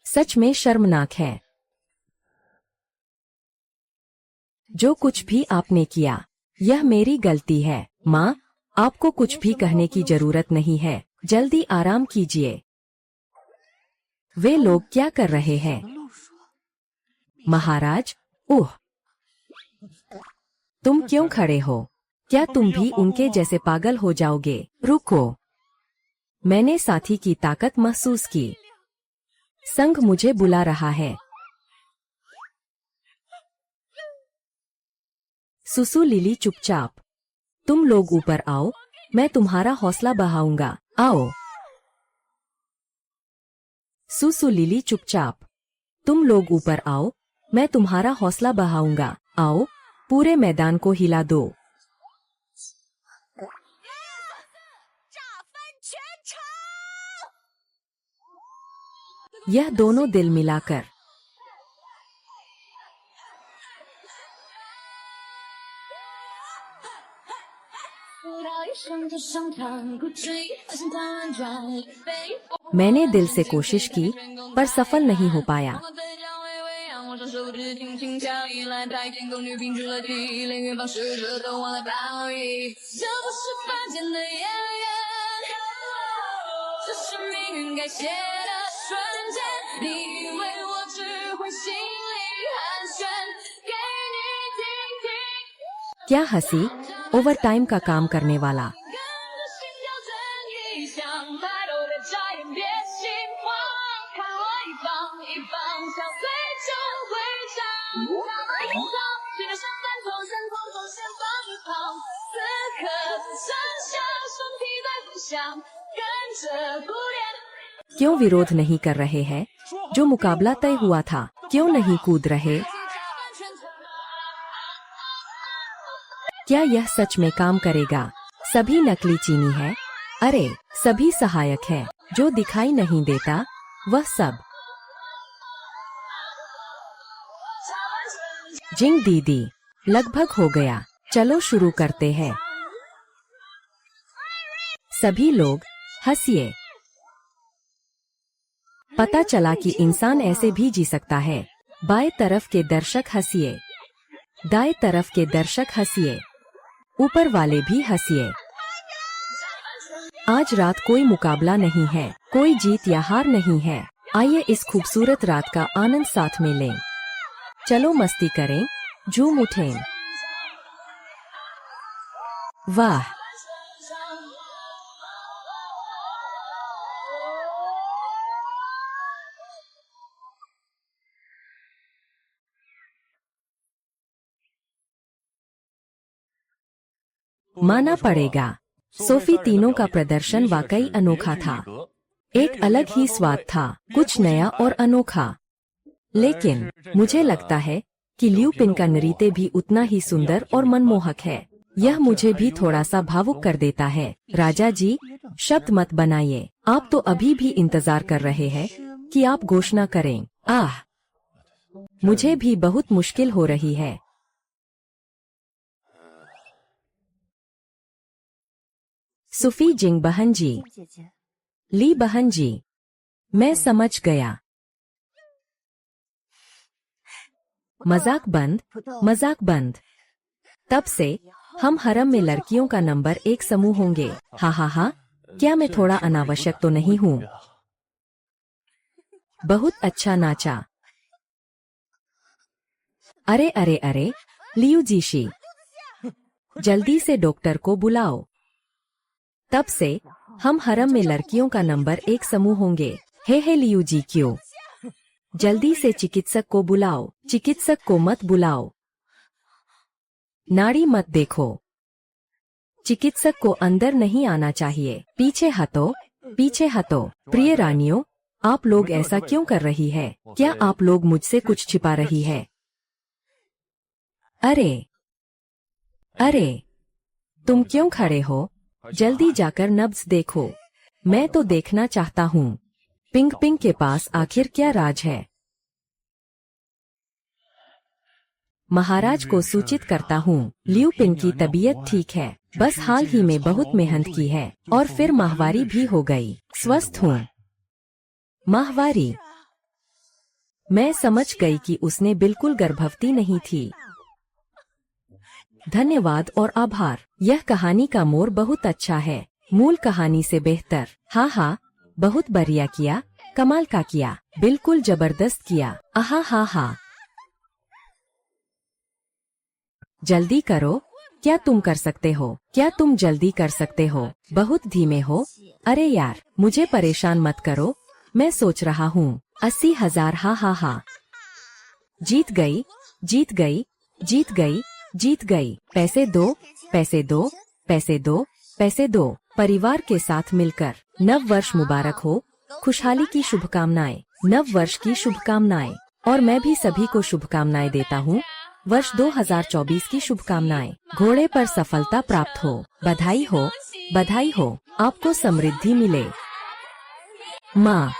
सच में शर्मनाक है। जो कुछ भी आपने किया, यह मेरी गलती है। माँ, आपको कुछ भी कहने की जरूरत नहीं है, जल्दी आराम कीजिए। वे लोग क्या कर रहे हैं? महाराज, ओह, तुम क्यों खड़े हो? क्या तुम भी उनके जैसे पागल हो जाओगे? रुको, मैंने साथी की ताकत महसूस की। संघ मुझे बुला रहा है। सुसु लिली चुपचाप। तुम लोग ऊपर आओ, मैं तुम्हारा हौसला बढ़ाऊंगा। आओ। सुसु लिली चुपचाप। तुम लोग ऊपर आओ, मैं तुम्हारा हौसला बढ़ाऊंगा। आओ, पूरे मैदान को हिला दो। यह दोनों दिल मिलाकर। मैंने दिल से कोशिश की, पर सफल नहीं हो पाया। क्या हंसी, ओवर टाइम का काम करने वाला। 跟着心跳成一响，抬头的眨眼别心慌，看我一棒一棒，想随就会长。大步走，随着身份从身空中先放一旁，此刻只剩下身体在分享，跟着鼓点。 क्यों विरोध नहीं कर रहे हैं? जो मुकाबला तय हुआ था, क्यों नहीं कूद रहे? क्या यह सच में काम करेगा? सभी नकली चीनी है। अरे, सभी सहायक है। जो दिखाई नहीं देता, वह सब। जिंग दीदी, लगभग हो गया। चलो शुरू करते हैं। सभी लोग हंसिए। पता चला कि इंसान ऐसे भी जी सकता है। बाएं तरफ के दर्शक हंसिए, दाएं तरफ के दर्शक हंसिए, ऊपर वाले भी हंसिए। आज रात कोई मुकाबला नहीं है, कोई जीत या हार नहीं है। आइए इस खूबसूरत रात का आनंद साथ में लें। चलो मस्ती करें, झूम उठें। वाह, माना पड़ेगा, सोफी तीनों का प्रदर्शन वाकई अनोखा था। एक अलग ही स्वाद था, कुछ नया और अनोखा। लेकिन मुझे लगता है कि लियू पिन का नृत्य भी उतना ही सुंदर और मनमोहक है। यह मुझे भी थोड़ा सा भावुक कर देता है। राजा जी, शब्द मत बनाइए। आप तो अभी भी इंतजार कर रहे हैं कि आप घोषणा करें। आह, मुझे भी बहुत मुश्किल हो रही है। सुफी जिंग बहन जी, ली बहन जी, मैं समझ गया। मजाक बंद, मजाक बंद। तब से हम हरम में लड़कियों का नंबर 1 समूह होंगे। हा हा हा, क्या मैं थोड़ा अनावश्यक तो नहीं हूँ? बहुत अच्छा नाचा। अरे अरे अरे, लियू जीशी, जल्दी से डॉक्टर को बुलाओ। तब से हम हरम में लड़कियों का नंबर 1 समूह होंगे। हे लियू जी, क्यों? जल्दी से चिकित्सक को बुलाओ। चिकित्सक को मत बुलाओ, नाड़ी मत देखो। चिकित्सक को अंदर नहीं आना चाहिए। पीछे हटो, पीछे हटो। प्रिय रानियों, आप लोग ऐसा क्यों कर रही है? क्या आप लोग मुझसे कुछ छिपा रही है? अरे अरे, तुम क्यों खड़े हो? जल्दी जाकर नब्ज देखो। मैं तो देखना चाहता हूँ, पिंग पिंग के पास आखिर क्या राज है। महाराज को सूचित करता हूँ, लियू पिंग की तबीयत ठीक है, बस हाल ही में बहुत मेहनत की है और फिर माहवारी भी हो गई। स्वस्थ हूँ। माहवारी? मैं समझ गई कि उसने बिल्कुल गर्भवती नहीं थी। धन्यवाद और आभार। यह कहानी का मोड़ बहुत अच्छा है, मूल कहानी से बेहतर। हाँ हाँ, बहुत बढ़िया किया, कमाल का किया, बिल्कुल जबरदस्त किया। आहा हा हा। जल्दी करो, क्या तुम कर सकते हो? क्या तुम जल्दी कर सकते हो? बहुत धीमे हो। अरे यार, मुझे परेशान मत करो, मैं सोच रहा हूँ। 80,000। हा हा हा। जीत गई, जीत गई, जीत गई, जीत गई। पैसे दो, पैसे दो, पैसे दो, पैसे दो। परिवार के साथ मिलकर। नव वर्ष मुबारक हो, खुशहाली की शुभकामनाएं, नव वर्ष की शुभकामनाएं। और मैं भी सभी को शुभकामनाएं देता हूँ। वर्ष 2024 की शुभकामनाएं। घोड़े पर सफलता प्राप्त हो। बधाई हो, बधाई हो, आपको समृद्धि मिले। माँ,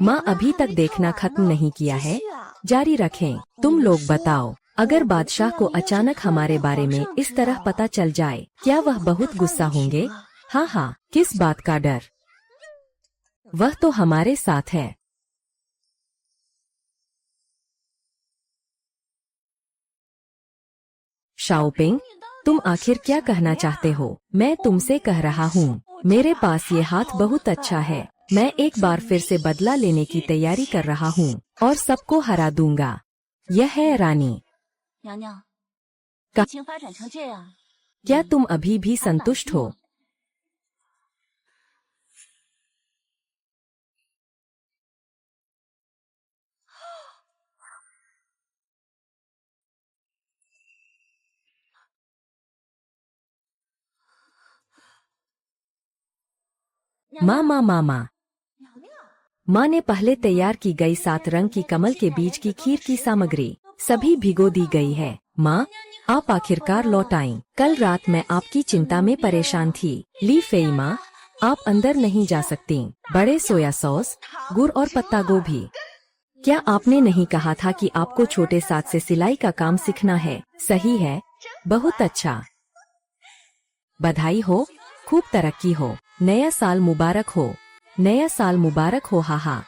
माँ अभी तक देखना खत्म नहीं किया है, जारी रखें। तुम लोग बताओ, अगर बादशाह को अचानक हमारे बारे में इस तरह पता चल जाए, क्या वह बहुत गुस्सा होंगे? हाँ हाँ, किस बात का डर? वह तो हमारे साथ है। शाओपिंग, तुम आखिर क्या कहना चाहते हो? मैं तुमसे कह रहा हूँ, मेरे पास ये हाथ बहुत अच्छा है। मैं एक बार फिर से बदला लेने की तैयारी कर रहा हूँ और सबको हरा दूंगा। यह है रानी। 娘娘， का- 情发展成这样， क्या तुम अभी भी संतुष्ट हो? 娘娘 माँ माँ ने पहले तैयार की गई 7 रंग की कमल के बीज की खीर की सामग्री सभी भिगो दी गई है। माँ, आप आखिरकार लौट आईं। कल रात मैं आपकी चिंता में परेशान थी। ली फेई माँ, आप अंदर नहीं जा सकती। बड़े सोया सॉस, गुड़ और पत्ता गोभी। क्या आपने नहीं कहा था कि आपको छोटे साथ से सिलाई का काम सीखना है? सही है, बहुत अच्छा। बधाई हो, खूब तरक्की हो, नया साल मुबारक हो। नया साल मुबारक हो। हा हा।